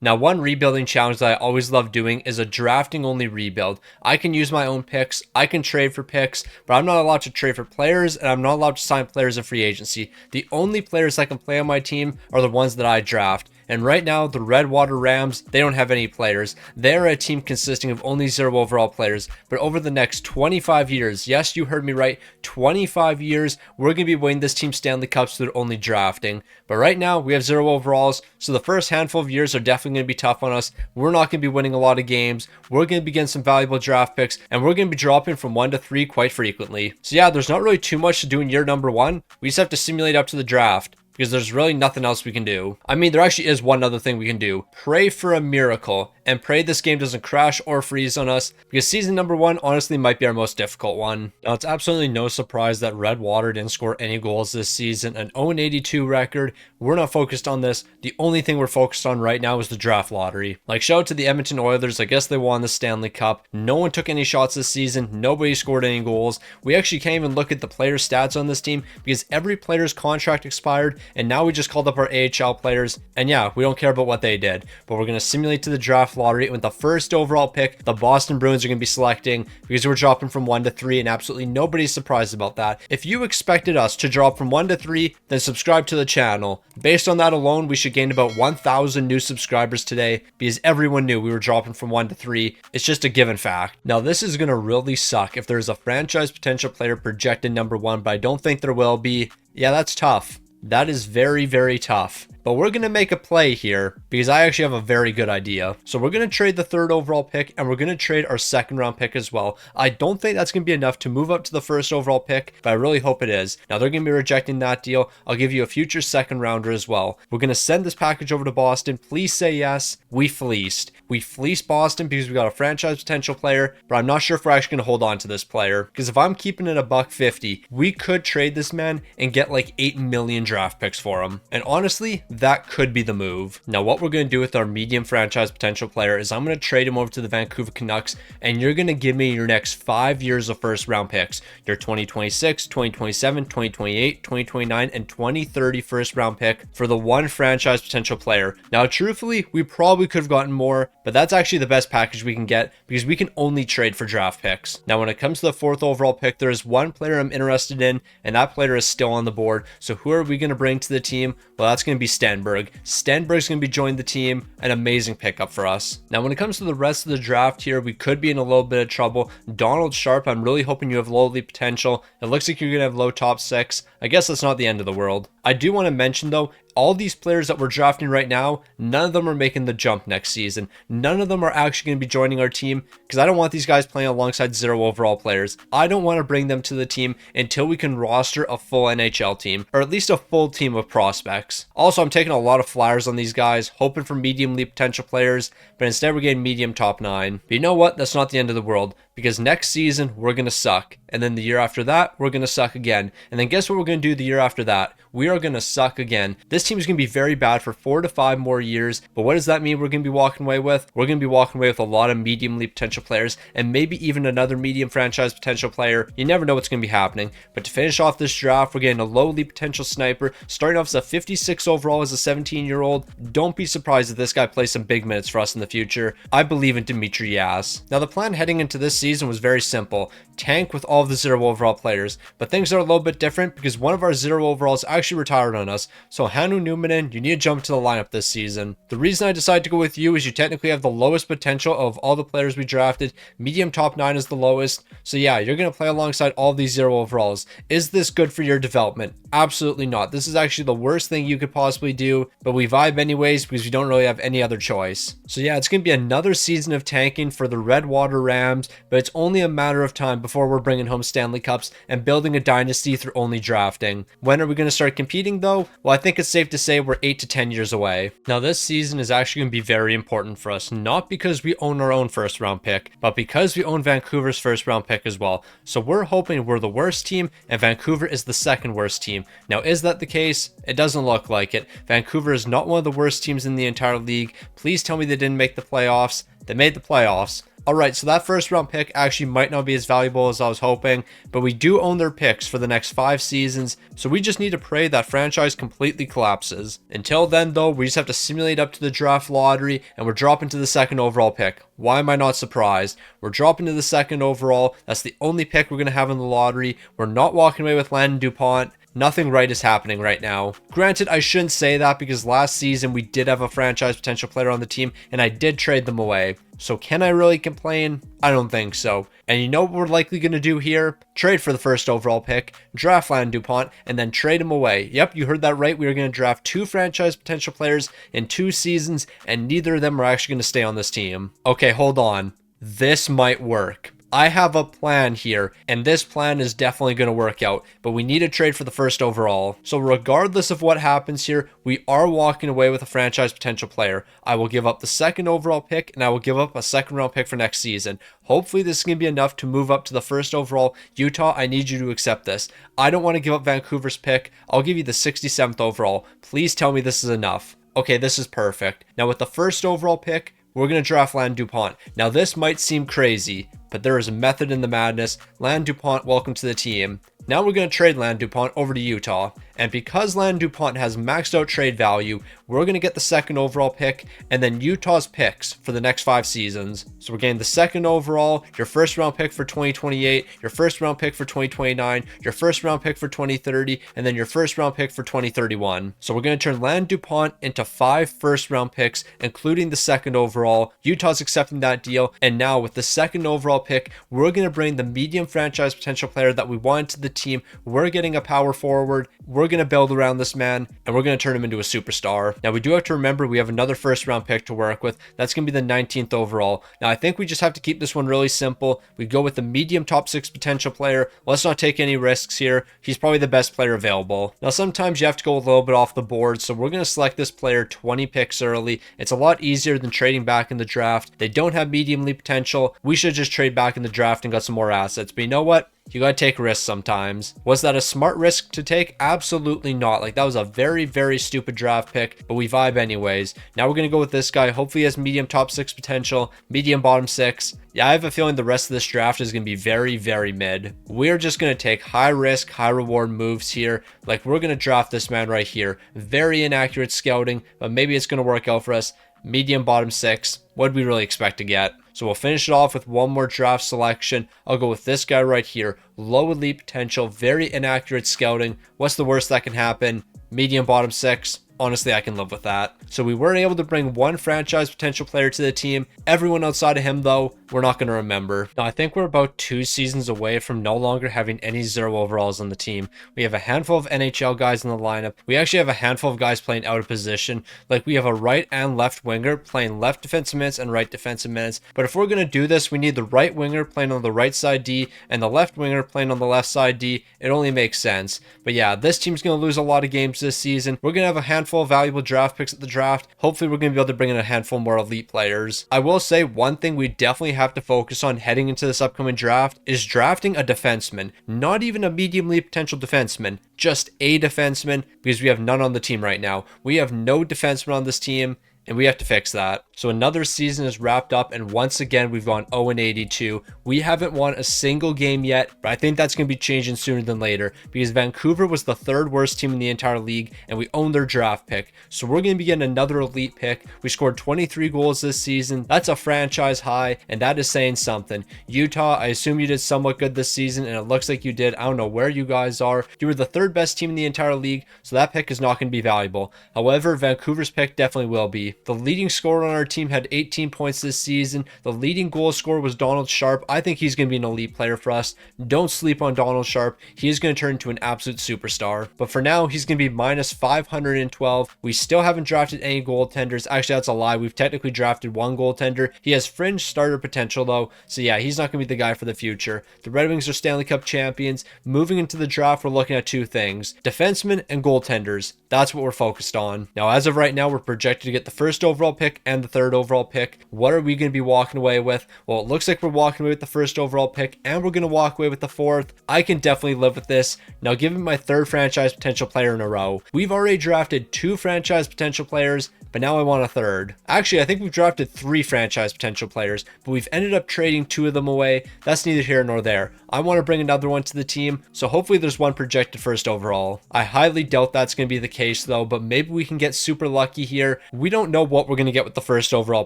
Now, one rebuilding challenge that I always love doing is a drafting only rebuild. I can use my own picks, I can trade for picks, but I'm not allowed to trade for players and I'm not allowed to sign players in free agency. The only players I can play on my team are the ones that I draft. And right now, the Redwater Rams, they don't have any players. They're a team consisting of only 0 overall players. But over the next 25 years, yes, you heard me right, 25 years, we're going to be winning this team Stanley Cups through only drafting. But right now, we have 0 overalls, so the first handful of years are definitely going to be tough on us. We're not going to be winning a lot of games. We're going to be getting some valuable draft picks, and we're going to be dropping from 1 to 3 quite frequently. So yeah, there's not really too much to do in year number 1. We just have to simulate up to the draft, because there's really nothing else we can do. I mean, there actually is one other thing we can do. Pray for a miracle, and pray this game doesn't crash or freeze on us, because season number 1 honestly might be our most difficult one. Now, it's absolutely no surprise that Redwater didn't score any goals this season, an 0-82 record. We're not focused on this. The only thing we're focused on right now is the draft lottery. Like, shout out to the Edmonton Oilers. I guess they won the Stanley Cup. No one took any shots this season. Nobody scored any goals. We actually can't even look at the player stats on this team because every player's contract expired, and now we just called up our AHL players, and yeah, we don't care about what they did, but we're going to simulate to the draft lottery. With the first overall pick, the Boston Bruins are going to be selecting, because we're dropping from 1 to 3, and absolutely nobody's surprised about that. If you expected us to drop from 1 to 3, then subscribe to the channel. Based on that alone, we should gain about 1,000 new subscribers today, because everyone knew we were dropping from 1 to 3. It's just a given fact. Now, this is going to really suck if there's a franchise potential player projected number 1, but I don't think there will be. Yeah, that's tough. That is very, very tough. But we're going to make a play here because I actually have a very good idea. So we're going to trade the 3rd overall pick, and we're going to trade our 2nd round pick as well. I don't think that's going to be enough to move up to the 1st overall pick, but I really hope it is. Now, they're going to be rejecting that deal. I'll give you a future 2nd rounder as well. We're going to send this package over to Boston. Please say yes. We fleeced. We fleeced Boston because we got a franchise potential player, but I'm not sure if we're actually going to hold on to this player, because if I'm keeping it $150, we could trade this man and get like 8 million draft picks for him. And honestly, that could be the move. Now, what we're going to do with our medium franchise potential player is I'm going to trade him over to the Vancouver Canucks, and you're going to give me your next 5 years of 1st round picks. Your 2026, 2027, 2028, 2029, and 2030 1st round pick for the one franchise potential player. Now, truthfully, we probably could have gotten more, but that's actually the best package we can get because we can only trade for draft picks. Now, when it comes to the 4th overall pick, there is one player I'm interested in, and that player is still on the board. So who are we going to bring to the team? Well, that's going to be Stenberg. Stenberg's going to be joining the team. An amazing pickup for us. Now, when it comes to the rest of the draft here, we could be in a little bit of trouble. Donald Sharp, I'm really hoping you have low elite potential. It looks like you're going to have low top 6. I guess that's not the end of the world. I do want to mention, though, all these players that we're drafting right now, none of them are making the jump next season. None of them are actually going to be joining our team because I don't want these guys playing alongside 0 overall players. I don't want to bring them to the team until we can roster a full NHL team, or at least a full team of prospects. Also, I'm taking a lot of flyers on these guys, hoping for medium league potential players, but instead we're getting medium top 9. But you know what? That's not the end of the world, because next season we're going to suck. And then the year after that, we're going to suck again. And then guess what we're going to do the year after that? We are going to suck again. This team is going to be very bad for 4 to 5 more years. But what does that mean we're going to be walking away with? We're going to be walking away with a lot of medium league potential players and maybe even another medium franchise potential player. You never know what's going to be happening. But to finish off this draft, we're getting a low league potential sniper. Starting off as a 56 overall as a 17-year-old. Don't be surprised if this guy plays some big minutes for us in the future. I believe in Dimitri Yas. Now, the plan heading into this season was very simple. Tank with all of the 0 overall players. But things are a little bit different because one of our 0 overalls actually retired on us. So Hannu Numminen, you need to jump to the lineup this season. The reason I decided to go with you is you technically have the lowest potential of all the players we drafted. Medium top 9 is the lowest. So yeah, you're going to play alongside all these 0 overalls. Is this good for your development? Absolutely not. This is actually the worst thing you could possibly do, but we vibe anyways because we don't really have any other choice. So yeah, it's going to be another season of tanking for the Redwater Rams, but it's only a matter of time before we're bringing home Stanley Cups and building a dynasty through only drafting. When are we going to start competing though? Well, I think it's safe to say we're 8 to 10 years away. Now, this season is actually going to be very important for us, not because we own our own 1st round pick, but because we own Vancouver's 1st round pick as well. So we're hoping we're the worst team and Vancouver is the 2nd worst team. Now, is that the case? It doesn't look like it. Vancouver is not one of the worst teams in the entire league. Please tell me they didn't make the playoffs. They made the playoffs. Alright, so that first round pick actually might not be as valuable as I was hoping, but we do own their picks for the next 5 seasons, so we just need to pray that franchise completely collapses. Until then though, we just have to simulate up to the draft lottery, and we're dropping to the second overall pick. Why am I not surprised? We're dropping to the second overall. That's the only pick we're going to have in the lottery. We're not walking away with Landon Dupont. Nothing right is happening right now. Granted, I shouldn't say that because last season we did have a franchise potential player on the team and I did trade them away. So can I really complain? I don't think so. And you know what we're likely going to do here? Trade for the first overall pick, draft Landon Dupont, and then trade him away. Yep, you heard that right. We are going to draft 2 franchise potential players in 2 seasons, and neither of them are actually going to stay on this team. Okay, hold on. This might work. I have a plan here, and this plan is definitely going to work out, but we need to trade for the first overall. So regardless of what happens here, we are walking away with a franchise potential player. I will give up the second overall pick, and I will give up a second round pick for next season. Hopefully this is going to be enough to move up to the first overall. Utah, I need you to accept this. I don't want to give up Vancouver's pick. I'll give you the 67th overall. Please tell me this is enough. Okay, this is perfect. Now with the first overall pick, we're going to draft Landon Dupont. Now this might seem crazy, but there is a method in the madness. Landon Dupont, welcome to the team. Now we're going to trade Landon Dupont over to Utah. And because Landon Dupont has maxed out trade value, we're going to get the second overall pick and then Utah's picks for the next 5 seasons. So we're getting the second overall, your first round pick for 2028, your first round pick for 2029, your first round pick for 2030, and then your first round pick for 2031. So we're going to turn Landon Dupont into 5 first round picks, including the second overall. Utah's accepting that deal. And now with the second overall pick, we're going to bring the medium franchise potential player that we wanted to the team. We're getting a power forward. We're going to build around this man, and we're going to turn him into a superstar. Now, we do have to remember we have another first round pick to work with. That's going to be the 19th overall. Now, I think we just have to keep this one really simple. We go with the medium top 6 potential player. Let's not take any risks here. He's probably the best player available. Now, sometimes you have to go a little bit off the board, so we're going to select this player 20 picks early. It's a lot easier than trading back in the draft. They don't have medium league potential. We should just trade back in the draft and got some more assets. But you know what? You gotta take risks sometimes. Was that a smart risk to take? Absolutely not. Like, that was a very, very stupid draft pick, but we vibe anyways. Now we're gonna go with this guy. Hopefully he has medium top 6 potential, medium bottom 6. Yeah, I have a feeling the rest of this draft is gonna be very, very mid. We're just gonna take high risk, high reward moves here. Like, we're gonna draft this man right here. Very inaccurate scouting, but maybe it's gonna work out for us. Medium bottom 6. What did we really expect to get? So we'll finish it off with one more draft selection. I'll go with this guy right here. Low elite potential, very inaccurate scouting. What's the worst that can happen? Medium bottom 6. Honestly, I can live with that. So we weren't able to bring one franchise potential player to the team. Everyone outside of him, though, we're not going to remember. Now, I think we're about 2 seasons away from no longer having any 0 overalls on the team. We have a handful of NHL guys in the lineup. We actually have a handful of guys playing out of position. Like, we have a right and left winger playing left defensive minutes and right defensive minutes. But if we're going to do this, we need the right winger playing on the right side D and the left winger playing on the left side D. It only makes sense. But yeah, this team's going to lose a lot of games this season. We're going to have a handful of valuable draft picks at the draft. Hopefully we're going to be able to bring in a handful more elite players. I will say one thing we definitely have to focus on heading into this upcoming draft is drafting a defenseman. Not even a medium league potential defenseman, just a defenseman, because we have none on the team right now. We have no defenseman on this team, and we have to fix that. So another season is wrapped up, and once again we've gone 0-82. We haven't won a single game yet, but I think that's going to be changing sooner than later because Vancouver was the 3rd worst team in the entire league, and we owned their draft pick. So we're going to be getting another elite pick. We scored 23 goals this season. That's a franchise high, and that is saying something. Utah, I assume you did somewhat good this season, and it looks like you did. I don't know where you guys are. You were the 3rd best team in the entire league, so that pick is not going to be valuable. However, Vancouver's pick definitely will be. The leading scorer on our team had 18 points this season. The leading goal scorer was Donald Sharp. I think he's going to be an elite player for us. Don't sleep on Donald Sharp. He is going to turn into an absolute superstar. But for now, he's going to be minus 512. We still haven't drafted any goaltenders. Actually, that's a lie. We've technically drafted one goaltender. He has fringe starter potential, though. So yeah, he's not going to be the guy for the future. The Red Wings are Stanley Cup champions. Moving into the draft, we're looking at 2 things. Defensemen and goaltenders. That's what we're focused on. Now, as of right now, we're projected to get the first first overall pick and the third overall pick. What are we going to be walking away with? Well, it looks like we're walking away with the first overall pick, and we're going to walk away with the fourth. I can definitely live with this. Now, given my third franchise potential player in a row, we've already drafted 2 franchise potential players, but now I want a third. Actually, I think we've drafted 3 franchise potential players, but we've ended up trading 2 of them away. That's neither here nor there. I want to bring another one to the team, so hopefully there's one projected first overall. I highly doubt that's going to be the case though, but maybe we can get super lucky here. We don't know what we're going to get with the first overall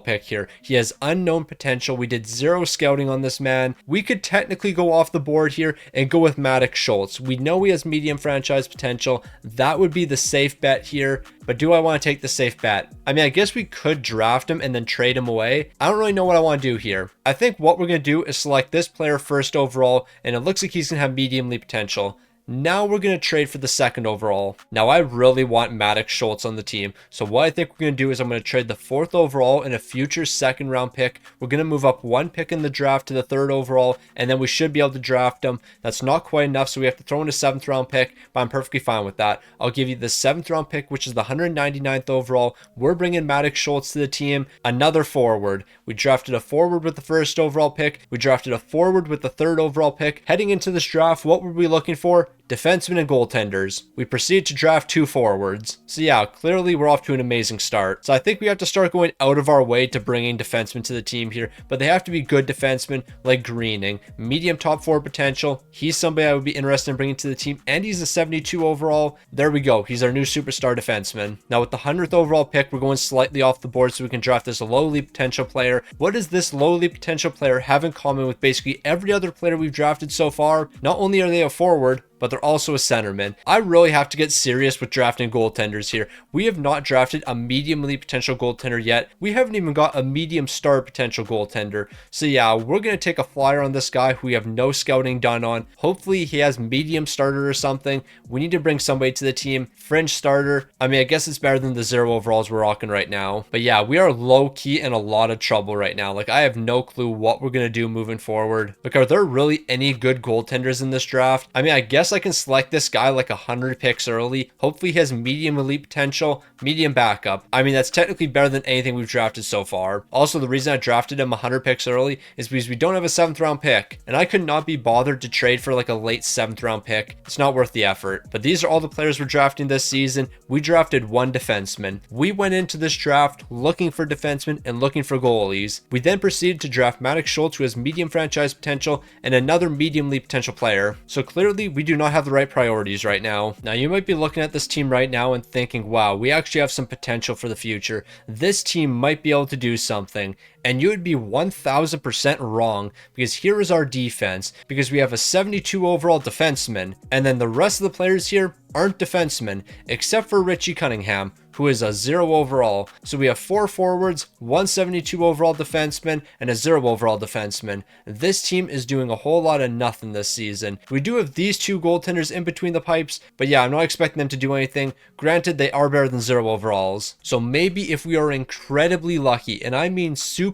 pick here. He has unknown potential. We did 0 scouting on this man. We could technically go off the board here and go with Maddox Schultz. We know he has medium franchise potential. That would be the safe bet here. But do I want to take the safe bet? I mean, I guess we could draft him and then trade him away. I don't really know what I want to do here. I think what we're going to do is select this player first overall, and it looks like he's going to have medium league potential. Now we're going to trade for the second overall. Now I really want Maddox Schultz on the team. So what I think we're going to do is I'm going to trade the 4th overall and a future second round pick. We're going to move up 1 pick in the draft to the 3rd overall, and then we should be able to draft him. That's not quite enough, so we have to throw in a 7th round pick, but I'm perfectly fine with that. I'll give you the 7th round pick, which is the 199th overall. We're bringing Maddox Schultz to the team. Another forward. We drafted a forward with the 1st overall pick. We drafted a forward with the 3rd overall pick. Heading into this draft, what were we looking for? Defensemen and goaltenders. We proceed to draft 2 forwards. So yeah, clearly we're off to an amazing start. So I think we have to start going out of our way to bring in defensemen to the team here, but they have to be good defensemen like Greening. Medium top 4 potential. He's somebody I would be interested in bringing to the team, and he's a 72 overall. There we go. He's our new superstar defenseman. Now with the 100th overall pick, we're going slightly off the board so we can draft this lowly potential player. What does this lowly potential player have in common with basically every other player we've drafted so far? Not only are they a forward, but they're also a centerman. I really have to get serious with drafting goaltenders here. We have not drafted a medium elite potential goaltender yet. We haven't even got a medium star potential goaltender. So yeah, we're going to take a flyer on this guy who we have no scouting done on. Hopefully he has medium starter or something. We need to bring somebody to the team. Fringe starter. I mean, I guess it's better than the 0 overalls we're rocking right now. But yeah, we are low key in a lot of trouble right now. Like, I have no clue what we're going to do moving forward. Like, are there really any good goaltenders in this draft? I mean, I guess I can select this guy like 100 picks early. Hopefully he has medium elite potential, medium backup. I mean, that's technically better than anything we've drafted so far. Also, the reason I drafted him 100 picks early is because we don't have a 7th round pick, and I could not be bothered to trade for like a late 7th round pick. It's not worth the effort. But these are all the players we're drafting this season. We drafted 1 defenseman. We went into this draft looking for defensemen and looking for goalies. We then proceeded to draft Maddox Schultz, who has medium franchise potential, and another medium elite potential player. So clearly we do not have the right priorities right now. Now you might be looking at this team right now and thinking, wow, we actually have some potential for the future. This team might be able to do something. And you would be 1000% wrong, because here is our defense, because we have a 72 overall defenseman, and then the rest of the players here aren't defensemen, except for Richie Cunningham, who is a 0 overall. So we have 4 forwards, 172 overall defenseman, and a 0 overall defenseman. This team is doing a whole lot of nothing this season. We do have these 2 goaltenders in between the pipes, but yeah, I'm not expecting them to do anything. Granted, they are better than 0 overalls. So maybe if we are incredibly lucky, and I mean super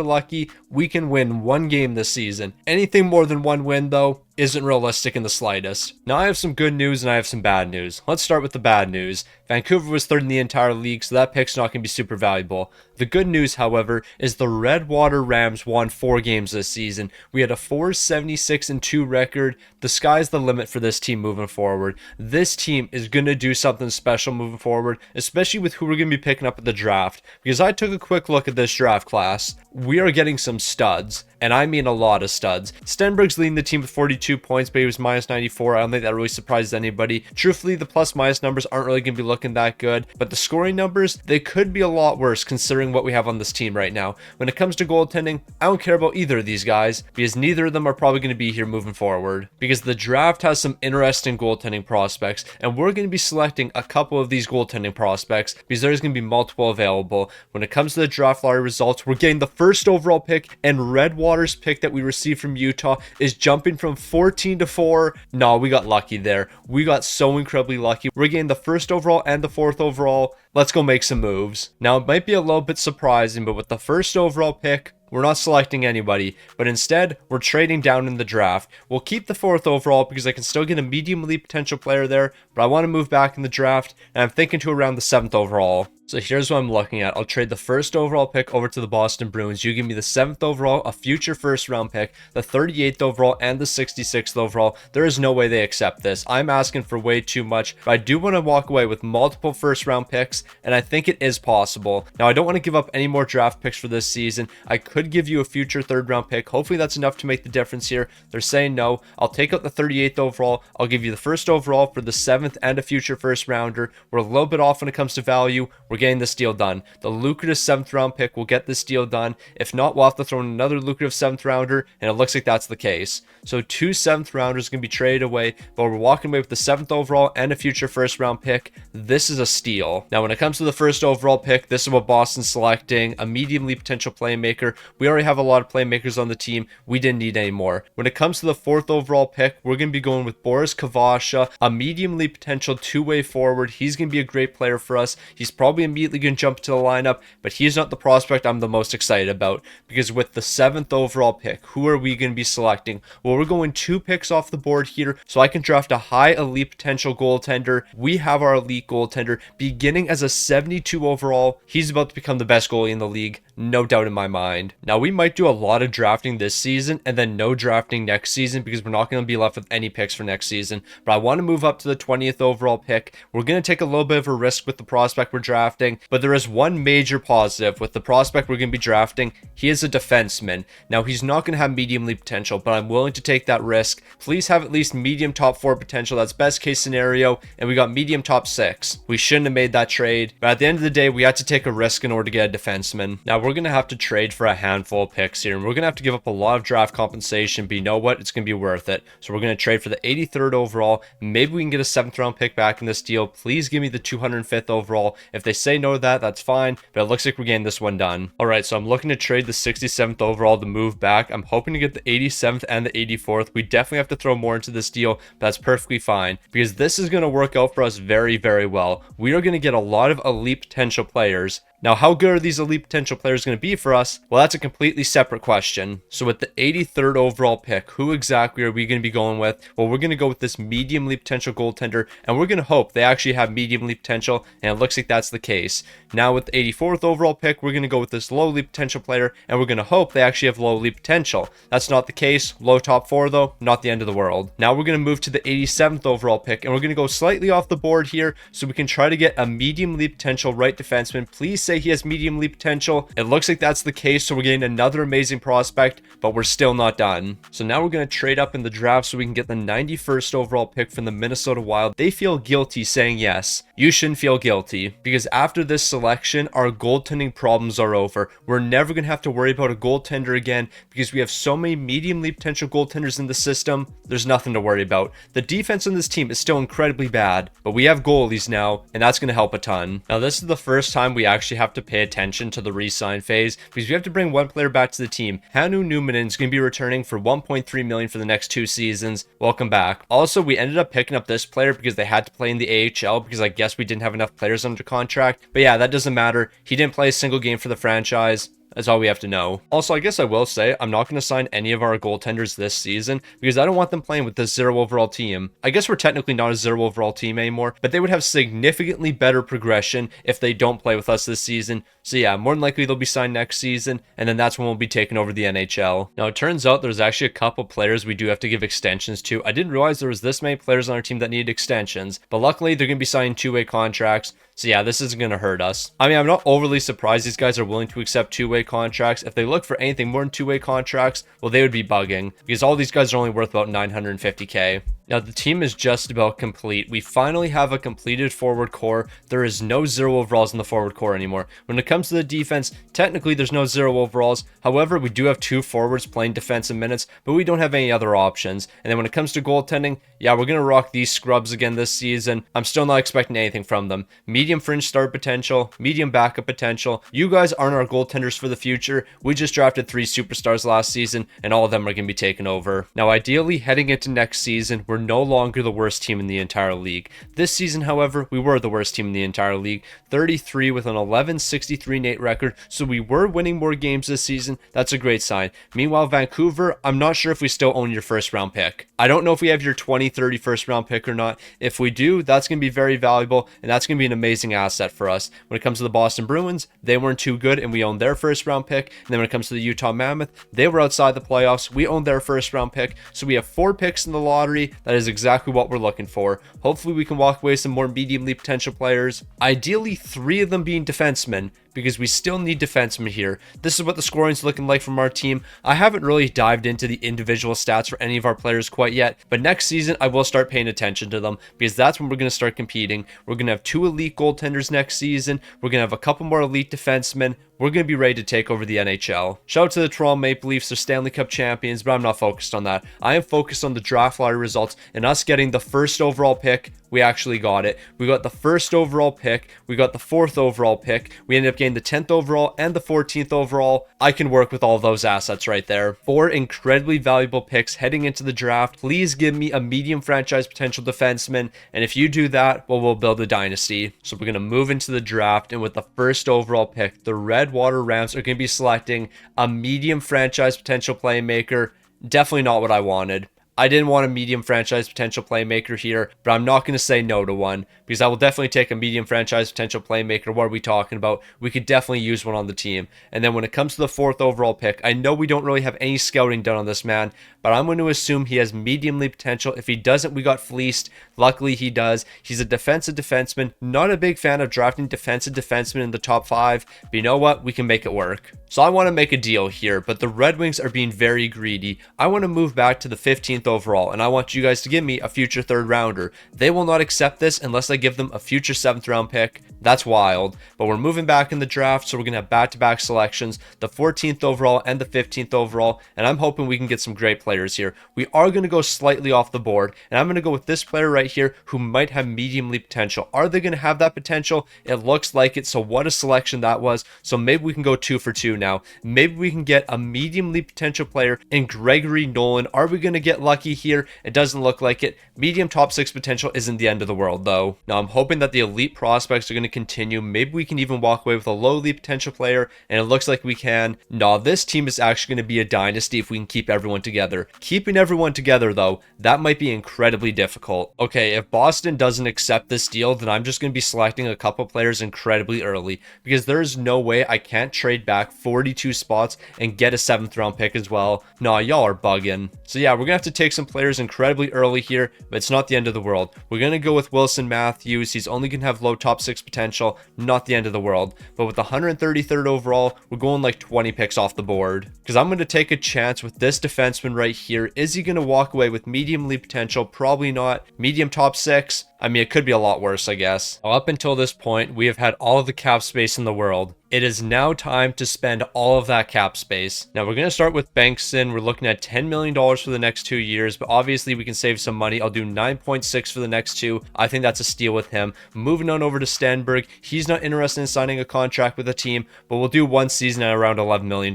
lucky, we can win 1 game this season. Anything more than 1 win though isn't realistic in the slightest. Now I have some good news and I have some bad news. Let's start with the bad news. Vancouver was 3rd in the entire league, so that pick's not going to be super valuable. The good news, however, is the Redwater Rams won 4 games this season. We had a 476-2 record. The sky's the limit for this team moving forward. This team is going to do something special moving forward, especially with who we're going to be picking up at the draft. Because I took a quick look at this draft class. We are getting some studs, and I mean a lot of studs. Stenberg's leading the team with 42 points, but he was minus 94. I don't think that really surprises anybody. Truthfully, the plus minus numbers aren't really going to be looking that good, but the scoring numbers, they could be a lot worse considering what we have on this team right now. When it comes to goaltending, I don't care about either of these guys, because neither of them are probably going to be here moving forward. Because the draft has some interesting goaltending prospects, and we're going to be selecting a couple of these goaltending prospects because there's going to be multiple available. When it comes to the draft lottery results, we're getting the 1st overall pick, and Redwater's pick that we received from Utah is jumping from 14 to 4. No, we got lucky there. We got so incredibly lucky. We're getting the 1st overall and the 4th overall. Let's go make some moves. Now, it might be a little bit surprising, but with the 1st overall pick, we're not selecting anybody, but instead we're trading down in the draft. We'll keep the 4th overall because I can still get a medium elite potential player there, but I want to move back in the draft, and I'm thinking to around the 7th overall. So here's what I'm looking at. I'll trade the 1st overall pick over to the Boston Bruins. You give me the 7th overall, a future 1st round pick, the 38th overall, and the 66th overall. There is no way they accept this. I'm asking for way too much, but I do want to walk away with multiple 1st round picks, and I think it is possible. Now, I don't want to give up any more draft picks for this season. I could give you a future 3rd round pick. Hopefully that's enough to make the difference here. They're saying no. I'll take out the 38th overall. I'll give you the 1st overall for the 7th and a future 1st rounder. We're a little bit off when it comes to value. We're getting this deal done. The lucrative 7th round pick will get this deal done. If not, we'll have to throw in another lucrative 7th rounder, and it looks like that's the case. So 2 7th rounders can be traded away, but we're walking away with the 7th overall and a future 1st round pick. This is a steal. Now, when it comes to the 1st overall pick, this is what Boston's selecting, a medium elite potential playmaker. We already have a lot of playmakers on the team. We didn't need any more. When it comes to the 4th overall pick, we're going to be going with Boris Kavasha, a medium elite potential two-way forward. He's going to be a great player for us. He's probably immediately going to jump to the lineup, but he's not the prospect I'm the most excited about, because with the 7th overall pick, who are we going to be selecting? Well, we're going 2 picks off the board here, so I can draft a high elite potential goaltender. We have our elite goaltender beginning as a 72 overall. He's about to become the best goalie in the league, no doubt in my mind. Now, we might do a lot of drafting this season and then no drafting next season because we're not going to be left with any picks for next season, but I want to move up to the 20th overall pick. We're going to take a little bit of a risk with the prospect we're drafting, but there is one major positive with the prospect we're going to be drafting. He is a defenseman. Now, he's not going to have medium elite potential, but I'm willing to take that risk. Please have at least medium top 4 potential. That's best case scenario, and we got medium top 6. We shouldn't have made that trade, but at the end of the day, we had to take a risk in order to get a defenseman. Now, we're going to have to trade for a handful of picks here, and we're going to have to give up a lot of draft compensation, but you know what? It's going to be worth it. So we're going to trade for the 83rd overall. Maybe we can get a 7th round pick back in this deal. Please give me the 205th overall. If they say no to that, that's fine, but it looks like we're getting this one done. All right, so I'm looking to trade the 67th overall to move back. I'm hoping to get the 87th and the 84th. We definitely have to throw more into this deal, but that's perfectly fine because this is going to work out for us very, very well. We are going to get a lot of elite potential players. Now, how good are these elite potential players going to be for us? Well, that's a completely separate question. So with the 83rd overall pick, who exactly are we going to be going with? Well, we're going to go with this medium elite potential goaltender, and we're going to hope they actually have medium elite potential, and it looks like that's the case. Now, with the 84th overall pick, we're going to go with this low elite potential player, and we're going to hope they actually have low elite potential. That's not the case. Low top 4, though, not the end of the world. Now, we're going to move to the 87th overall pick, and we're going to go slightly off the board here, so we can try to get a medium elite potential right defenseman. Please say he has medium elite potential. It looks like that's the case, so we're getting another amazing prospect, but we're still not done. So now we're going to trade up in the draft so we can get the 91st overall pick from the Minnesota Wild. They feel guilty saying yes. You shouldn't feel guilty, because after this selection, our goaltending problems are over. We're never going to have to worry about a goaltender again because we have so many medium elite potential goaltenders in the system. There's nothing to worry about. The defense on this team is still incredibly bad, but we have goalies now, and that's going to help a ton. Now, this is the first time we actually have to pay attention to the re-sign phase because we have to bring one player back to the team. Hannu Numminen is going to be returning for $1.3 million for the next 2 seasons. Welcome back. Also, we ended up picking up this player because they had to play in the AHL because I guess we didn't have enough players under contract. But yeah, that doesn't matter. He didn't play a single game for the franchise. That's all we have to know. Also, I guess I will say, I'm not going to sign any of our goaltenders this season because I don't want them playing with this 0 overall team. I guess we're technically not a 0 overall team anymore, but they would have significantly better progression if they don't play with us this season. So yeah, more than likely they'll be signed next season, and then that's when we'll be taking over the NHL. Now, it turns out there's actually a couple players we do have to give extensions to. I didn't realize there was this many players on our team that needed extensions, but luckily they're going to be signing 2-way contracts. So yeah, this isn't going to hurt us. I mean, I'm not overly surprised these guys are willing to accept 2-way contracts. If they look for anything more than 2-way contracts, well, they would be bugging because all these guys are only worth about $950K. Now, the team is just about complete. We finally have a completed forward core. There is no 0 overalls in the forward core anymore. When it comes to the defense, technically there's no 0 overalls. However, we do have 2 forwards playing defensive minutes, but we don't have any other options. And then when it comes to goaltending, yeah, we're going to rock these scrubs again this season. I'm still not expecting anything from them. Medium fringe start potential, medium backup potential. You guys aren't our goaltenders for the future. We just drafted 3 superstars last season, and all of them are going to be taken over. Now, ideally, heading into next season, we're we're no longer the worst team in the entire league. This season, however, we were the worst team in the entire league, 33 with an 11-63-8 record, so we were winning more games this season. That's a great sign. Meanwhile, Vancouver, I'm not sure if we still own your first round pick. I don't know if we have your 2030 first round pick or not. If we do, that's going to be very valuable, and that's going to be an amazing asset for us. When it comes to the Boston Bruins, they weren't too good, and we owned their first round pick. And then when it comes to the Utah Mammoth, they were outside the playoffs. We owned their first round pick. So we have 4 picks in the lottery. That is exactly what we're looking for. Hopefully we can walk away with some more medium league potential players. Ideally, 3 of them being defensemen, because we still need defensemen here. This is what the scoring's looking like from our team. I haven't really dived into the individual stats for any of our players quite yet, but next season I will start paying attention to them, because that's when we're going to start competing. We're going to have 2 elite goaltenders next season. We're going to have a couple more elite defensemen. We're going to be ready to take over the NHL. Shout out to the Toronto Maple Leafs, they're Stanley Cup champions, but I'm not focused on that. I am focused on the draft lottery results and us getting the first overall pick. We actually got it. We got the first overall pick. We got the 4th overall pick. We ended up getting the 10th overall and the 14th overall. I can work with all those assets right there. 4 incredibly valuable picks heading into the draft. Please give me a medium franchise potential defenseman. And if you do that, well, we'll build a dynasty. So we're going to move into the draft. And with the first overall pick, the Redwater Rams are going to be selecting a medium franchise potential playmaker. Definitely not what I wanted. I didn't want a medium franchise potential playmaker here, but I'm not going to say no to one, because I will definitely take a medium franchise potential playmaker. What are we talking about? We could definitely use one on the team. And then when it comes to the 4th overall pick, I know we don't really have any scouting done on this man, but I'm going to assume he has medium league potential. If he doesn't, we got fleeced. Luckily, he does. He's a defensive defenseman. Not a big fan of drafting defensive defensemen in the top 5, but you know what? We can make it work. So I want to make a deal here, but the Red Wings are being very greedy. I want to move back to the 15th overall, and I want you guys to give me a future 3rd rounder. They will not accept this unless I give them a future 7th round pick. That's wild. But we're moving back in the draft, so we're going to have back-to-back selections, the 14th overall and the 15th overall, and I'm hoping we can get some great players here. We are going to go slightly off the board, and I'm going to go with this player right here who might have medium league potential. Are they going to have that potential? It looks like it, so what a selection that was. So maybe we can go 2 for 2 now. Maybe we can get a medium league potential player in Gregory Nolan. Are we going to get lucky here? It doesn't look like it. Medium top 6 potential isn't the end of the world though. Now I'm hoping that the elite prospects are going to continue. Maybe we can even walk away with a low elite potential player, and it looks like we can. No, this team is actually going to be a dynasty if we can keep everyone together. Keeping everyone together though, that might be incredibly difficult. Okay, if Boston doesn't accept this deal, then I'm just going to be selecting a couple players incredibly early, because there's no way I can't trade back 42 spots and get a 7th round pick as well. Nah, y'all are bugging. So yeah, we're gonna have to take some players incredibly early here, but it's not the end of the world. We're gonna go with Wilson Matthews. He's only gonna have low top 6 potential, not the end of the world. But with the 133rd overall, we're going like 20 picks off the board, because I'm gonna take a chance with this defenseman right here. Is he gonna walk away with medium league potential? Probably not. Medium top 6? I mean, it could be a lot worse, I guess. Up until this point, we have had all of the cap space in the world. It is now time to spend all of that cap space. Now, we're going to start with Bengtson. We're looking at $10 million for the next 2 years, but obviously we can save some money. I'll do 9.6 for the next 2. I think that's a steal with him. Moving on over to Stenberg. He's not interested in signing a contract with a team, but we'll do 1 season at around $11 million.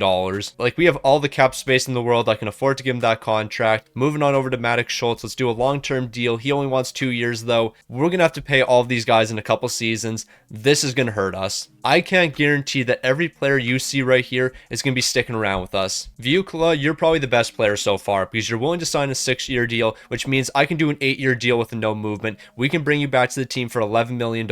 Like, we have all the cap space in the world. I can afford to give him that contract. Moving on over to Maddox Schultz. Let's do a long-term deal. He only wants 2 years, though. We're going to have to pay all of these guys in a couple seasons. This is going to hurt us. I can't guarantee that every player you see right here is going to be sticking around with us. Viukala, you're probably the best player so far, because you're willing to sign a 6-year deal, which means I can do an 8-year deal with no movement. We can bring you back to the team for $11 million.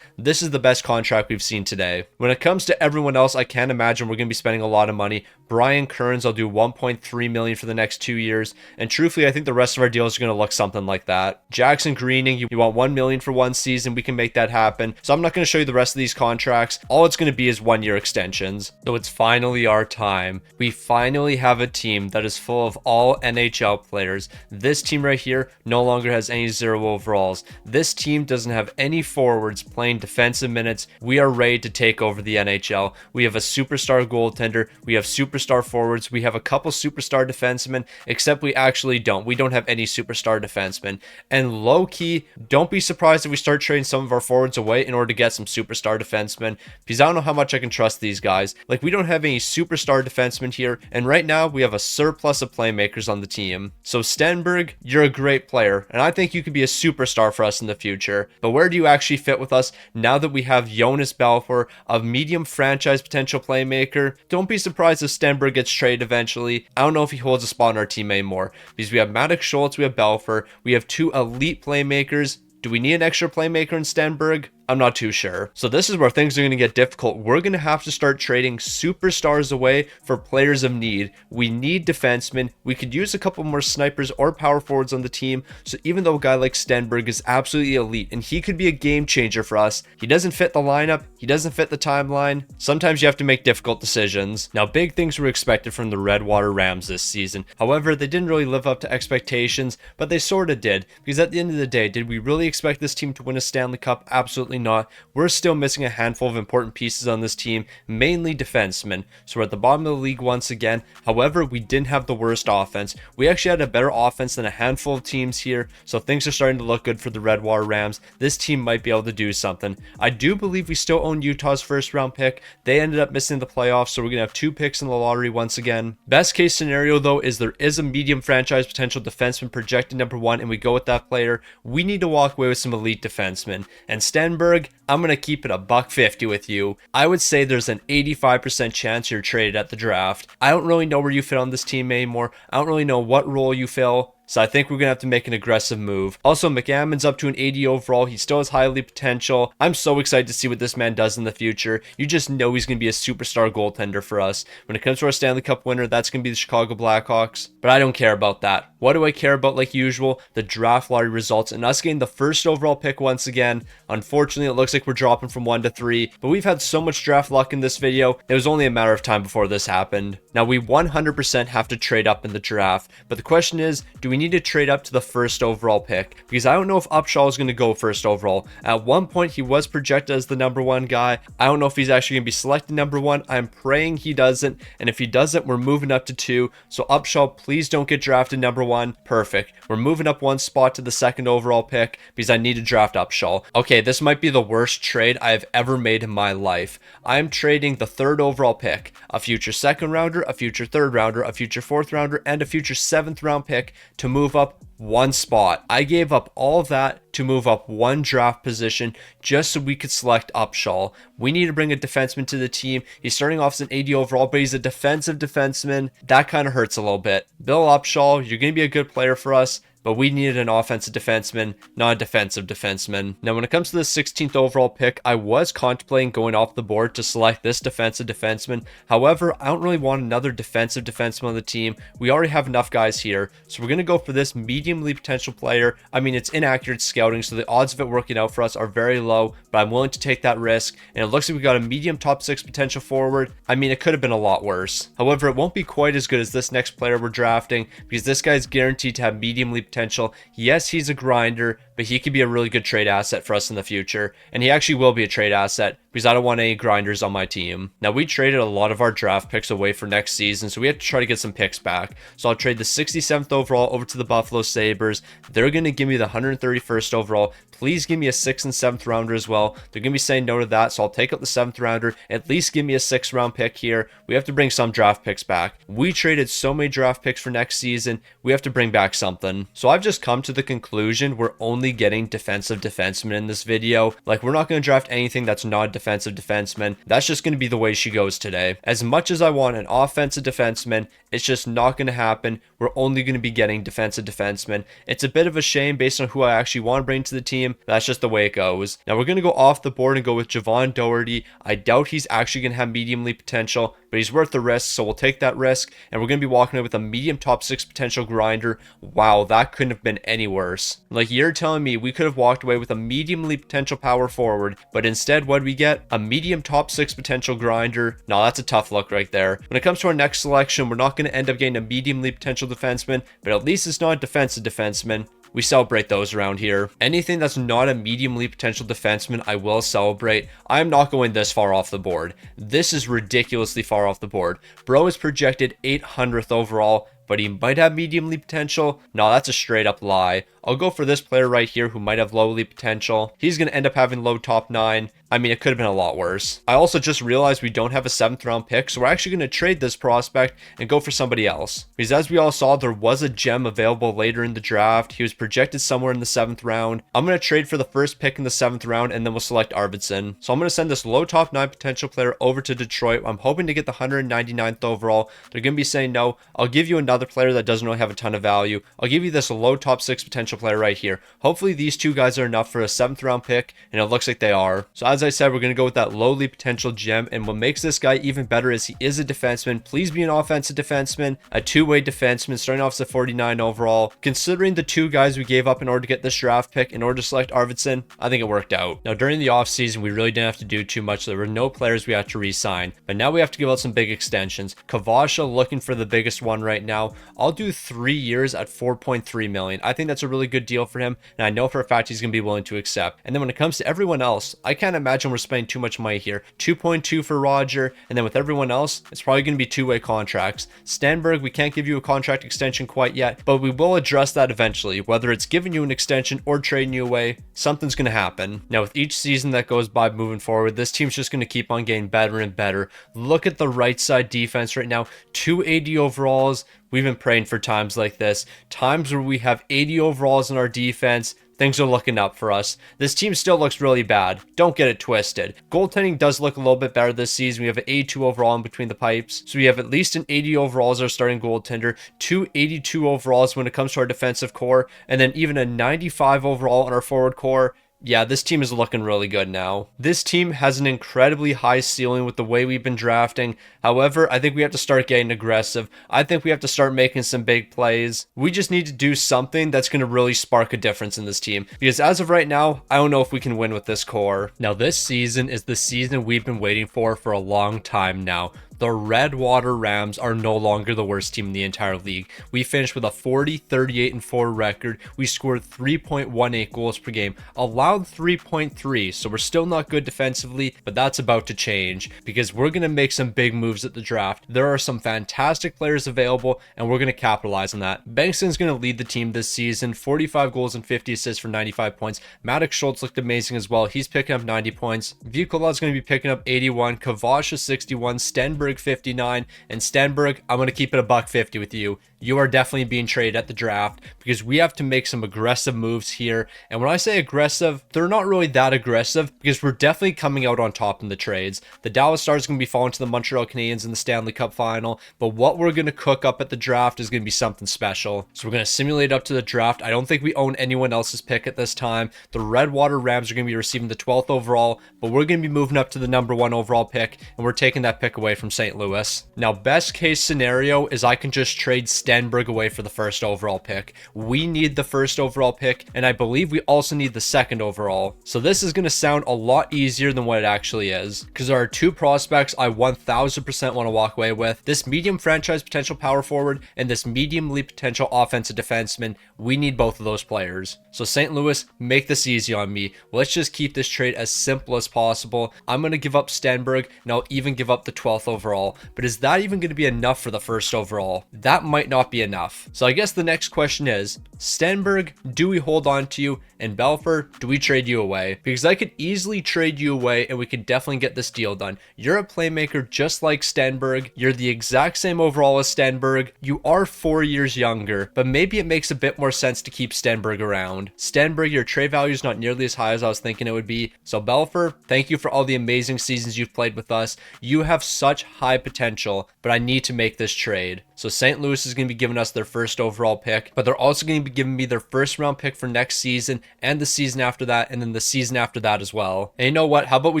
This is the best contract we've seen today. When it comes to everyone else, I can't imagine we're going to be spending a lot of money. Brian Kearns, I'll do $1.3 million for the next 2 years. And truthfully, I think the rest of our deals are going to look something like that. Jackson Greening, you want $1 million for 1 season. We can make that happen. So I'm not going to show you the rest of these contracts. All it's going to be is 1-year extensions. So it's finally our time. We finally have a team that is full of all NHL players. This team right here no longer has any 0 overalls. This team doesn't have any forwards playing defensive minutes. We are ready to take over the NHL. We have a superstar goaltender. We have superstar forwards. We have a couple superstar defensemen, except we actually don't. We don't have any superstar defensemen. And low-key, don't be surprised if we start trading some of our forwards away in order to get some superstar defensemen, because I don't know how much I can trust these guys. Like, we don't have any superstar defensemen here, and right now we have a surplus of playmakers on the team. So Stenberg, you're a great player, and I think you could be a superstar for us in the future. But where do you actually fit with us now that we have Jonas Balfour, a medium franchise potential playmaker? Don't be surprised if Stenberg gets traded eventually. I don't know if he holds a spot on our team anymore, because we have Maddox Schultz, we have Balfour, we have two elite playmakers. Do we need an extra playmaker in Stenberg? I'm not too sure. So this is where things are going to get difficult. We're going to have to start trading superstars away for players of need. We need defensemen. We could use a couple more snipers or power forwards on the team. So even though a guy like Stenberg is absolutely elite and he could be a game changer for us, he doesn't fit the lineup. He doesn't fit the timeline. Sometimes you have to make difficult decisions. Now, big things were expected from the Redwater Rams this season. However, they didn't really live up to expectations, but they sort of did. Because at the end of the day, did we really expect this team to win a Stanley Cup? Absolutely not. We're still missing a handful of important pieces on this team, mainly defensemen. So we're at the bottom of the league once again. However, we didn't have the worst offense. We actually had a better offense than a handful of teams here, so things are starting to look good for the Redwater Rams. This team might be able to do something. I do believe we still own Utah's first round pick. They ended up missing the playoffs, so we're going to have 2 picks in the lottery once again. Best case scenario though is there is a medium franchise potential defenseman projected number 1 and we go with that player. We need to walk away with some elite defensemen. And Stenberg, I'm going to keep it a $150 with you. I would say there's an 85% chance you're traded at the draft. I don't really know where you fit on this team anymore. I don't really know what role you fill. So I think we're going to have to make an aggressive move. Also, McAmmon's up to an 80 overall. He still has highly potential. I'm so excited to see what this man does in the future. You just know he's going to be a superstar goaltender for us. When it comes to our Stanley Cup winner, that's going to be the Chicago Blackhawks. But I don't care about that. What do I care about like usual? The draft lottery results and us getting the first overall pick once again. Unfortunately, it looks like we're dropping from 1 to 3. But we've had so much draft luck in this video. It was only a matter of time before this happened. Now, we 100% have to trade up in the draft. But the question is, do we need to trade up to the first overall pick? Because I don't know if Upshaw is going to go first overall. At one point, he was projected as the number 1 guy. I don't know if he's actually going to be selected number 1. I'm praying he doesn't. And if he doesn't, we're moving up to 2. So Upshaw, please don't get drafted number 1. Perfect. We're moving up 1 spot to the second overall pick because I need to draft Upshaw. Okay, this might be the worst trade I have ever made in my life. I'm trading the 3rd overall pick, a future 2nd rounder, a future 3rd rounder, a future 4th rounder, and a future 7th round pick to move up 1 spot. I gave up all of that to move up 1 draft position just so we could select Upshaw. We need to bring a defenseman to the team. He's starting off as an 80 overall, but he's a defensive defenseman. That kind of hurts a little bit. Bill Upshaw, you're going to be a good player for us, but we needed an offensive defenseman, not a defensive defenseman. Now, when it comes to the 16th overall pick, I was contemplating going off the board to select this defensive defenseman. However, I don't really want another defensive defenseman on the team. We already have enough guys here, so we're going to go for this medium elite potential player. I mean, it's inaccurate scouting, so the odds of it working out for us are very low, but I'm willing to take that risk, and it looks like we got a medium top 6 potential forward. I mean, it could have been a lot worse. However, it won't be quite as good as this next player we're drafting, because this guy's guaranteed to have medium elite potential. Yes, he's a grinder, but he could be a really good trade asset for us in the future. And he actually will be a trade asset because I don't want any grinders on my team. Now, we traded a lot of our draft picks away for next season, so we have to try to get some picks back. So I'll trade the 67th overall over to the Buffalo Sabres. They're going to give me the 131st overall. Please give me a 6th and 7th rounder as well. They're going to be saying no to that, so I'll take out the 7th rounder. At least give me a 6th round pick here. We have to bring some draft picks back. We traded so many draft picks for next season. We have to bring back something. So I've just come to the conclusion we're only getting defensive defensemen in this video. Like, we're not going to draft anything that's not a defensive defenseman. That's just going to be the way she goes today. As much as I want an offensive defenseman, it's just not going to happen. We're only going to be getting defensive defensemen. It's a bit of a shame based on who I actually want to bring to the team. That's just the way it goes. Now we're going to go off the board and go with Javon Doherty. I doubt he's actually going to have medium elite potential, but he's worth the risk, so we'll take that risk. And we're going to be walking away with a medium top 6 potential grinder. Wow, that couldn't have been any worse. Like, you're telling me we could have walked away with a medium elite potential power forward, but instead what do we get? A medium top 6 potential grinder. No, that's a tough look right there. When it comes to our next selection, we're not going to end up getting a medium elite potential defenseman, but at least it's not a defensive defenseman. We celebrate those around here. Anything that's not a medium elite potential defenseman, I will celebrate. I'm not going this far off the board. This is ridiculously far off the board. Bro is projected 800th overall, but he might have medium elite potential. No, that's a straight up lie. I'll go for this player right here who might have low elite potential. He's going to end up having low top 9. I mean, it could have been a lot worse. I also just realized we don't have a 7th round pick, so we're actually going to trade this prospect and go for somebody else. Because as we all saw, there was a gem available later in the draft. He was projected somewhere in the 7th round. I'm going to trade for the first pick in the 7th round, and then we'll select Arvidsson. So I'm going to send this low top 9 potential player over to Detroit. I'm hoping to get the 199th overall. They're going to be saying no. I'll give you another player that doesn't really have a ton of value. I'll give you this low top 6 potential player right here. Hopefully these two guys are enough for a 7th round pick, and it looks like they are. So as I said, we're going to go with that lowly potential gem, and what makes this guy even better is he is a defenseman. Please be an offensive defenseman, a two-way defenseman, starting off as a 49 overall. Considering the two guys we gave up in order to get this draft pick, in order to select Arvidsson, I think it worked out. Now, during the offseason, we really didn't have to do too much. There were no players we had to re-sign, but now we have to give out some big extensions. Kavasha looking for the biggest one right now. I'll do 3 years at 4.3 million. I think that's a really good deal for him, and I know for a fact he's going to be willing to accept. And then when it comes to everyone else, I can't imagine we're spending too much money here. 2.2 for Roger, and then with everyone else, it's probably going to be two-way contracts. Stenberg, we can't give you a contract extension quite yet, but we will address that eventually. Whether it's giving you an extension or trading you away, something's going to happen. Now, with each season that goes by moving forward, this team's just going to keep on getting better and better. Look at the right side defense right now. 280 overalls. We've been praying for times like this. Times where we have 80 overalls in our defense. Things are looking up for us. This team still looks really bad. Don't get it twisted. Goaltending does look a little bit better this season. We have an 82 overall in between the pipes. So we have at least an 80 overall as our starting goaltender, 282 overalls when it comes to our defensive core, and then even a 95 overall on our forward core. Yeah, this team is looking really good now. This team has an incredibly high ceiling with the way we've been drafting. However, I think we have to start getting aggressive. I think we have to start making some big plays. We just need to do something that's going to really spark a difference in this team. Because as of right now, I don't know if we can win with this core. Now, this season is the season we've been waiting for a long time now. The Redwater Rams are no longer the worst team in the entire league. We finished with a 40-38-4 record. We scored 3.18 goals per game, allowed 3.3, so we're still not good defensively, but that's about to change because we're going to make some big moves at the draft. There are some fantastic players available, and we're going to capitalize on that. Bengtson's going to lead the team this season, 45 goals and 50 assists for 95 points. Maddox Schultz looked amazing as well. He's picking up 90 points. Vukola is going to be picking up 81, Kavasha 61, Stenberg 59, and Stenberg, I'm going to keep it a $150 with you. You are definitely being traded at the draft because we have to make some aggressive moves here. And when I say aggressive, they're not really that aggressive because we're definitely coming out on top in the trades. The Dallas Stars are going to be falling to the Montreal Canadiens in the Stanley Cup final, but what we're going to cook up at the draft is going to be something special. So we're going to simulate up to the draft. I don't think we own anyone else's pick at this time. The Redwater Rams are going to be receiving the 12th overall, but we're going to be moving up to the number 1 overall pick, and we're taking that pick away from St. Louis. Now, best case scenario is I can just trade Stenberg away for the 1st overall pick. We need the 1st overall pick, and I believe we also need the 2nd overall. So this is going to sound a lot easier than what it actually is, because there are two prospects I 1000% want to walk away with. This medium franchise potential power forward and this medium league potential offensive defenseman. We need both of those players. So St. Louis, make this easy on me. Let's just keep this trade as simple as possible. I'm going to give up Stenberg, and I'll even give up the 12th overall. But is that even going to be enough for the 1st overall? That might not be enough. So I guess the next question is, Stenberg, do we hold on to you? And Belfour, do we trade you away? Because I could easily trade you away and we could definitely get this deal done. You're a playmaker just like Stenberg. You're the exact same overall as Stenberg. You are 4 years younger, but maybe it makes a bit more sense to keep Stenberg around. Stenberg, your trade value is not nearly as high as I was thinking it would be. So Belfour, thank you for all the amazing seasons you've played with us. You have such high potential, but I need to make this trade. So St. Louis is going to be giving us their 1st overall pick, but they're also going to be giving me their 1st round pick for next season and the season after that, and then the season after that as well. And you know what? How about we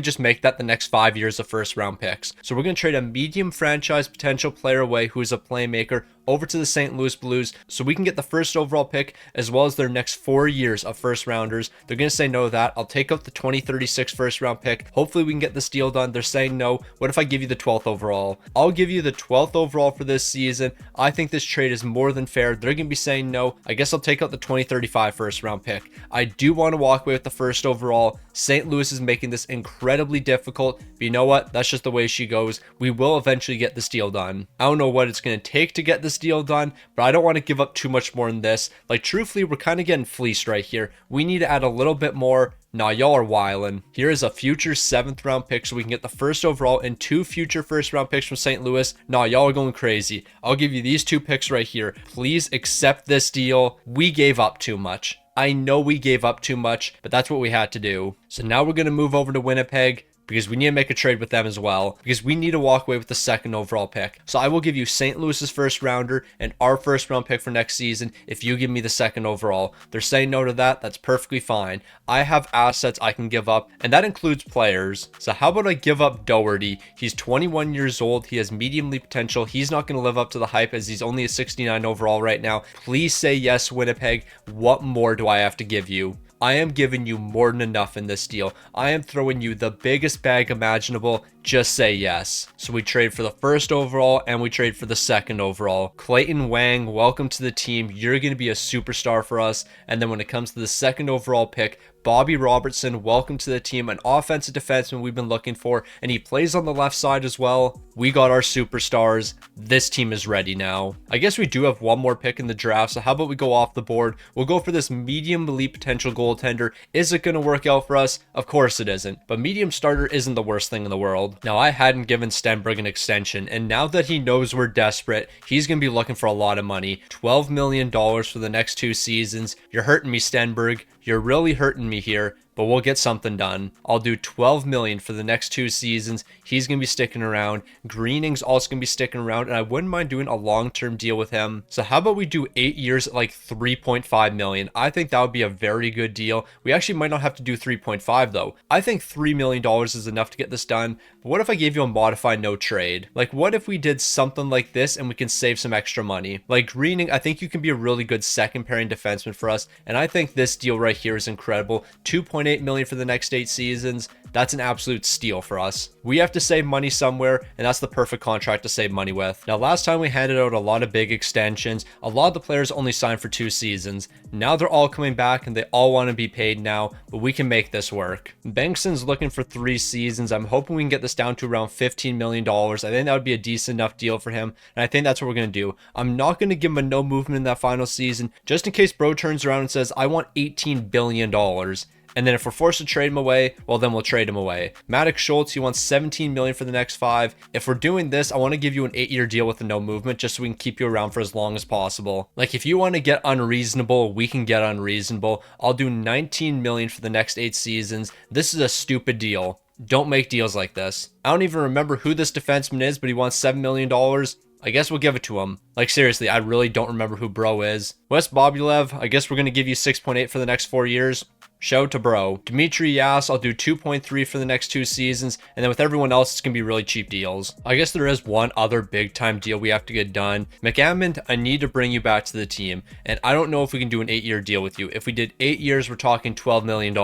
just make that the next 5 years of 1st round picks? So we're going to trade a medium franchise potential player away who is a playmaker over to the St. Louis Blues so we can get the 1st overall pick as well as their next 4 years of 1st rounders. They're going to say no to that. I'll take out the 2036 1st round pick. Hopefully we can get this deal done. They're saying no. What if I give you the 12th overall? I'll give you the 12th overall for this season. I think this trade is more than fair. They're going to be saying no. I guess I'll take out the 2035 1st round pick. I do want to walk away with the 1st overall. St. Louis is making this incredibly difficult, but you know what? That's just the way she goes. We will eventually get this deal done. I don't know what it's going to take to get this deal done, but I don't want to give up too much more than this. Like, truthfully, we're kind of getting fleeced right here. We need to add a little bit more. Nah, y'all are wildin'. Here is a future 7th round pick so we can get the 1st overall and 2 future 1st round picks from St. Louis. Nah, y'all are going crazy. I'll give you these 2 picks right here. Please accept this deal. We gave up too much. I know we gave up too much, but that's what we had to do. So now we're going to move over to Winnipeg, because we need to make a trade with them as well, because we need to walk away with the 2nd overall pick. So I will give you St. Louis's 1st rounder and our 1st round pick for next season if you give me the 2nd overall. They're saying no to that. That's perfectly fine. I have assets I can give up, and that includes players. So how about I give up Doherty? He's 21 years old. He has medium league potential. He's not going to live up to the hype as he's only a 69 overall right now. Please say yes, Winnipeg. What more do I have to give you? I am giving you more than enough in this deal. I am throwing you the biggest bag imaginable. Just say yes. So we trade for the 1st overall and we trade for the 2nd overall. Clayton Wang, welcome to the team. You're going to be a superstar for us. And then when it comes to the 2nd overall pick, Bobby Robertson, welcome to the team, an offensive defenseman we've been looking for, and he plays on the left side as well. We got our superstars. This team is ready now. I guess we do have one more pick in the draft, so how about we go off the board? We'll go for this medium elite potential goaltender. Is it going to work out for us? Of course it isn't, but medium starter isn't the worst thing in the world. Now, I hadn't given Stenberg an extension, and now that he knows we're desperate, he's going to be looking for a lot of money. $12 million for the next 2 seasons. You're hurting me, Stenberg. You're really hurting me here, but we'll get something done. I'll do $12 million for the next 2 seasons. He's going to be sticking around. Greening's also going to be sticking around, and I wouldn't mind doing a long-term deal with him. So how about we do 8 years at like $3.5 million? I think that would be a very good deal. We actually might not have to do 3.5 though. I think $3 million is enough to get this done. But what if I gave you a modified no trade? Like, what if we did something like this and we can save some extra money? Like Greening, I think you can be a really good second pairing defenseman for us, and I think this deal right here is incredible. $2.8 million for the next 8 seasons. That's an absolute steal for us. We have to save money somewhere, and that's the perfect contract to save money with. Now, last time we handed out a lot of big extensions. A lot of the players only signed for 2 seasons. Now they're all coming back and they all want to be paid now, but we can make this work. Bengtson's looking for 3 seasons. I'm hoping we can get this down to around $15 million. I think that would be a decent enough deal for him, and I think that's what we're going to do. I'm not going to give him a no movement in that final season, just in case bro turns around and says, I want $18 billion. And then if we're forced to trade him away, well, then we'll trade him away. Maddox Schultz, he wants $17 million for the next 5. If we're doing this, I want to give you an 8-year deal with a no movement just so we can keep you around for as long as possible. Like, if you want to get unreasonable, we can get unreasonable. I'll do $19 million for the next 8 seasons. This is a stupid deal. Don't make deals like this. I don't even remember who this defenseman is, but he wants $7 million. I guess we'll give it to him. Like, seriously, I really don't remember who bro is. Wes Bobulev, I guess we're going to give you 6.8 for the next 4 years. Show to bro. Dmitry Yass, I'll do 2.3 for the next 2 seasons, and then with everyone else, it's gonna be really cheap deals. I guess there is one other big time deal we have to get done. McAmmond, I need to bring you back to the team, and I don't know if we can do an 8-year deal with you. If we did 8 years, we're talking $12 million.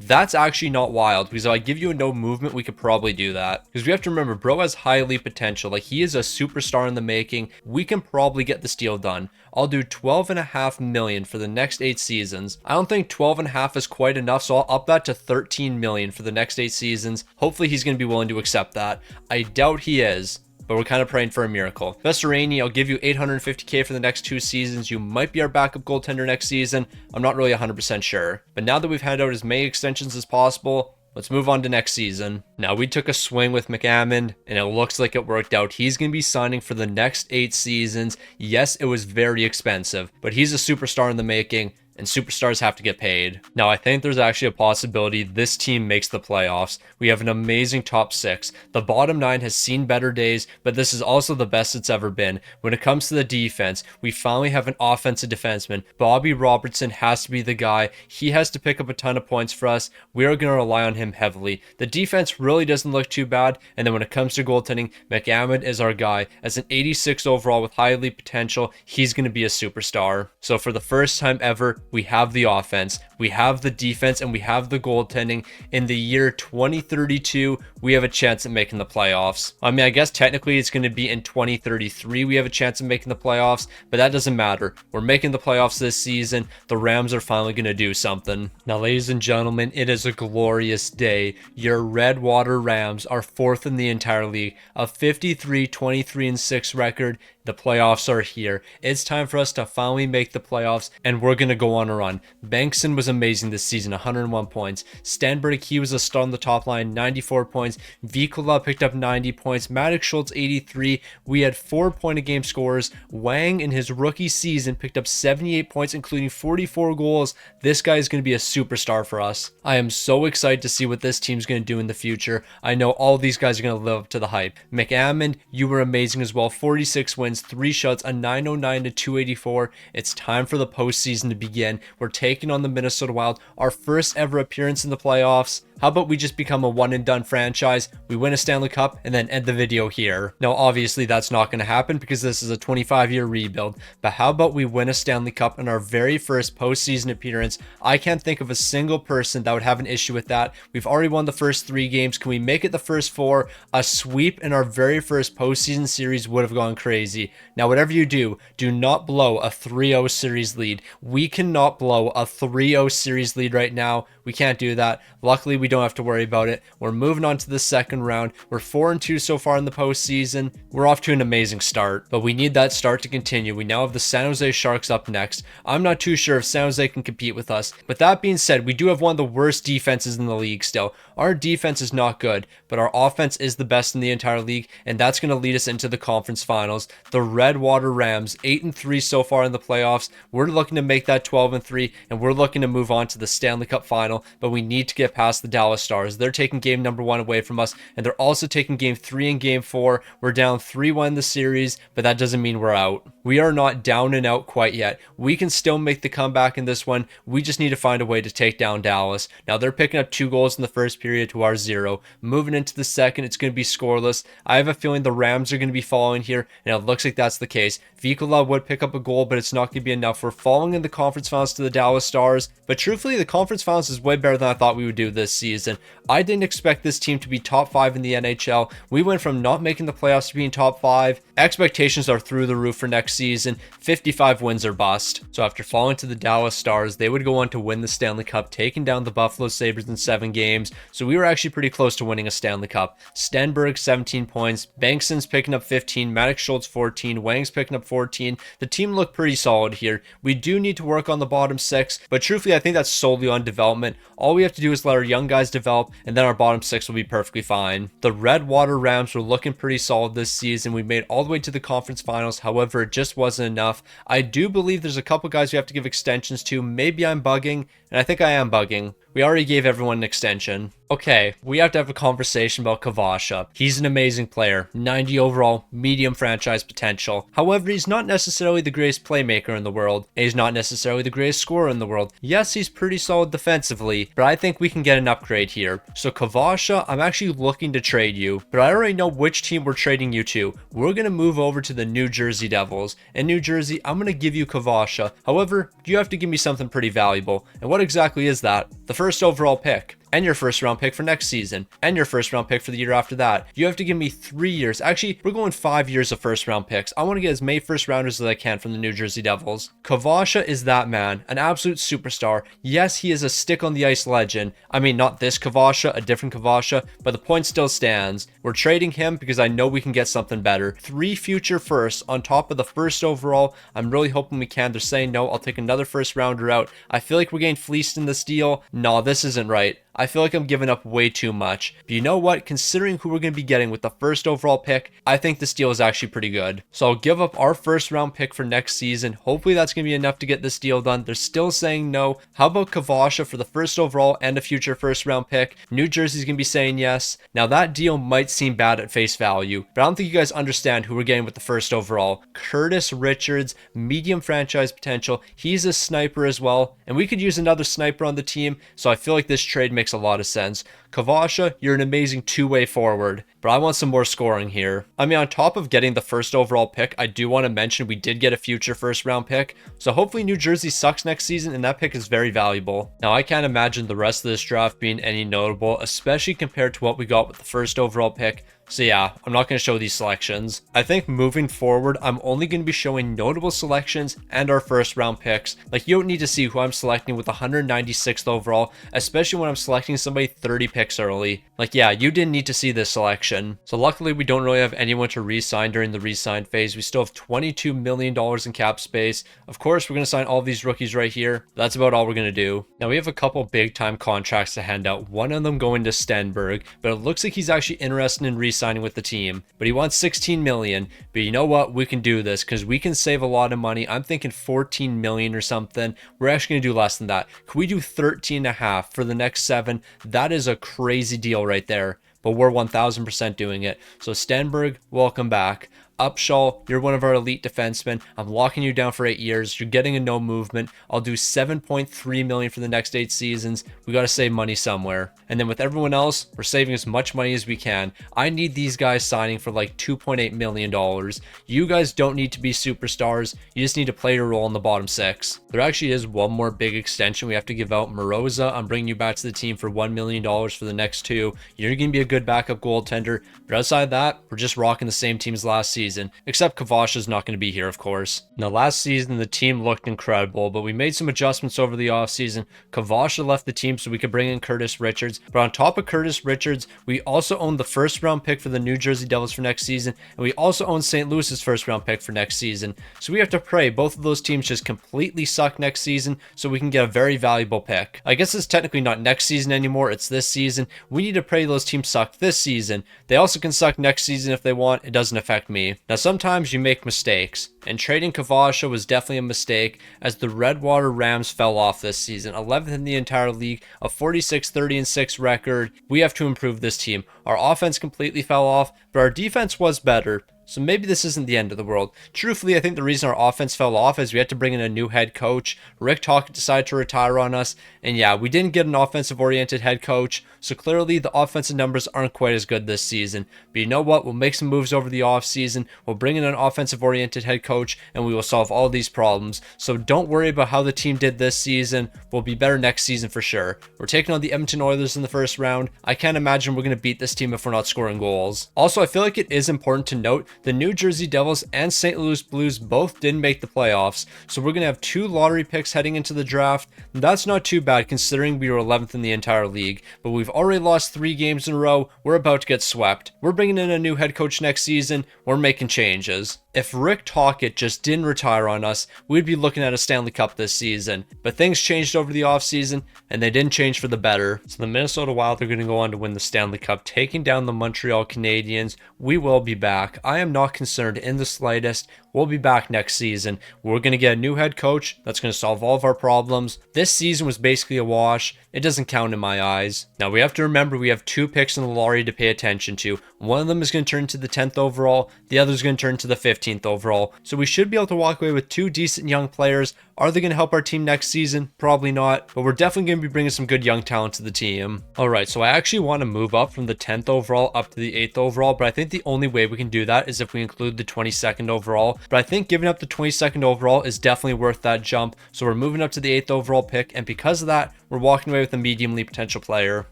That's actually not wild, because if I give you a no movement, we could probably do that. Because we have to remember, bro has high elite potential. Like, he is a superstar in the making. We can probably get this deal done. I'll do $12.5 million for the next 8 seasons. I don't think 12.5 is quite enough, so I'll up that to $13 million for the next 8 seasons. Hopefully he's going to be willing to accept that. I doubt he is, but we're kind of praying for a miracle. Vestorani, I'll give you $850K for the next 2 seasons. You might be our backup goaltender next season. I'm not really 100% sure. But now that we've handed out as many extensions as possible, let's move on to next season. Now, we took a swing with McAmmond, and it looks like it worked out. He's going to be signing for the next 8 seasons. Yes, it was very expensive, but he's a superstar in the making, and superstars have to get paid. Now, I think there's actually a possibility this team makes the playoffs. We have an amazing top 6. The bottom 9 has seen better days, but this is also the best it's ever been. When it comes to the defense, we finally have an offensive defenseman. Bobby Robertson has to be the guy. He has to pick up a ton of points for us. We are going to rely on him heavily. The defense really doesn't look too bad, and then when it comes to goaltending, McAmmond is our guy. As an 86 overall with high elite potential, he's going to be a superstar. So for the first time ever, we have the offense, we have the defense, and we have the goaltending. In the year 2032, we have a chance at making the playoffs. I mean, I guess technically it's going to be in 2033 we have a chance of making the playoffs, but that doesn't matter. We're making the playoffs this season. The Rams are finally going to do something. Now, ladies and gentlemen, it is a glorious day. Your Redwater Rams are 4th in the entire league, a 53-23-6 record. The playoffs are here. It's time for us to finally make the playoffs, and we're going to go on a run. Bengtson was amazing this season, 101 points. Stenberg, he was a star on the top line, 94 points. Vikola picked up 90 points. Maddox Schultz, 83. We had 4-point-a-game scorers. Wang, in his rookie season, picked up 78 points, including 44 goals. This guy is going to be a superstar for us. I am so excited to see what this team's going to do in the future. I know all these guys are going to live up to the hype. McAmmond, you were amazing as well. 46 wins, 3 shots, a 909 to 284. It's time for the postseason to begin. We're taking on the Minnesota Wild, our first ever appearance in the playoffs. How about we just become a one and done franchise? We win a Stanley Cup and then end the video here. Now, obviously that's not going to happen because this is a 25-year rebuild, but how about we win a Stanley Cup in our very first postseason appearance? I can't think of a single person that would have an issue with that. We've already won the first 3 games. Can we make it the first 4? A sweep in our very first postseason series would have gone crazy. Now, whatever you do, do not blow a 3-0 series lead. We cannot blow a 3-0 series lead right now. We can't do that. Luckily, we don't have to worry about it. We're moving on to the second round. We're 4-2 so far in the postseason. We're off to an amazing start, but we need that start to continue. We now have the San Jose Sharks up next. I'm not too sure if San Jose can compete with us, but that being said, we do have one of the worst defenses in the league still. Our defense is not good, but our offense is the best in the entire league, and that's going to lead us into the conference finals. The Redwater Rams, 8-3 so far in the playoffs. We're looking to make that 12-3, and we're looking to move on to the Stanley Cup final, but we need to get past the Dallas Stars. They're taking game number 1 away from us, and they're also taking game 3 and game 4. We're down 3-1 in the series, but that doesn't mean we're out. We are not down and out quite yet. We can still make the comeback in this one. We just need to find a way to take down Dallas. Now, they're picking up 2 goals in the first period to our 0. Moving into the second, it's going to be scoreless. I have a feeling the Rams are going to be following here, and it looks like that's the case. Vikola would pick up a goal, but it's not going to be enough. We're falling in the conference finals to the Dallas Stars, but truthfully, the conference finals is way better than I thought we would do this season. I didn't expect this team to be top 5 in the NHL. We went from not making the playoffs to being top 5. Expectations are through the roof for next season. 55 wins or bust. So after falling to the Dallas Stars, they would go on to win the Stanley Cup, taking down the Buffalo Sabres in 7 games. So we were actually pretty close to winning a Stanley Cup. Stenberg, 17 points. Bengtson's picking up 15. Maddox Schultz, 14. Wang's picking up 14. The team looked pretty solid here. We do need to work on the bottom 6, but truthfully, I think that's solely on development. All we have to do is let our young guys develop, and then our bottom 6 will be perfectly fine. The Redwater Rams were looking pretty solid this season. We made all the way to the conference finals. However, it just wasn't enough. I do believe there's a couple guys we have to give extensions to. Maybe I'm bugging, and I think I am bugging. We already gave everyone an extension. Okay, we have to have a conversation about Kavasha. He's an amazing player, 90 overall, medium franchise potential. However, he's not necessarily the greatest playmaker in the world, and he's not necessarily the greatest scorer in the world. Yes, he's pretty solid defensively, but I think we can get an upgrade here. So Kavasha, I'm actually looking to trade you, but I already know which team we're trading you to. We're going to move over to the New Jersey Devils. In New Jersey, I'm going to give you Kavasha. However, you have to give me something pretty valuable. And what exactly is that? The first overall pick. And your first round pick for next season, and your first round pick for the year after that. You have to give me 3 years. Actually, we're going 5 years of first round picks. I want to get as many first rounders as I can from the New Jersey Devils. Kavasha is that man, an absolute superstar. Yes, he is a stick on the ice legend. I mean, not this Kavasha, a different Kavasha, but the point still stands. We're trading him because I know we can get something better. 3 future firsts on top of the first overall. I'm really hoping we can. They're saying no, I'll take another first rounder out. I feel like we're getting fleeced in this deal. No, this isn't right. I feel like I'm giving up way too much. But you know what? Considering who we're going to be getting with the first overall pick, I think this deal is actually pretty good. So I'll give up our first round pick for next season. Hopefully that's going to be enough to get this deal done. They're still saying no. How about Kavasha for the first overall and a future first round pick? New Jersey's going to be saying yes. Now that deal might seem bad at face value, but I don't think you guys understand who we're getting with the first overall. Curtis Richards, medium franchise potential. He's a sniper as well, and we could use another sniper on the team, so I feel like this trade makes a lot of sense. Kvasha, you're an amazing two-way forward, but I want some more scoring here. I mean, on top of getting the first overall pick, I do want to mention we did get a future first round pick, so hopefully New Jersey sucks next season and that pick is very valuable. Now, I can't imagine the rest of this draft being any notable, especially compared to what we got with the first overall pick. So yeah, I'm not going to show these selections. I think moving forward, I'm only going to be showing notable selections and our first round picks. Like, you don't need to see who I'm selecting with 196th overall, especially when I'm selecting somebody 30 picks early. Like, yeah, you didn't need to see this selection. So luckily, we don't really have anyone to re-sign during the re-sign phase. We still have $22 million in cap space. Of course, we're going to sign all these rookies right here. That's about all we're going to do. Now, we have a couple big time contracts to hand out. One of them going to Stenberg, but it looks like he's actually interested in re-signing with the team, but he wants 16 million. But you know what, we can do this because we can save a lot of money. I'm thinking 14 million or something. We're actually gonna do less than that. Can we do 13 and a half for the next 7? That is a crazy deal right there, but we're 1000% doing it. So Stenberg, welcome back. Upshaw, you're one of our elite defensemen. I'm locking you down for 8 years. You're getting a no movement. I'll do 7.3 million for the next 8 seasons. We got to save money somewhere. And then with everyone else, we're saving as much money as we can. I need these guys signing for like $2.8 million. You guys don't need to be superstars. You just need to play your role in the bottom 6. There actually is one more big extension we have to give out. Moroza, I'm bringing you back to the team for $1 million for the next 2. You're going to be a good backup goaltender. But outside of that, we're just rocking the same team as last season. Except Kvasha's not going to be here, of course. Now, last season, the team looked incredible, but we made some adjustments over the offseason. Kvasha left the team so we could bring in Curtis Richards. But on top of Curtis Richards, we also own the first round pick for the New Jersey Devils for next season, and we also own St. Louis's first round pick for next season. So we have to pray both of those teams just completely suck next season so we can get a very valuable pick. I guess it's technically not next season anymore, it's this season. We need to pray those teams suck this season. They also can suck next season if they want. It doesn't affect me. Now, sometimes you make mistakes, and trading Kvasha was definitely a mistake as the Redwater Rams fell off this season, 11th in the entire league, a 46-30-6 record. We have to improve this team. Our offense completely fell off, but our defense was better. So maybe this isn't the end of the world. Truthfully, I think the reason our offense fell off is we had to bring in a new head coach. Rick Tocchet decided to retire on us. And yeah, we didn't get an offensive-oriented head coach. So clearly, the offensive numbers aren't quite as good this season. But you know what? We'll make some moves over the offseason. We'll bring in an offensive-oriented head coach, and we will solve all these problems. So don't worry about how the team did this season. We'll be better next season for sure. We're taking on the Edmonton Oilers in the first round. I can't imagine we're going to beat this team if we're not scoring goals. Also, I feel like it is important to note the New Jersey Devils and St. Louis Blues both didn't make the playoffs, so we're going to have 2 lottery picks heading into the draft. That's not too bad considering we were 11th in the entire league, but we've already lost 3 games in a row. We're about to get swept. We're bringing in a new head coach next season. We're making changes. If Rick Tocchet just didn't retire on us, we'd be looking at a Stanley Cup this season. But things changed over the offseason, and they didn't change for the better. So the Minnesota Wild are going to go on to win the Stanley Cup, taking down the Montreal Canadiens. We will be back. I am not concerned in the slightest. We'll be back next season. We're going to get a new head coach that's going to solve all of our problems. This season was basically a wash. It doesn't count in my eyes. Now, we have to remember we have 2 picks in the lottery to pay attention to. One of them is going to turn to the 10th overall. The other is going to turn to the 15th overall. So we should be able to walk away with 2 decent young players. Are they going to help our team next season? Probably not, but we're definitely going to be bringing some good young talent to the team. All right, so I actually want to move up from the 10th overall up to the 8th overall, but I think the only way we can do that is if we include the 22nd overall. But I think giving up the 22nd overall is definitely worth that jump. So we're moving up to the 8th overall pick, and because of that, we're walking away with a medium league potential player.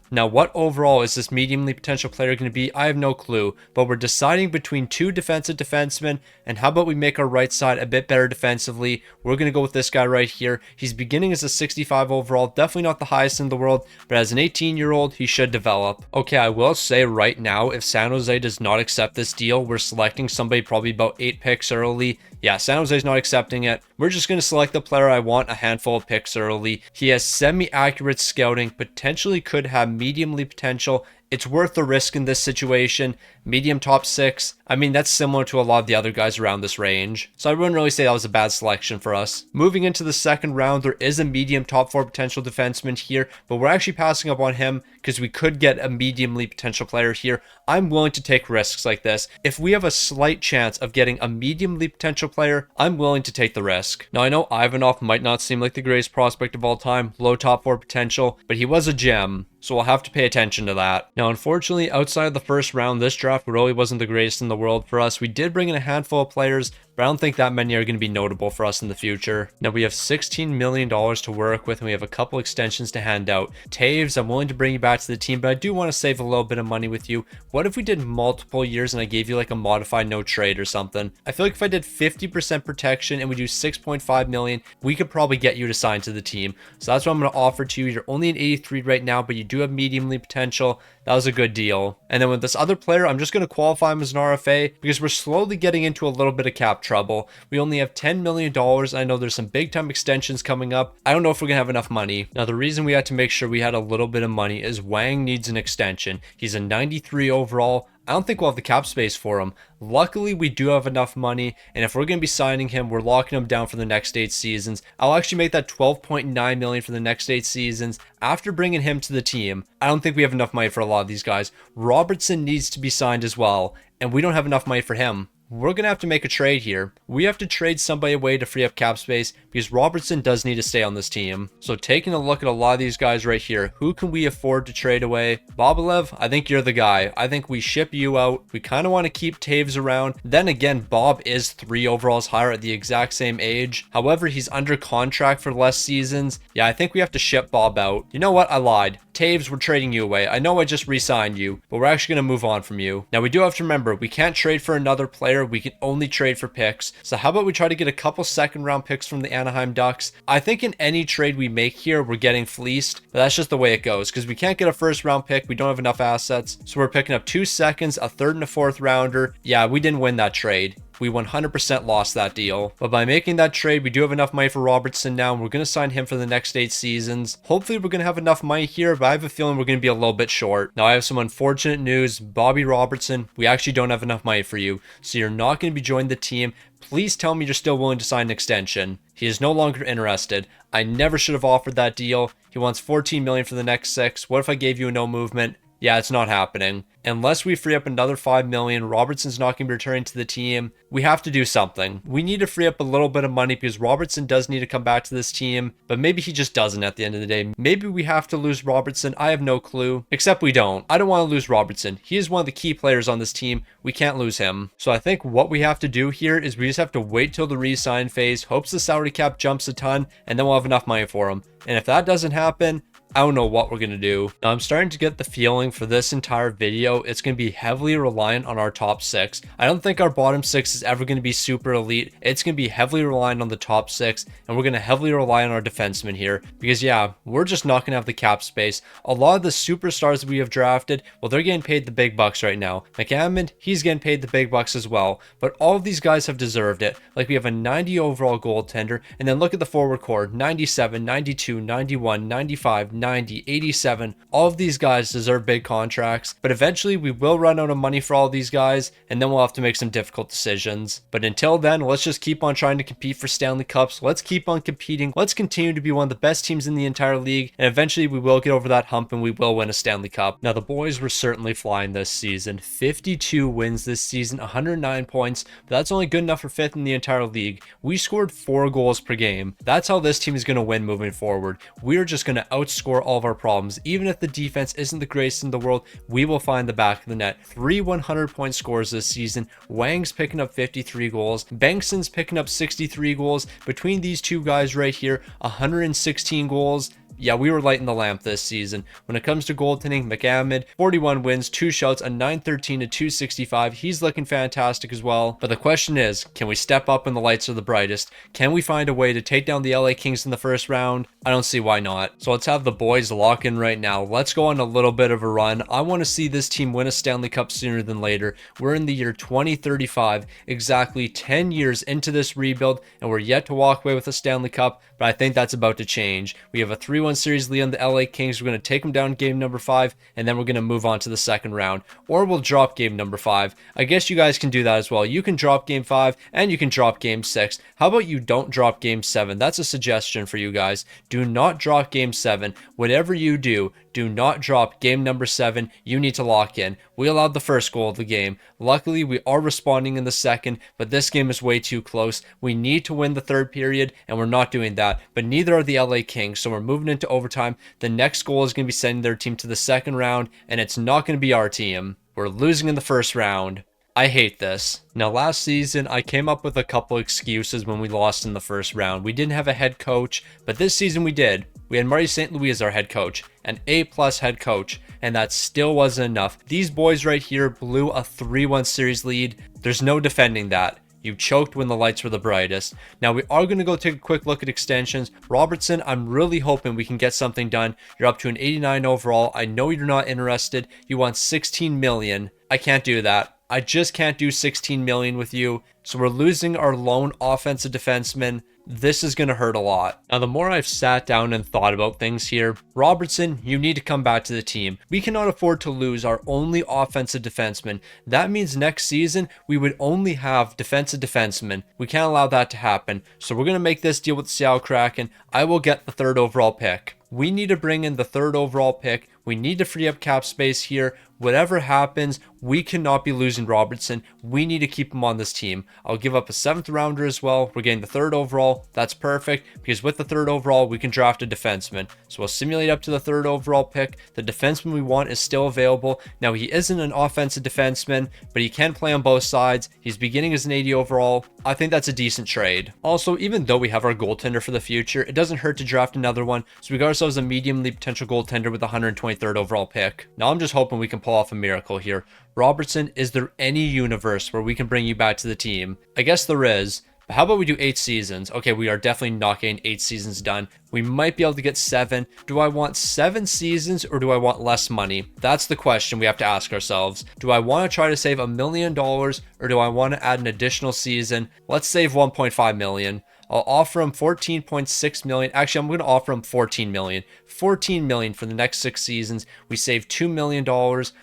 Now, what overall is this medium league potential player going to be? I have no clue, but we're deciding between 2 defensive defensemen, and how about we make our right side a bit better defensively? We're going to go with this guy right here. He's beginning as a 65 overall, definitely not the highest in the world, but as an 18-year-old, he should develop. Okay, I will say right now, if San Jose does not accept this deal, we're selecting somebody probably about 8 picks early. Yeah, San Jose's not accepting it. We're just going to select the player I want a handful of picks early. He has semi-accurate scouting, potentially could have medium league potential. It's worth the risk in this situation. Medium top 6. I mean, that's similar to a lot of the other guys around this range. So I wouldn't really say that was a bad selection for us. Moving into the second round, there is a medium top 4 potential defenseman here, but we're actually passing up on him because we could get a medium league potential player here. I'm willing to take risks like this. If we have a slight chance of getting a medium league potential player, I'm willing to take the risk. Now, I know Ivanov might not seem like the greatest prospect of all time, low top 4 potential, but he was a gem. So we'll have to pay attention to that. Now, unfortunately, outside of the first round, this draft really wasn't the greatest in the world for us. We did bring in a handful of players, but I don't think that many are going to be notable for us in the future. Now, we have $16 million to work with, and we have a couple extensions to hand out. Taves, I'm willing to bring you back to the team, but I do want to save a little bit of money with you. What if we did multiple years and I gave you like a modified no trade or something? I feel like if I did 50% protection and we do 6.5 million, we could probably get you to sign to the team. So that's what I'm going to offer to you. You're only an 83 right now, but you do have medium league potential. That was a good deal. And then with this other player, I'm just going to qualify him as an RFA because we're slowly getting into a little bit of cap trouble. We only have $10 million. I know there's some big time extensions coming up. I don't know if we're going to have enough money. Now, the reason we had to make sure we had a little bit of money is Wang needs an extension. He's a 93 overall. I don't think we'll have the cap space for him. Luckily, we do have enough money, and if we're going to be signing him, we're locking him down for the next 8 seasons. I'll actually make that 12.9 million for the next 8 seasons after bringing him to the team. I don't think we have enough money for a lot of these guys. Robertson needs to be signed as well, and we don't have enough money for him. We're going to have to make a trade here. We have to trade somebody away to free up cap space because Robertson does need to stay on this team. So taking a look at a lot of these guys right here, who can we afford to trade away? Bobalev, I think you're the guy. I think we ship you out. We kind of want to keep Taves around. Then again, Bob is 3 overalls higher at the exact same age. However, he's under contract for less seasons. Yeah, I think we have to ship Bob out. You know what? I lied. Taves, we're trading you away. I know I just re-signed you, but we're actually going to move on from you. Now, we do have to remember, we can't trade for another player. We can only trade for picks. So how about we try to get a couple second round picks from the Anaheim Ducks? I think in any trade we make here, we're getting fleeced, but that's just the way it goes because we can't get a first round pick. We don't have enough assets. So we're picking up 2 seconds, a third and a fourth rounder. Yeah, we didn't win that trade. We 100% lost that deal. But by making that trade, we do have enough money for Robertson now, and we're going to sign him for the next 8 seasons. Hopefully, we're going to have enough money here, but I have a feeling we're going to be a little bit short. Now, I have some unfortunate news. Bobby Robertson, we actually don't have enough money for you, so you're not going to be joining the team. Please tell me you're still willing to sign an extension. He is no longer interested. I never should have offered that deal. He wants 14 million for the next 6. What if I gave you a no movement? Yeah, it's not happening. Unless we free up another 5 million, Robertson's not going to be returning to the team. We have to do something. We need to free up a little bit of money because Robertson does need to come back to this team, but maybe he just doesn't at the end of the day. Maybe we have to lose Robertson. I have no clue. Except we don't. I don't want to lose Robertson. He is one of the key players on this team. We can't lose him. So I think what we have to do here is we just have to wait till the re-sign phase, hopes the salary cap jumps a ton, and then we'll have enough money for him. And if that doesn't happen, I don't know what we're going to do. Now, I'm starting to get the feeling for this entire video, it's going to be heavily reliant on our top 6. I don't think our bottom 6 is ever going to be super elite. It's going to be heavily reliant on the top 6, and we're going to heavily rely on our defensemen here. Because, yeah, we're just not going to have the cap space. A lot of the superstars that we have drafted, well, they're getting paid the big bucks right now. McAmmond, he's getting paid the big bucks as well. But all of these guys have deserved it. Like, we have a 90 overall goaltender, and then look at the forward core, 97, 92, 91, 95, 90, 87. All of these guys deserve big contracts, but eventually we will run out of money for all these guys, and then we'll have to make some difficult decisions. But until then, let's just keep on trying to compete for Stanley Cups. Let's keep on competing. Let's continue to be one of the best teams in the entire league, and eventually we will get over that hump and we will win a Stanley Cup. Now, the boys were certainly flying this season. 52 wins this season, 109 points, but that's only good enough for 5th in the entire league. We scored 4 goals per game. That's how this team is going to win moving forward. We're just going to outscore all of our problems. Even if the defense isn't the greatest in the world, we will find the back of the net. 3 100-point scores this season. Wang's picking up 53 goals. Bengtson's picking up 63 goals. Between these two guys right here, 116 goals. Yeah, we were lighting the lamp this season. When it comes to goaltending, McAmmond, 41 wins, 2 shouts, a 913 to 265. He's looking fantastic as well. But the question is, can we step up when the lights are the brightest? Can we find a way to take down the LA Kings in the first round? I don't see why not. So let's have the boys lock in right now. Let's go on a little bit of a run. I want to see this team win a Stanley Cup sooner than later. We're in the year 2035, exactly 10 years into this rebuild, and we're yet to walk away with a Stanley Cup, but I think that's about to change. We have a 3-1 series lead on the LA Kings. We're going to take them down game number 5, and then we're going to move on to the second round. Or we'll drop game number 5. I guess you guys can do that as well. You can drop game 5, and you can drop game 6. How about you don't drop game 7? That's a suggestion for you guys. Do not drop game 7. Whatever you do not drop game number 7. You need to lock in. We allowed the first goal of the game. Luckily, we are responding in the second, but this game is way too close. We need to win the third period, and we're not doing that. But neither are the LA Kings, so we're moving into into overtime. The next goal is going to be sending their team to the second round, and it's not going to be our team. We're losing in the first round. I hate this. Now, last season, I came up with a couple excuses when we lost in the first round. We didn't have a head coach, but this season we did. We had Marty St. Louis as our head coach, an A-plus head coach, and that still wasn't enough. These boys right here blew a 3-1 series lead. There's no defending that. You choked when the lights were the brightest. Now we are going to go take a quick look at extensions. Robertson, I'm really hoping we can get something done. You're up to an 89 overall. I know you're not interested. You want 16 million. I can't do that. I just can't do 16 million with you. So we're losing our lone offensive defenseman. This is going to hurt a lot. Now, the more I've sat down and thought about things here, Robertson, you need to come back to the team. We cannot afford to lose our only offensive defenseman. That means next season, we would only have defensive defensemen. We can't allow that to happen. So we're going to make this deal with the Seattle Kraken. I will get the 3rd overall pick. We need to bring in the 3rd overall pick. We need to free up cap space here. Whatever happens, we cannot be losing Robertson. We need to keep him on this team. I'll give up a 7th rounder as well. We're getting the 3rd overall. That's perfect because with the 3rd overall, we can draft a defenseman. So we'll simulate up to the 3rd overall pick. The defenseman we want is still available. Now, he isn't an offensive defenseman, but he can play on both sides. He's beginning as an 80 overall. I think that's a decent trade. Also, even though we have our goaltender for the future, it doesn't hurt to draft another one. So we got ourselves a medium-league potential goaltender with the 123rd overall pick. Now, I'm just hoping we can pull off a miracle here. Robertson, is there any universe where we can bring you back to the team? I guess there is. But how about we do 8 seasons? Okay, we are definitely not getting 8 seasons done. We might be able to get 7. Do I want 7 seasons or do I want less money? That's the question we have to ask ourselves. Do I want to try to save $1 million or do I want to add an additional season? Let's save 1.5 million. I'll offer him 14.6 million. Actually, I'm going to offer him 14 million. 14 million for the next 6 seasons. We save $2 million.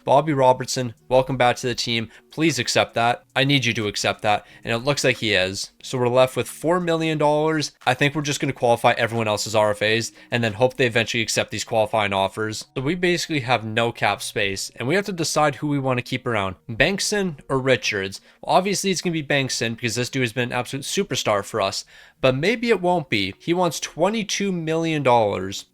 Bobby Robertson, welcome back to the team. Please accept that. I need you to accept that. And it looks like he is. So we're left with $4 million. I think we're just going to qualify everyone else's RFAs and then hope they eventually accept these qualifying offers. So we basically have no cap space and we have to decide who we want to keep around. Bengtson or Richards? Well, obviously it's going to be Bengtson because this dude has been an absolute superstar for us. But maybe it won't be. He wants $22 million.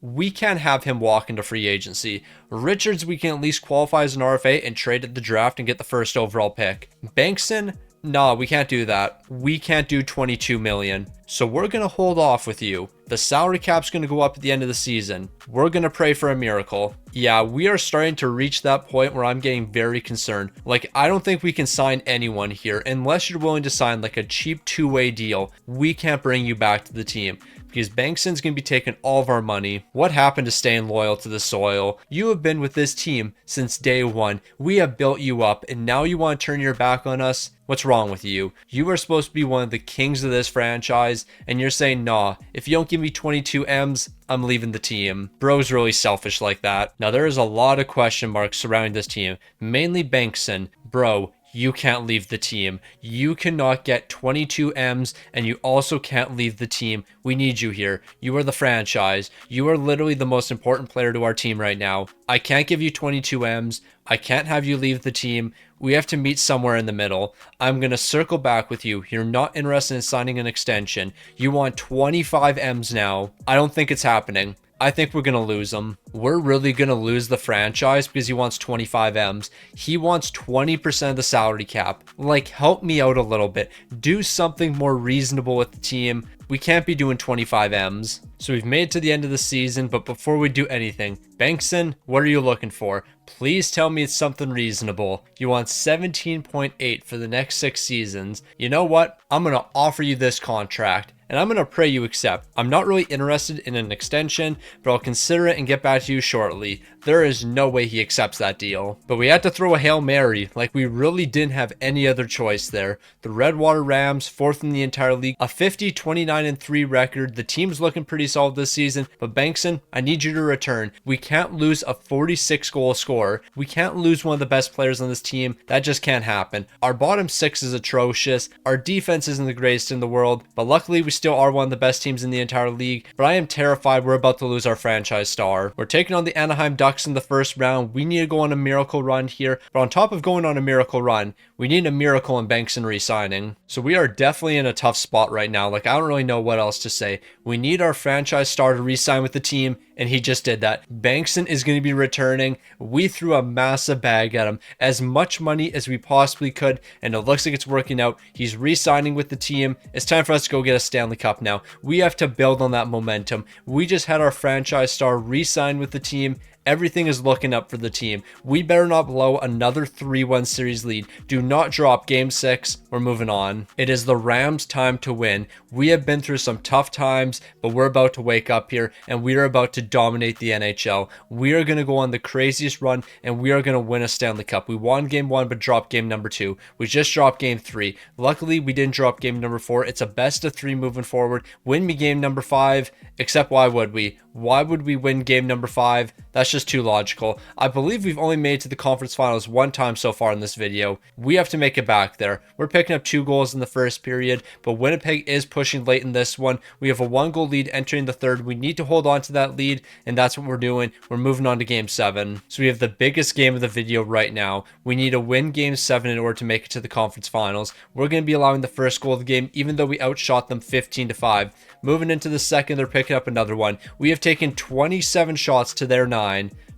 We can't have him walk into free agency. Richards, we can at least qualify as an RFA and trade at the draft and get the 1st overall pick. Bengtson, no, we can't do that. We can't do 22 million. So we're going to hold off with you. The salary cap's going to go up at the end of the season. We're going to pray for a miracle. Yeah, we are starting to reach that point where I'm getting very concerned. Like, I don't think we can sign anyone here unless you're willing to sign like a cheap 2-way deal. We can't bring you back to the team because Bengtson's going to be taking all of our money. What happened to staying loyal to the soil? You have been with this team since day one. We have built you up and now you want to turn your back on us? What's wrong with you? You are supposed to be one of the kings of this franchise and you're saying, nah, if you don't give me 22 M's, I'm leaving the team. Bro's really selfish like that. Now there is a lot of question marks surrounding this team, mainly Bengtson. Bro, you can't leave the team. You cannot get 22 M's and you also can't leave the team. We need you here. You are the franchise. You are literally the most important player to our team right now. I can't give you 22 M's. I can't have you leave the team. We have to meet somewhere in the middle. I'm going to circle back with you. You're not interested in signing an extension. You want 25 M's now. I don't think it's happening. I think we're going to lose him. We're really going to lose the franchise because he wants 25 M's. He wants 20% of the salary cap. Like, help me out a little bit. Do something more reasonable with the team. We can't be doing 25 M's. So we've made it to the end of the season, but before we do anything, Bengtson, what are you looking for? Please tell me it's something reasonable. You want 17.8 for the next 6 seasons. You know what? I'm going to offer you this contract. And I'm going to pray you accept. I'm not really interested in an extension, but I'll consider it and get back to you shortly. There is no way he accepts that deal. But we had to throw a Hail Mary, like we really didn't have any other choice there. The Redwater Rams, 4th in the entire league, a 50-29-3 record. The team's looking pretty solid this season, but Bengtson, I need you to return. We can't lose a 46-goal scorer. We can't lose one of the best players on this team. That just can't happen. Our bottom 6 is atrocious. Our defense isn't the greatest in the world, but luckily we still are one of the best teams in the entire league. But I am terrified we're about to lose our franchise star. We're taking on the Anaheim Ducks in the first round. We need to go on a miracle run here. But on top of going on a miracle run, we need a miracle in Bengtson re-signing. So we are definitely in a tough spot right now. Like, I don't really know know what else to say. We need our franchise star to re-sign with the team, and he just did that. Bankston is going to be returning. We threw a massive bag at him, as much money as we possibly could, and it looks like it's working out. He's re-signing with the team. It's time for us to go get a Stanley Cup now. We have to build on that momentum. We just had our franchise star re-sign with the team. Everything is looking up for the team. We better not blow another 3-1 series lead. Do not drop game 6. We're moving on. It is the Rams' time to win. We have been through some tough times, but we're about to wake up here and we are about to dominate the NHL. We are going to go on the craziest run and we are going to win a Stanley Cup. We won game 1 but dropped game number 2. We just dropped game 3. Luckily, we didn't drop game number 4. It's a best of 3 moving forward. Win me game number 5, except why would we? Why would we win game number 5? That's just too logical. I believe we've only made it to the conference finals one time so far in this video. We have to make it back there. We're picking up 2 goals in the first period, but Winnipeg is pushing late in this one. We have a 1-goal lead entering the third. We need to hold on to that lead, and that's what we're doing. We're moving on to game 7. So we have the biggest game of the video right now. We need to win game 7 in order to make it to the conference finals. We're going to be allowing the first goal of the game, even though we outshot them 15-5. Moving into the second, they're picking up another one. We have taken 27 shots to their 9.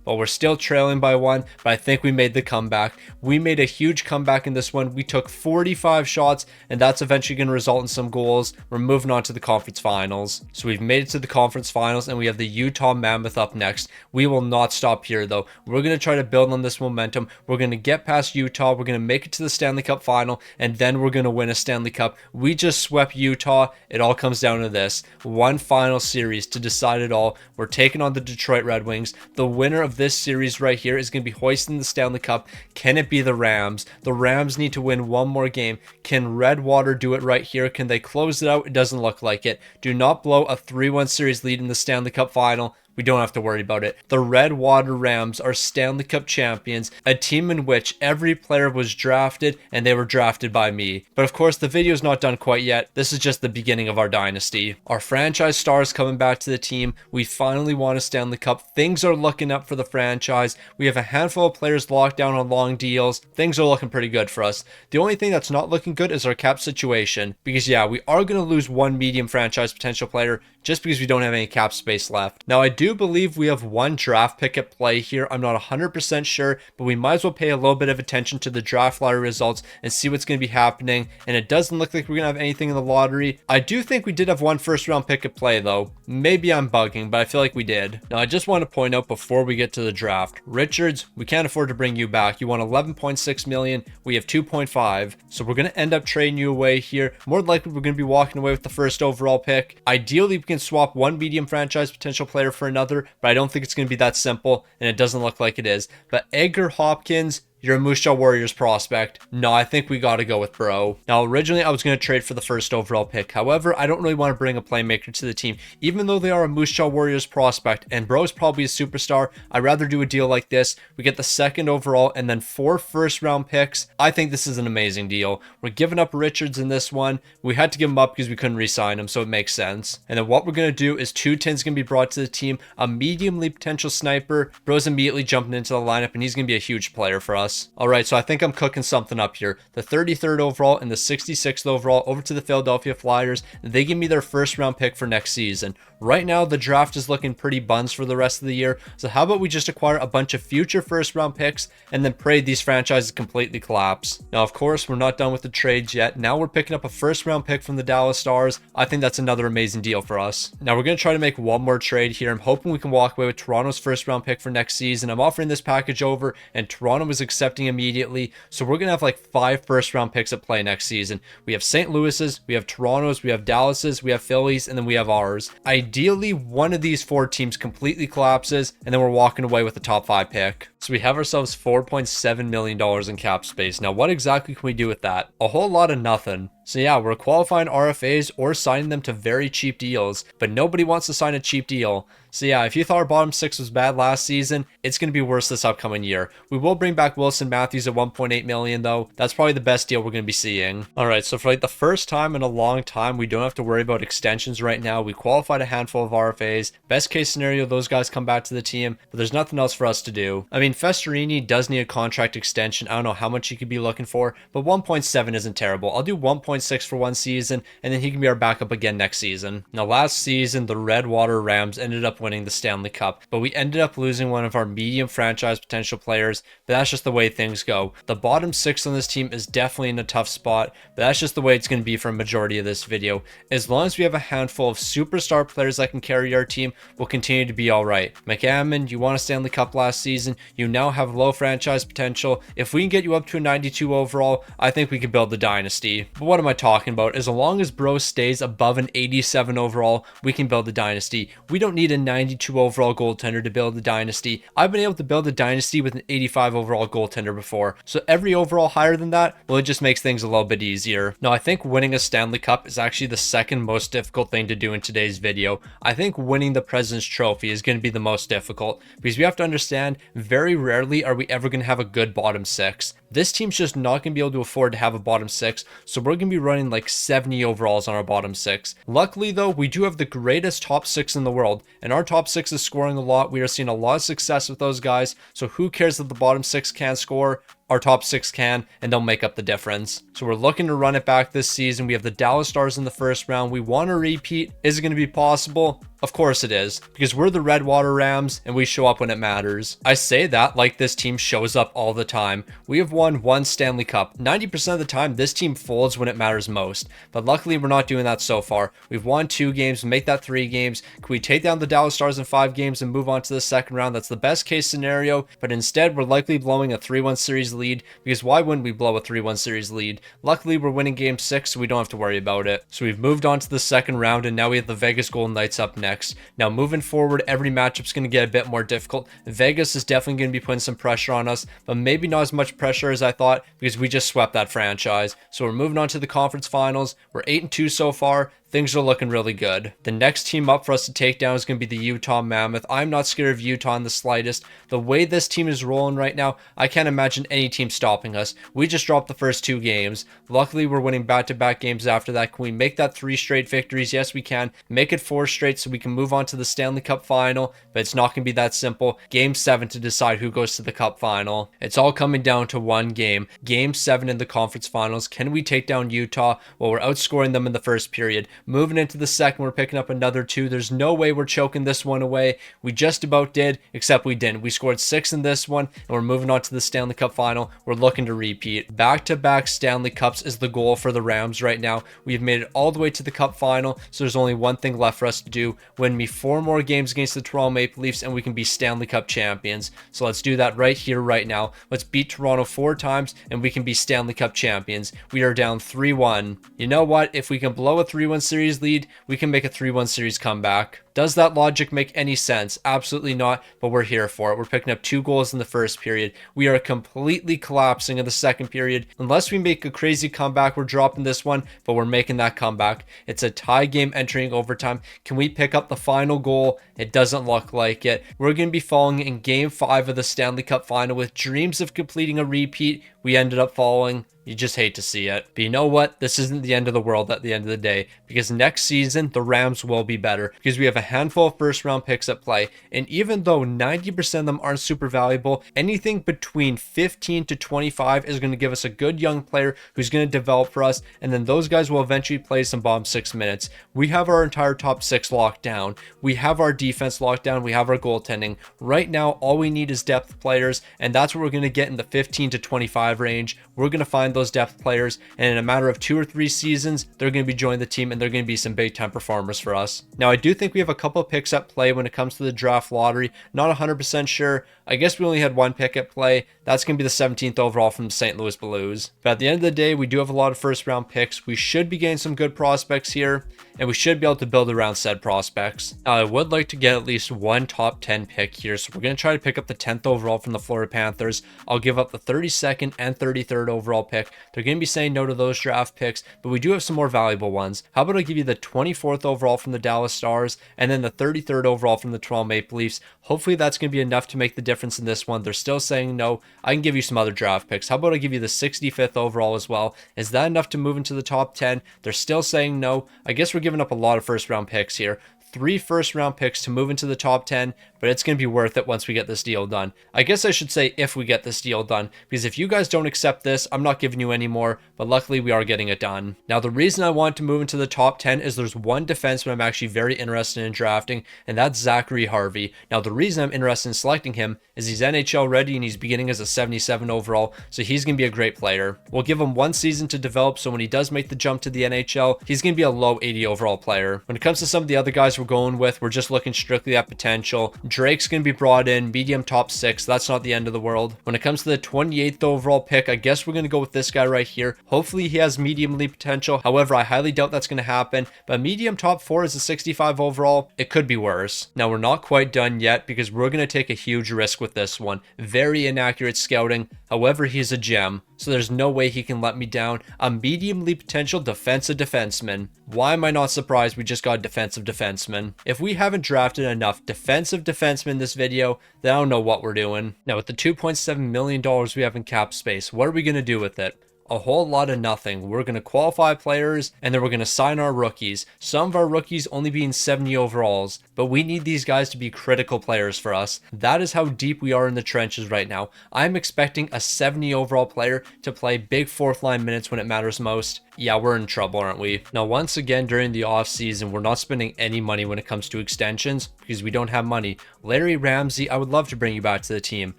But we're still trailing by 1, but I think we made the comeback. We made a huge comeback in this one. We took 45 shots, and that's eventually going to result in some goals. We're moving on to the conference finals. So we've made it to the conference finals, and we have the Utah Mammoth up next. We will not stop here, though. We're going to try to build on this momentum. We're going to get past Utah. We're going to make it to the Stanley Cup final, and then we're going to win a Stanley Cup. We just swept Utah. It all comes down to this. One final series to decide it all. We're taking on the Detroit Red Wings. The winner of this series right here is going to be hoisting the Stanley Cup. Can it be the Rams? The Rams need to win one more game. Can Redwater do it right here? Can they close it out? It doesn't look like it. Do not blow a 3-1 series lead in the Stanley Cup final. We don't have to worry about it. The Redwater Rams are Stanley Cup champions, a team in which every player was drafted, and they were drafted by me. But of course, the video is not done quite yet. This is just the beginning of our dynasty. Our franchise star is coming back to the team. We finally won a Stanley Cup. Things are looking up for the franchise. We have a handful of players locked down on long deals. Things are looking pretty good for us. The only thing that's not looking good is our cap situation. Because yeah, we are going to lose one medium franchise potential player just because we don't have any cap space left. Now, I do believe we have one draft pick at play here. I'm not 100% sure, but we might as well pay a little bit of attention to the draft lottery results and see what's going to be happening. And it doesn't look like we're going to have anything in the lottery. I do think we did have one first round pick at play though. Maybe I'm bugging, but I feel like we did. Now, I just want to point out before we get to the draft, Richards, we can't afford to bring you back. You want 11.6 million. We have 2.5. So we're going to end up trading you away here. More than likely, we're going to be walking away with the first overall pick. Ideally, we can swap one medium franchise potential player for another, but I don't think it's going to be that simple, and it doesn't look like it is. But Edgar Hopkins, you're a Moose Jaw Warriors prospect. No, I think we got to go with Bro. Now, originally, I was going to trade for the first overall pick. However, I don't really want to bring a playmaker to the team. Even though they are a Moose Jaw Warriors prospect, and Bro is probably a superstar, I'd rather do a deal like this. We get the second overall and then 4 first-round picks. I think this is an amazing deal. We're giving up Richards in this one. We had to give him up because we couldn't re-sign him, so it makes sense. And then what we're going to do is 210's going to be brought to the team, a medium league potential sniper. Bro's immediately jumping into the lineup, and he's going to be a huge player for us. Alright, so I think I'm cooking something up here. The 33rd overall and the 66th overall over to the Philadelphia Flyers. They give me their first round pick for next season. Right now, the draft is looking pretty buns for the rest of the year. So how about we just acquire a bunch of future first round picks and then pray these franchises completely collapse. Now, of course, we're not done with the trades yet. Now we're picking up a first round pick from the Dallas Stars. I think that's another amazing deal for us. Now we're going to try to make one more trade here. I'm hoping we can walk away with Toronto's first round pick for next season. I'm offering this package over and Toronto was accepting immediately. So we're going to have like 5 first round picks at play next season. We have St. Louis's, we have Toronto's, we have Dallas's, we have Philly's, and then we have ours. Ideally, one of these 4 teams completely collapses, and then we're walking away with the top 5 pick. So we have ourselves $4.7 million in cap space. Now, what exactly can we do with that? A whole lot of nothing. So yeah, we're qualifying RFAs or signing them to very cheap deals, but nobody wants to sign a cheap deal. So yeah, if you thought our bottom 6 was bad last season, it's going to be worse this upcoming year. We will bring back Wilson Matthews at $1.8 million though. That's probably the best deal we're going to be seeing. Alright, so for like the first time in a long time, we don't have to worry about extensions right now. We qualified a handful of RFAs. Best case scenario, those guys come back to the team, but there's nothing else for us to do. I mean, Festorini does need a contract extension. I don't know how much he could be looking for, but 1.7 isn't terrible. I'll do 1.6 for one season, and then he can be our backup again next season. Now, last season, the Redwater Rams ended up winning the Stanley Cup, but we ended up losing one of our medium franchise potential players, but that's just the way things go. The bottom 6 on this team is definitely in a tough spot, but that's just the way it's going to be for a majority of this video. As long as we have a handful of superstar players that can carry our team, we'll continue to be alright. McAmmon, you won a Stanley Cup last season, you now have low franchise potential. If we can get you up to a 92 overall, I think we can build the dynasty. But what am I talking about? As long as Bro stays above an 87 overall, we can build the dynasty. We don't need a 92 overall goaltender to build the dynasty. I've been able to build a dynasty with an 85 overall goaltender before, so every overall higher than that, well, it just makes things a little bit easier. Now, I think winning a Stanley Cup is actually the second most difficult thing to do in today's video. I think winning the President's Trophy is going to be the most difficult, because we have to understand very rarely are we ever going to have a good bottom 6. This team's just not going to be able to afford to have a bottom 6, so we're going to be running like 70 overalls on our bottom 6. Luckily though, we do have the greatest top 6 in the world, and our top 6 is scoring a lot. We are seeing a lot of success with those guys, so who cares if the bottom 6 can't score? Our top 6 can, and they'll make up the difference. So we're looking to run it back this season. We have the Dallas Stars in the first round. We want to repeat. Is it going to be possible? Of course it is, because we're the Redwater Rams and we show up when it matters. I say that like this team shows up all the time. We have won one Stanley Cup. 90% of the time, this team folds when it matters most. But luckily, we're not doing that so far. We've won 2 games, make that 3 games. Can we take down the Dallas Stars in 5 games and move on to the second round? That's the best case scenario, but instead, we're likely blowing a 3-1 series lead, because why wouldn't we blow a 3-1 series lead? Luckily, we're winning game 6, so we don't have to worry about it. So we've moved on to the second round, and now we have the Vegas Golden Knights up next. Now, moving forward, every matchup's going to get a bit more difficult. Vegas is definitely going to be putting some pressure on us, but maybe not as much pressure as I thought, because we just swept that franchise. So we're moving on to the conference finals. We're 8-2 so far. Things are looking really good. The next team up for us to take down is going to be the Utah Mammoth. I'm not scared of Utah in the slightest. The way this team is rolling right now, I can't imagine any team stopping us. We just dropped the first 2 games. Luckily, we're winning back-to-back games after that. Can we make that 3 straight victories? Yes, we can. Make it 4 straight so we can move on to the Stanley Cup final, but it's not going to be that simple. Game 7 to decide who goes to the Cup final. It's all coming down to one game. Game 7 in the conference finals. Can we take down Utah? Well, we're outscoring them in the first period. Moving into the second, we're picking up another 2. There's no way we're choking this one away. We just about did, except we didn't. We scored 6 in this one, and we're moving on to the Stanley Cup final. We're looking to repeat. Back-to-back Stanley Cups is the goal for the Rams right now. We've made it all the way to the Cup final, so there's only one thing left for us to do. Win me 4 more games against the Toronto Maple Leafs, and we can be Stanley Cup champions. So let's do that right here, right now. Let's beat Toronto 4 times, and we can be Stanley Cup champions. We are down 3-1. You know what? If we can blow a 3-1 series lead, we can make a 3-1 series comeback. Does that logic make any sense? Absolutely not, but we're here for it. We're picking up 2 goals in the first period. We are completely collapsing in the second period. Unless we make a crazy comeback, we're dropping this one, but we're making that comeback. It's a tie game entering overtime. Can we pick up the final goal? It doesn't look like it. We're going to be falling in game 5 of the Stanley Cup final with dreams of completing a repeat. We ended up falling. You just hate to see it. But you know what? This isn't the end of the world at the end of the day, because next season, the Rams will be better, because we have a handful of first round picks at play. And even though 90% of them aren't super valuable, anything between 15 to 25 is going to give us a good young player who's going to develop for us. And then those guys will eventually play some bottom 6 minutes. We have our entire top 6 locked down. We have our defense locked down. We have our goaltending. Right now, all we need is depth players. And that's what we're going to get in the 15 to 25 range. We're going to find those depth players, and in a matter of 2 or 3 seasons, they're going to be joining the team, and they're going to be some big time performers for us. Now, I do think we have a couple of picks at play when it comes to the draft lottery. Not 100% sure. I guess we only had 1 pick at play. That's going to be the 17th overall from the St. Louis Blues. But at the end of the day, we do have a lot of first round picks. We should be getting some good prospects here, and we should be able to build around said prospects. Now, I would like to get at least 1 top 10 pick here, so we're going to try to pick up the 10th overall from the Florida Panthers. I'll give up the 32nd and 33rd overall pick. They're going to be saying no to those draft picks, but we do have some more valuable ones. How about I give you the 24th overall from the Dallas Stars, and then the 33rd overall from the Toronto Maple Leafs. Hopefully that's going to be enough to make the difference in this one. They're still saying no. I can give you some other draft picks. How about I give you the 65th overall as well? Is that enough to move into the top 10? They're still saying no. I guess we're giving up a lot of first round picks here. 3 first-round picks to move into the top 10, but it's going to be worth it once we get this deal done. I guess I should say if we get this deal done, because if you guys don't accept this, I'm not giving you any more, but luckily we are getting it done. Now, the reason I want to move into the top 10 is there's one defenseman I'm actually very interested in drafting, and that's Zachary Harvey. Now, the reason I'm interested in selecting him is he's NHL ready and he's beginning as a 77 overall, so he's going to be a great player. We'll give him 1 season to develop, so when he does make the jump to the NHL, he's going to be a low 80 overall player. When it comes to some of the other guys we're going with, we're just looking strictly at potential. Drake's going to be brought in, medium top 6. That's not the end of the world. When it comes to the 28th overall pick, I guess we're going to go with this guy right here. Hopefully he has medium elite potential. However, I highly doubt that's going to happen, but medium top 4 is a 65 overall. It could be worse. Now, we're not quite done yet because we're going to take a huge risk with this one. Very inaccurate scouting. However, he's a gem, so there's no way he can let me down. A medium elite potential defensive defenseman. Why am I not surprised we just got a defensive defenseman? If we haven't drafted enough defensive defensemen in this video, then I don't know what we're doing. Now, with the $2.7 million we have in cap space, what are we going to do with it? A whole lot of nothing. We're going to qualify players and then we're going to sign our rookies. Some of our rookies only being 70 overalls, but we need these guys to be critical players for us. That is how deep we are in the trenches right now. I'm expecting a 70 overall player to play big 4th line minutes when it matters most. Yeah, we're in trouble, aren't we? Now, once again, during the off season, we're not spending any money when it comes to extensions because we don't have money. Larry Ramsey, I would love to bring you back to the team,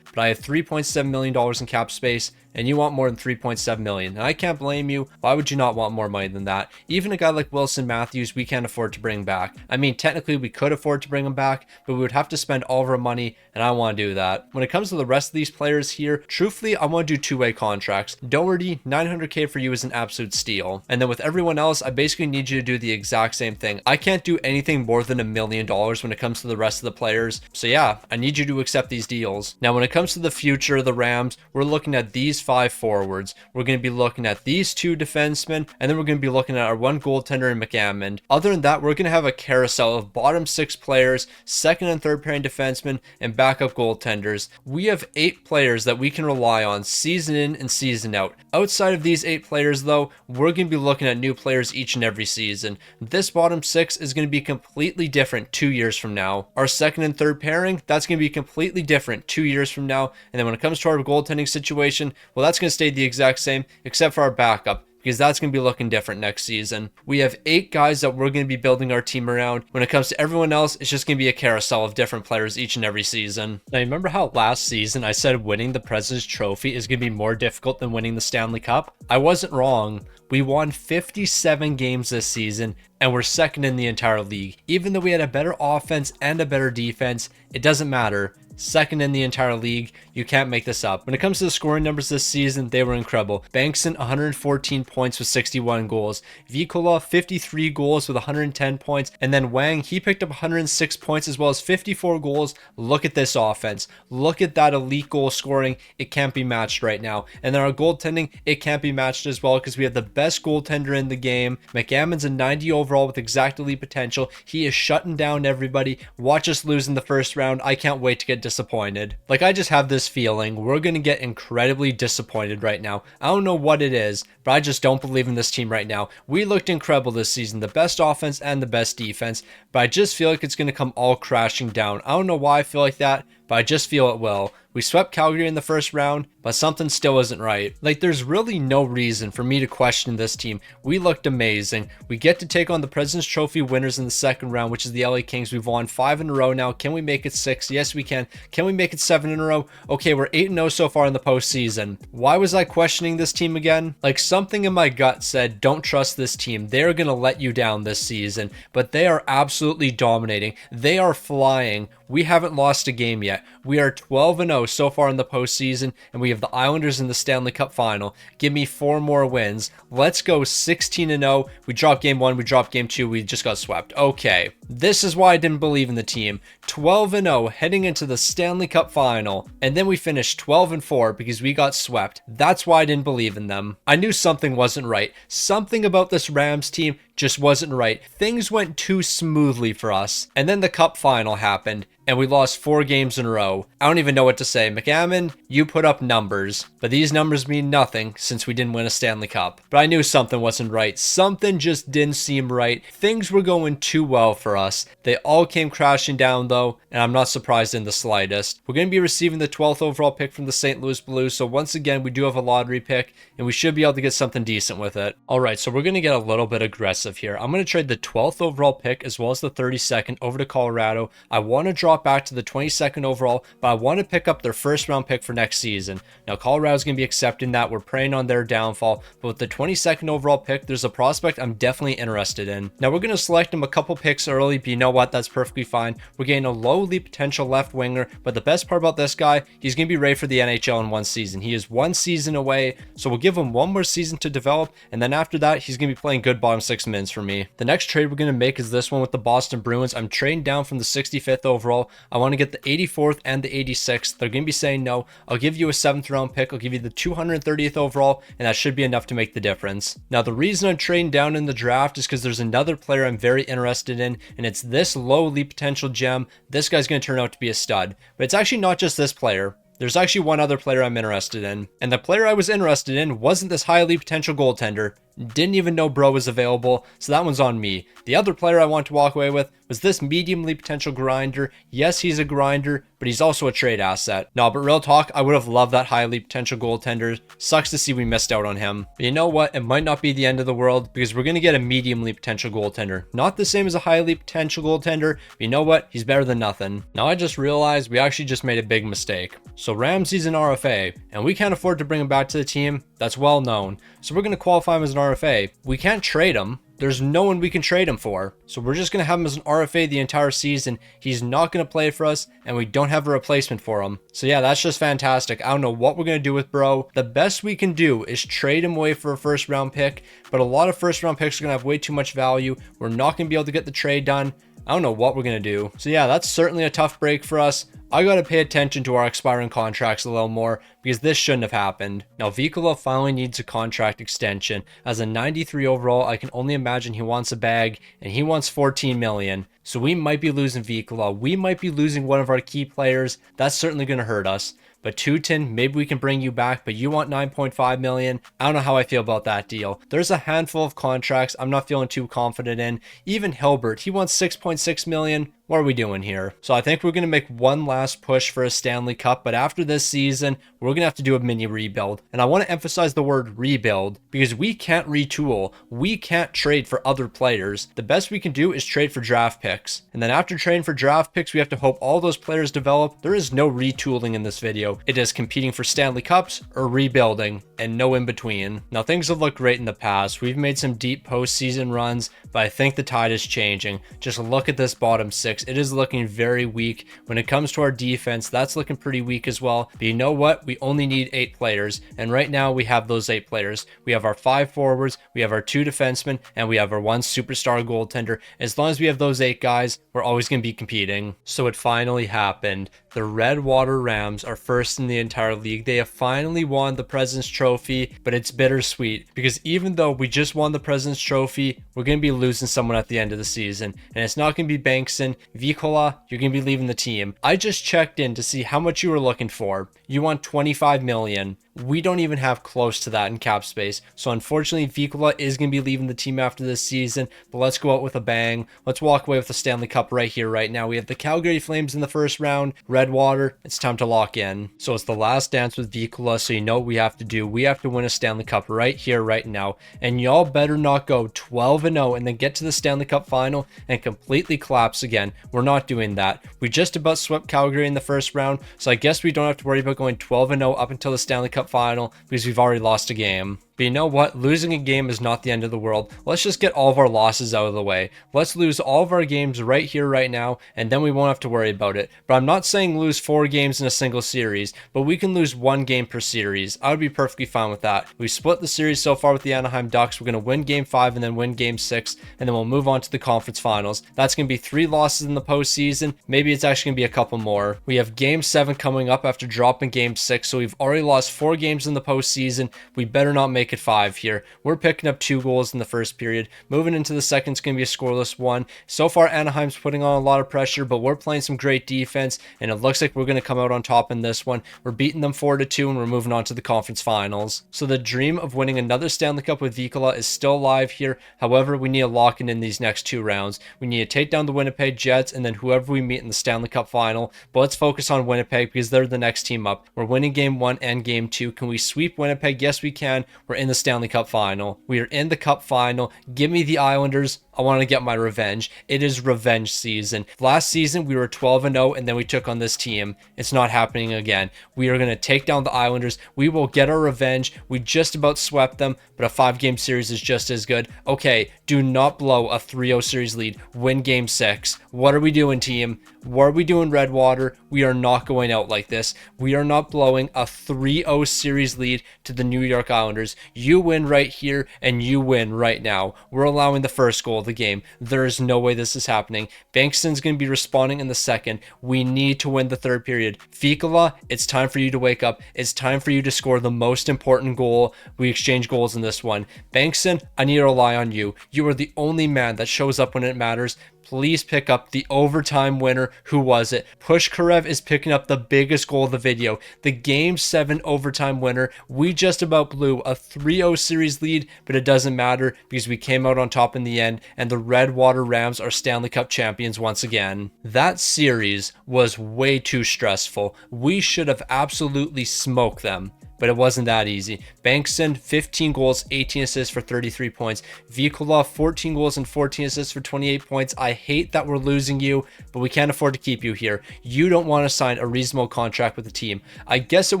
but I have $3.7 million in cap space and you want more than 3.7 million. And I can't blame you. Why would you not want more money than that? Even a guy like Wilson Matthews, we can't afford to bring back. I mean, technically we could afford to bring him back, but we would have to spend all of our money, and I want to do that. When it comes to the rest of these players here, truthfully, I want to do 2-way contracts. Doherty, 900K for you is an absolute steal. And then with everyone else, I basically need you to do the exact same thing. I can't do anything more than $1 million when it comes to the rest of the players. So yeah, I need you to accept these deals. Now, when it comes to the future of the Rams, we're looking at these 5 forwards. We're going to be looking at these 2 defensemen, and then we're going to be looking at our 1 goaltender in McAmmond. Other than that, we're going to have a carousel of bottom 6 players, 2nd and 3rd pairing defensemen, and backup goaltenders. We have 8 players that we can rely on season in and season out. Outside of these 8 players, though, we're going to be looking at new players each and every season. This bottom 6 is going to be completely different 2 years from now. Our 2nd and 3rd pairing, that's going to be completely different 2 years from now. And then when it comes to our goaltending situation, well, that's going to stay the exact same, except for our backup, because that's going to be looking different next season. We have 8 guys that we're going to be building our team around. When it comes to everyone else, it's just going to be a carousel of different players each and every season. Now, remember how last season I said winning the President's Trophy is going to be more difficult than winning the Stanley Cup? I wasn't wrong. We won 57 games this season, and we're 2nd in the entire league. Even though we had a better offense and a better defense, it doesn't matter. 2nd in the entire league. You can't make this up. When it comes to the scoring numbers this season, they were incredible. Bankson, 114 points with 61 goals. Vikola, 53 goals with 110 points. And then Wang, he picked up 106 points as well as 54 goals. Look at this offense. Look at that elite goal scoring. It can't be matched right now. And then our goaltending, it can't be matched as well because we have the best goaltender in the game. McAmmond's a 90 overall with exact elite potential. He is shutting down everybody. Watch us lose in the first round. I can't wait to get disappointed. Like, I just have this feeling we're going to get incredibly disappointed right now. I don't know what it is, but I just don't believe in this team right now. We looked incredible this season, the best offense and the best defense, but I just feel like it's going to come all crashing down. I don't know why I feel like that, but I just feel it will. We swept Calgary in the first round, but something still isn't right. Like, there's really no reason for me to question this team. We looked amazing. We get to take on the President's Trophy winners in the second round, which is the LA Kings. We've won 5 in a row now. Can we make it 6? Yes, we can. Can we make it 7 in a row? Okay, we're 8-0 so far in the postseason. Why was I questioning this team again? Like, something in my gut said, don't trust this team. They're going to let you down this season, but they are absolutely dominating. They are flying. We haven't lost a game yet. We are 12-0 so far in the postseason, and we have the Islanders in the Stanley Cup final. Give me 4 more wins. Let's go 16-0. We dropped game 1, we dropped game 2, we just got swept. Okay, this is why I didn't believe in the team. 12-0 heading into the Stanley Cup final, and then we finished 12-4 because we got swept. That's why I didn't believe in them. I knew something wasn't right. Something about this Rams team just wasn't right. Things went too smoothly for us. And then the cup final happened, and we lost 4 games in a row. I don't even know what to say. McAmmon, you put up numbers, but these numbers mean nothing since we didn't win a Stanley Cup. But I knew something wasn't right. Something just didn't seem right. Things were going too well for us. They all came crashing down though, and I'm not surprised in the slightest. We're going to be receiving the 12th overall pick from the St. Louis Blues, so once again, we do have a lottery pick, and we should be able to get something decent with it. Alright, so we're going to get a little bit aggressive here. I'm going to trade the 12th overall pick as well as the 32nd over to Colorado. I want to drop back to the 22nd overall, but I want to pick up their first round pick for next season. Now, Colorado's going to be accepting that. We're preying on their downfall, but with the 22nd overall pick, there's a prospect I'm definitely interested in. Now, we're going to select him a couple picks early, but you know what? That's perfectly fine. We're getting a low leap potential left winger, but the best part about this guy, he's going to be ready for the NHL in 1 season. He is 1 season away, so we'll give him 1 more season to develop, and then after that, he's going to be playing good bottom 6 minutes for me. The next trade we're going to make is this one with the Boston Bruins. I'm trading down from the 65th overall. I want to get the 84th and the 86th. They're going to be saying no. I'll give you a 7th round pick. I'll give you the 230th overall, and that should be enough to make the difference. Now, the reason I'm trading down in the draft is because there's another player I'm very interested in, and it's this low leap potential gem. This guy's going to turn out to be a stud. But it's actually not just this player. There's actually one other player I'm interested in. And the player I was interested in wasn't this highly potential goaltender. Didn't even know Bro was available, so that one's on me. The other player I want to walk away with was this mediumly potential grinder. Yes, he's a grinder, but he's also a trade asset. No, but real talk, I would have loved that highly potential goaltender. Sucks to see we missed out on him. But you know what? It might not be the end of the world because we're going to get a mediumly potential goaltender. Not the same as a highly potential goaltender, but you know what? He's better than nothing. Now I just realized we actually just made a big mistake. So Ramsey's an RFA, and we can't afford to bring him back to the team. That's well known. So we're going to qualify him as an RFA. We can't trade him. There's no one we can trade him for. So we're just going to have him as an RFA the entire season. He's not going to play for us, and we don't have a replacement for him. So yeah, that's just fantastic. I don't know what we're going to do with Bro. The best we can do is trade him away for a first round pick, but a lot of first round picks are going to have way too much value. We're not going to be able to get the trade done. I don't know what we're going to do. So yeah, that's certainly a tough break for us. I got to pay attention to our expiring contracts a little more because this shouldn't have happened. Now, Vikola finally needs a contract extension. As a 93 overall, I can only imagine he wants a bag, and he wants 14 million. So we might be losing Vikola. We might be losing one of our key players. That's certainly going to hurt us. But Tutin, maybe we can bring you back, but you want 9.5 million. I don't know how I feel about that deal. There's a handful of contracts I'm not feeling too confident in. Even Hilbert, he wants 6.6 million. What are we doing here? So I think we're going to make one last push for a Stanley Cup, but after this season, we're going to have to do a mini rebuild. And I want to emphasize the word rebuild because we can't retool. We can't trade for other players. The best we can do is trade for draft picks. And then after trading for draft picks, we have to hope all those players develop. There is no retooling in this video. It is competing for Stanley Cups or rebuilding and no in between. Now, things have looked great in the past. We've made some deep postseason runs, but I think the tide is changing. Just look at this bottom 6. It is looking very weak. When it comes to our defense, that's looking pretty weak as well. But you know what? We only need 8 players. And right now we have those 8 players. We have our 5 forwards, we have our 2 defensemen, and we have our 1 superstar goaltender. As long as we have those 8 guys, we're always going to be competing. So it finally happened. The Redwater Rams are first in the entire league. They have finally won the President's Trophy, but it's bittersweet because even though we just won the President's Trophy, we're going to be losing someone at the end of the season. And it's not going to be Bankson. Vikola, you're going to be leaving the team. I just checked in to see how much you were looking for. You want 25 million. We don't even have close to that in cap space. So unfortunately, Vikola is going to be leaving the team after this season, but let's go out with a bang. Let's walk away with the Stanley Cup right here, right now. We have the Calgary Flames in the first round. Redwater, it's time to lock in. So it's the last dance with Vikola, so you know what we have to do. We have to win a Stanley Cup right here, right now. And y'all better not go 12-0 and then get to the Stanley Cup final and completely collapse again. We're not doing that. We just about swept Calgary in the first round, so I guess we don't have to worry about going 12-0 up until the Stanley Cup final because we've already lost a game. But you know what? Losing a game is not the end of the world. Let's just get all of our losses out of the way. Let's lose all of our games right here, right now, and then we won't have to worry about it. But I'm not saying lose 4 games in a single series, but we can lose 1 game per series. I would be perfectly fine with that. We split the series so far with the Anaheim Ducks. We're going to win Game 5 and then win Game 6, and then we'll move on to the conference finals. That's going to be 3 losses in the postseason. Maybe it's actually going to be a couple more. We have Game 7 coming up after dropping Game 6, so we've already lost 4 games in the postseason. We better not make make it 5 here. We're picking up 2 goals in the first period. Moving into the second, it's going to be a scoreless one. So far, Anaheim's putting on a lot of pressure, but we're playing some great defense, and it looks like we're going to come out on top in this one. We're beating them 4-2, and we're moving on to the conference finals. So the dream of winning another Stanley Cup with Vikola is still alive here. However, we need to lock in these next 2 rounds. We need to take down the Winnipeg Jets, and then whoever we meet in the Stanley Cup final. But let's focus on Winnipeg because they're the next team up. We're winning game 1 and game 2. Can we sweep Winnipeg? Yes, we can. We're in the Stanley Cup final. We are in the Cup final. Give me the Islanders. I want to get my revenge. It is revenge season. Last season, we were 12-0, and then we took on this team. It's not happening again. We are going to take down the Islanders. We will get our revenge. We just about swept them, but a 5-game series is just as good. Okay, do not blow a 3-0 series lead. Win game 6. What are we doing, team? What are we doing, Redwater? We are not going out like this. We are not blowing a 3-0 series lead to the New York Islanders. You win right here, and you win right now. We're allowing the first goal of the game. There is no way this is happening. Bankston's going to be responding in the second. We need to win the third period. Fikola, it's time for you to wake up. It's time for you to score the most important goal. We exchange goals in this one. Bankston, I need to rely on you. You are the only man that shows up when it matters. Please pick up the overtime winner. Who was it? Pushkarev is picking up the biggest goal of the video. The Game 7 overtime winner. We just about blew a 3-0 series lead, but it doesn't matter because we came out on top in the end, and the Redwater Rams are Stanley Cup champions once again. That series was way too stressful. We should have absolutely smoked them, but it wasn't that easy. Bankston, 15 goals, 18 assists for 33 points. Vikola, 14 goals and 14 assists for 28 points. I hate that we're losing you, but we can't afford to keep you here. You don't want to sign a reasonable contract with the team. I guess it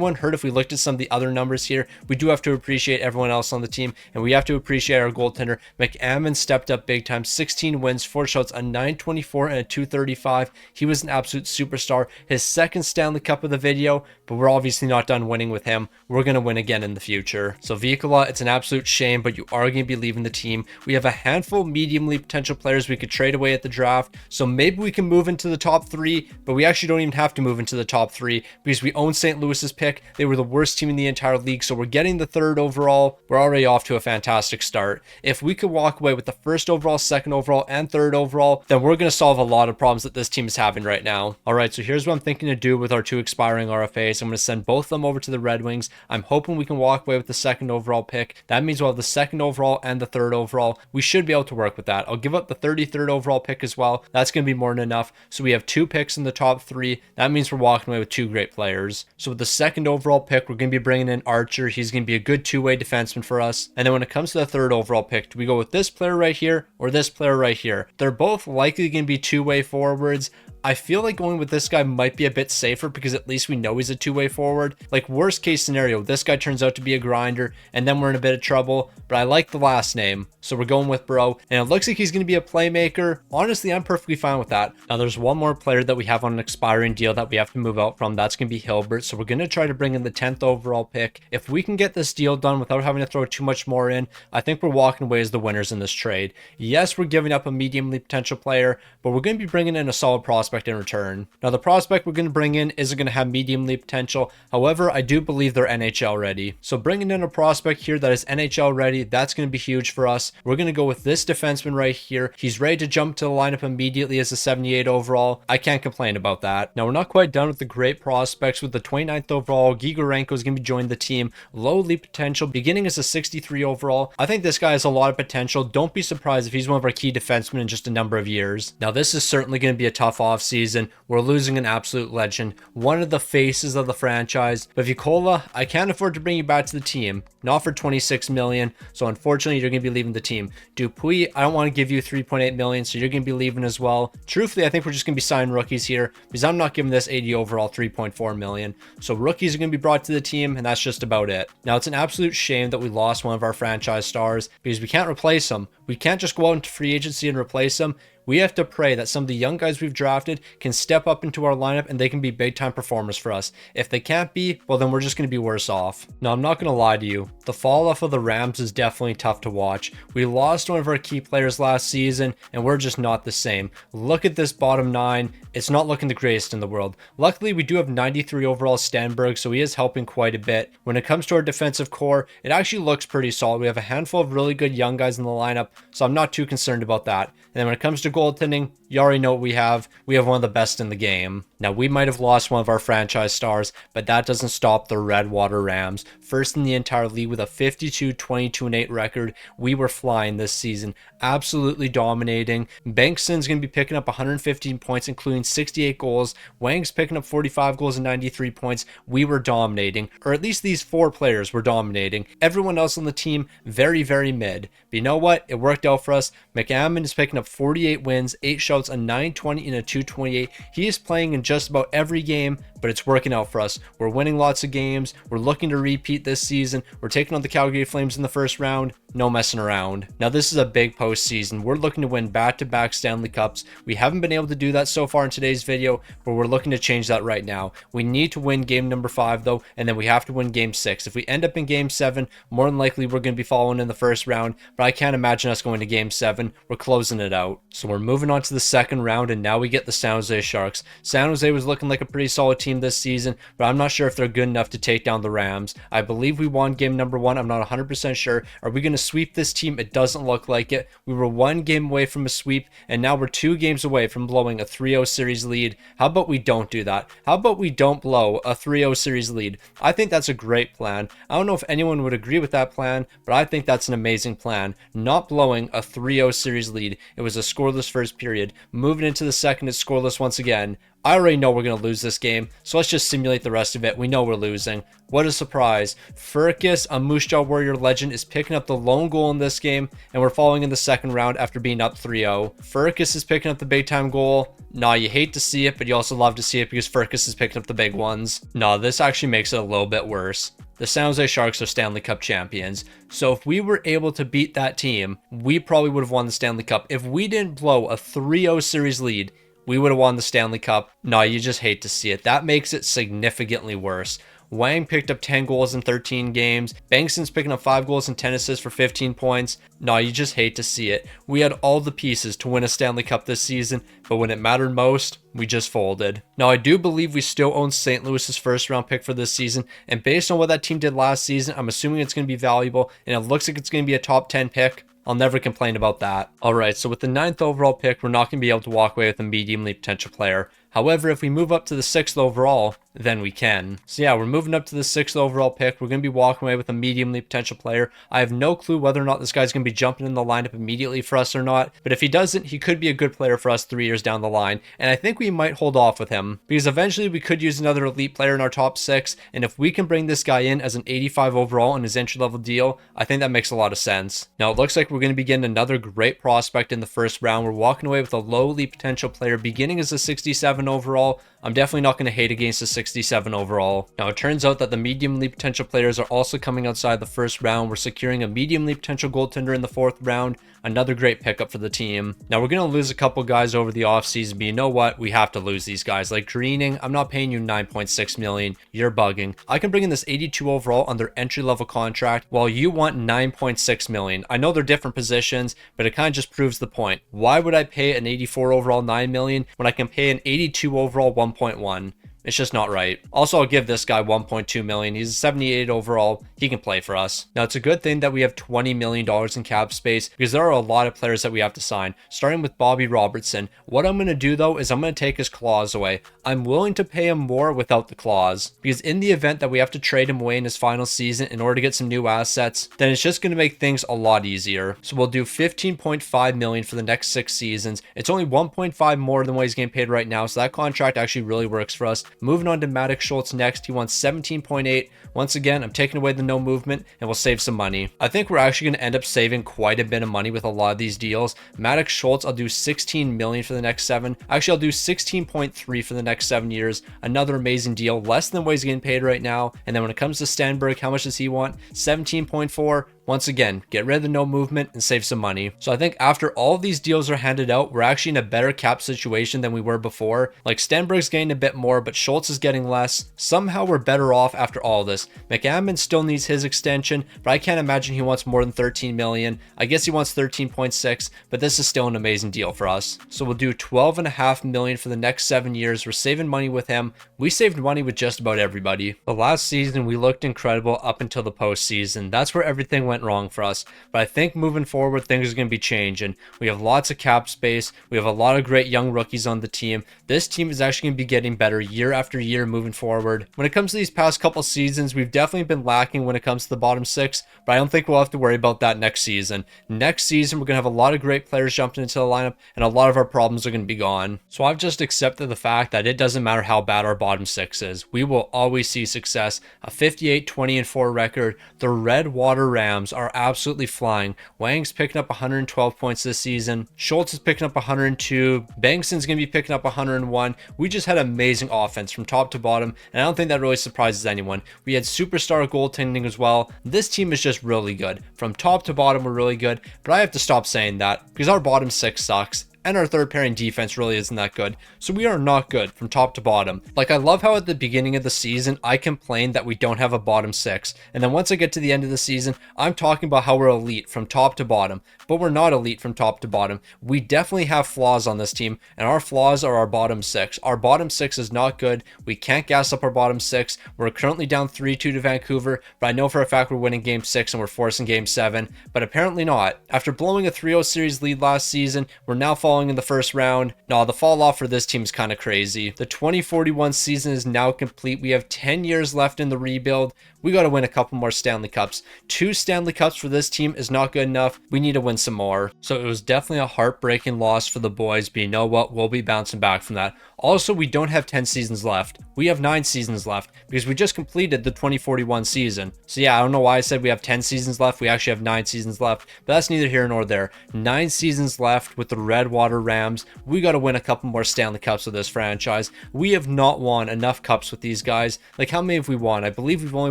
wouldn't hurt if we looked at some of the other numbers here. We do have to appreciate everyone else on the team, and we have to appreciate our goaltender. McAmmon stepped up big time. 16 wins, 4 shots, a 924 and a 235. He was an absolute superstar. His second Stanley Cup of the video, but we're obviously not done winning with him. We're going to win again in the future. So Vikola, it's an absolute shame, but you are going to be leaving the team. We have a handful of medium league potential players we could trade away at the draft. So maybe we can move into the top 3, but we actually don't even have to move into the top 3 because we own St. Louis's pick. They were the worst team in the entire league. So we're getting the 3rd overall. We're already off to a fantastic start. If we could walk away with the 1st overall, 2nd overall, and 3rd overall, then we're going to solve a lot of problems that this team is having right now. All right, so here's what I'm thinking to do with our 2 expiring RFAs. I'm going to send both of them over to the Red Wings. I'm hoping we can walk away with the 2nd overall pick. That means we'll have the 2nd overall and the 3rd overall. We should be able to work with that. I'll give up the 33rd overall pick as well. That's going to be more than enough. So we have 2 picks in the top 3. That means we're walking away with 2 great players. So with the 2nd overall pick, we're going to be bringing in Archer. He's going to be a good 2-way defenseman for us. And then when it comes to the 3rd overall pick, do we go with this player right here or this player right here? They're both likely going to be 2-way forwards. I feel like going with this guy might be a bit safer because at least we know he's a 2-way forward. Like worst case scenario, this guy turns out to be a grinder and then we're in a bit of trouble, but I like the last name. So we're going with Bro, and it looks like he's going to be a playmaker. Honestly, I'm perfectly fine with that. Now there's one more player that we have on an expiring deal that we have to move out from. That's going to be Hilbert. So we're going to try to bring in the 10th overall pick. If we can get this deal done without having to throw too much more in, I think we're walking away as the winners in this trade. Yes, we're giving up a medium-league potential player, but we're going to be bringing in a solid prospect in return. Now the prospect we're going to bring in isn't going to have medium-league potential. However, I do believe they're NHL ready. So bringing in a prospect here that is NHL ready, that's going to be huge for us. We're going to go with this defenseman right here. He's ready to jump to the lineup immediately as a 78 overall. I can't complain about that. Now we're not quite done with the great prospects. With the 29th overall, Gigorenko is going to be joining the team. Low league potential, beginning as a 63 overall. I think this guy has a lot of potential. Don't be surprised if he's one of our key defensemen in just a number of years. Now this is certainly going to be a tough offseason. We're losing an absolute legend, one of the faces of the franchise. But Vikola, I can't afford to bring you back to the team. Not for 26 million. So unfortunately, you're going to be leaving the team. Dupuis, I don't want to give you 3.8 million, so you're going to be leaving as well. Truthfully, I think we're just going to be signing rookies here because I'm not giving this 80 overall 3.4 million. So rookies are going to be brought to the team, and that's just about it. Now, it's an absolute shame that we lost one of our franchise stars because we can't replace him. We can't just go out into free agency and replace him. We have to pray that some of the young guys we've drafted can step up into our lineup and they can be big time performers for us. If they can't be, well, then we're just going to be worse off. Now, I'm not going to lie to you. The fall off of the Rams is definitely tough to watch. We lost one of our key players last season and we're just not the same. Look at this bottom 9. It's not looking the greatest in the world. Luckily, we do have 93 overall Stenberg, so he is helping quite a bit. When it comes to our defensive core, it actually looks pretty solid. We have a handful of really good young guys in the lineup, so I'm not too concerned about that. And then when it comes to goaltending, you already know what we have. We have one of the best in the game. Now, we might have lost one of our franchise stars, but that doesn't stop the Redwater Rams. First in the entire league with a 52-22-8 record. We were flying this season, absolutely dominating. Bankson's going to be picking up 115 points, including 68 goals. Wang's picking up 45 goals and 93 points. We were dominating, or at least these 4 players were dominating. Everyone else on the team, very, very mid. But you know what? It worked out for us. McAmmon is picking up 48 wins, 8 shouts, a 920 and a 228. He is playing in just about every game, but it's working out for us. We're winning lots of games. We're looking to repeat this season. We're taking on the Calgary Flames in the first round. No messing around. Now, this is a big postseason. We're looking to win back-to-back Stanley Cups. We haven't been able to do that so far in today's video, but we're looking to change that right now. We need to win game number 5, though, and then we have to win game 6. If we end up in game 7, more than likely we're going to be following in the first round, but I can't imagine us going to game 7. We're closing it out. So we're moving on to the second round, and now we get the San Jose Sharks. San Jose was looking like a pretty solid team this season, but I'm not sure if they're good enough to take down the Rams. I believe we won game number 1. I'm not 100% sure. Are we going to sweep this team? It doesn't look like it. We were 1 game away from a sweep, and now we're 2 games away from blowing a 3-0 series lead. How about we don't do that? How about we don't blow a 3-0 series lead? I think that's a great plan. I don't know if anyone would agree with that plan, but I think that's an amazing plan. Not blowing a 3-0 series lead. It was a scoreless first period. Moving into the second, it's scoreless once again. I already know we're going to lose this game, so let's just simulate the rest of it. We know we're losing. What a surprise. Furcus, a Moose Jaw Warrior legend, is picking up the lone goal in this game, and we're following in the second round after being up 3-0. Furcus is picking up the big-time goal. Nah, you hate to see it, but you also love to see it because Furcus is picking up the big ones. Nah, this actually makes it a little bit worse. The San Jose Sharks are Stanley Cup champions, so if we were able to beat that team, we probably would have won the Stanley Cup. If we didn't blow a 3-0 series lead, we would have won the Stanley Cup. No, you just hate to see it. That makes it significantly worse. Wang picked up 10 goals in 13 games. Bankson's picking up 5 goals and 10 assists for 15 points. No, you just hate to see it. We had all the pieces to win a Stanley Cup this season, but when it mattered most, we just folded. Now, I do believe we still own St. Louis's first round pick for this season, and based on what that team did last season, I'm assuming it's going to be valuable, and it looks like it's going to be a top 10 pick. I'll never complain about that. Alright, so with the 9th overall pick, we're not going to be able to walk away with a medium league potential player. However, if we move up to the 6th overall, then we can. So yeah, we're moving up to the 6th overall pick. We're going to be walking away with a medium-league potential player. I have no clue whether or not this guy's going to be jumping in the lineup immediately for us or not, but if he doesn't, he could be a good player for us 3 years down the line, and I think we might hold off with him, because eventually we could use another elite player in our top 6, and if we can bring this guy in as an 85 overall in his entry-level deal, I think that makes a lot of sense. Now, it looks like we're going to be getting another great prospect in the first round. We're walking away with a low elite potential player beginning as a 67 overall. I'm definitely not going to hate against a 67 overall. Now, it turns out that the medium league potential players are also coming outside the first round. We're securing a medium league potential goaltender in the 4th round. Another great pickup for the team. Now, we're going to lose a couple guys over the offseason, but you know what? We have to lose these guys. Like Greening, I'm not paying you $9.6 million. You're bugging. I can bring in this 82 overall on their entry-level contract while you want $9.6 million. I know they're different positions, but it kind of just proves the point. Why would I pay an 84 overall $9 million when I can pay an 82 overall $1.1? It's just not right. Also, I'll give this guy $1.2 million. He's a 78 overall. He can play for us. Now, it's a good thing that we have $20 million in cap space because there are a lot of players that we have to sign, starting with Bobby Robertson. What I'm going to do, though, is I'm going to take his clause away. I'm willing to pay him more without the clause because in the event that we have to trade him away in his final season in order to get some new assets, then it's just going to make things a lot easier. So we'll do $15.5 million for the next 6 seasons. It's only 1.5 more than what he's getting paid right now, so that contract actually really works for us. Moving on to Maddox Schultz next. He wants 17.8. Once again, I'm taking away the no movement and we'll save some money. I think we're actually going to end up saving quite a bit of money with a lot of these deals. Maddox Schultz, I'll do 16 million for the next 7. Actually, I'll do 16.3 for the next 7 years. Another amazing deal, less than what he's getting paid right now. And then when it comes to Stenberg, how much does he want? 17.4. Once again, get rid of the no movement and save some money. So I think after all of these deals are handed out, we're actually in a better cap situation than we were before. Like Stenberg's getting a bit more, but Schultz is getting less. Somehow we're better off after all this. McAdam still needs his extension, but I can't imagine he wants more than 13 million. I guess he wants 13.6, but this is still an amazing deal for us. So we'll do 12.5 million for the next 7 years. We're saving money with him. We saved money with just about everybody. The last season we looked incredible up until the postseason. That's where everything went wrong for us. But I think moving forward, things are going to be changing. We have lots of cap space. We have a lot of great young rookies on the team. This team is actually going to be getting better year after year moving forward. When it comes to these past couple seasons, we've definitely been lacking when it comes to the bottom 6, but I don't think we'll have to worry about that next season. Next season, we're going to have a lot of great players jumping into the lineup, and a lot of our problems are going to be gone. So I've just accepted the fact that it doesn't matter how bad our bottom 6 is. We will always see success. A 58-20-4 record. The Redwater Rams are absolutely flying. Wang's picking up 112 points this season. Schultz is picking up 102. Bangson's going to be picking up 101. We just had amazing offense from top to bottom, and I don't think that really surprises anyone. We had superstar goaltending as well. This team is just really good. From top to bottom, we're really good, but I have to stop saying that because our bottom 6 sucks. And our third pairing defense really isn't that good. So we are not good from top to bottom. Like, I love how at the beginning of the season, I complained that we don't have a bottom 6. And then once I get to the end of the season, I'm talking about how we're elite from top to bottom. But we're not elite from top to bottom. We definitely have flaws on this team, and our flaws are our bottom 6. Our bottom 6 is not good. We can't gas up our bottom 6. We're currently down 3-2 to Vancouver, but I know for a fact we're winning game 6 and we're forcing game 7, but apparently not. After blowing a 3-0 series lead last season, we're now falling in the first round. Nah, the fall off for this team is kind of crazy. The 2041 season is now complete. We have 10 years left in the rebuild. We got to win a couple more Stanley Cups. 2 Stanley Cups for this team is not good enough. We need to win some more. So it was definitely a heartbreaking loss for the boys, but you know what? We'll be bouncing back from that. Also, we don't have 10 seasons left. We have 9 seasons left because we just completed the 2041 season. So yeah, I don't know why I said we have 10 seasons left. We actually have 9 seasons left, but that's neither here nor there. 9 seasons left with the Redwater Rams. We got to win a couple more Stanley Cups with this franchise. We have not won enough cups with these guys. Like, how many have we won? I believe we've only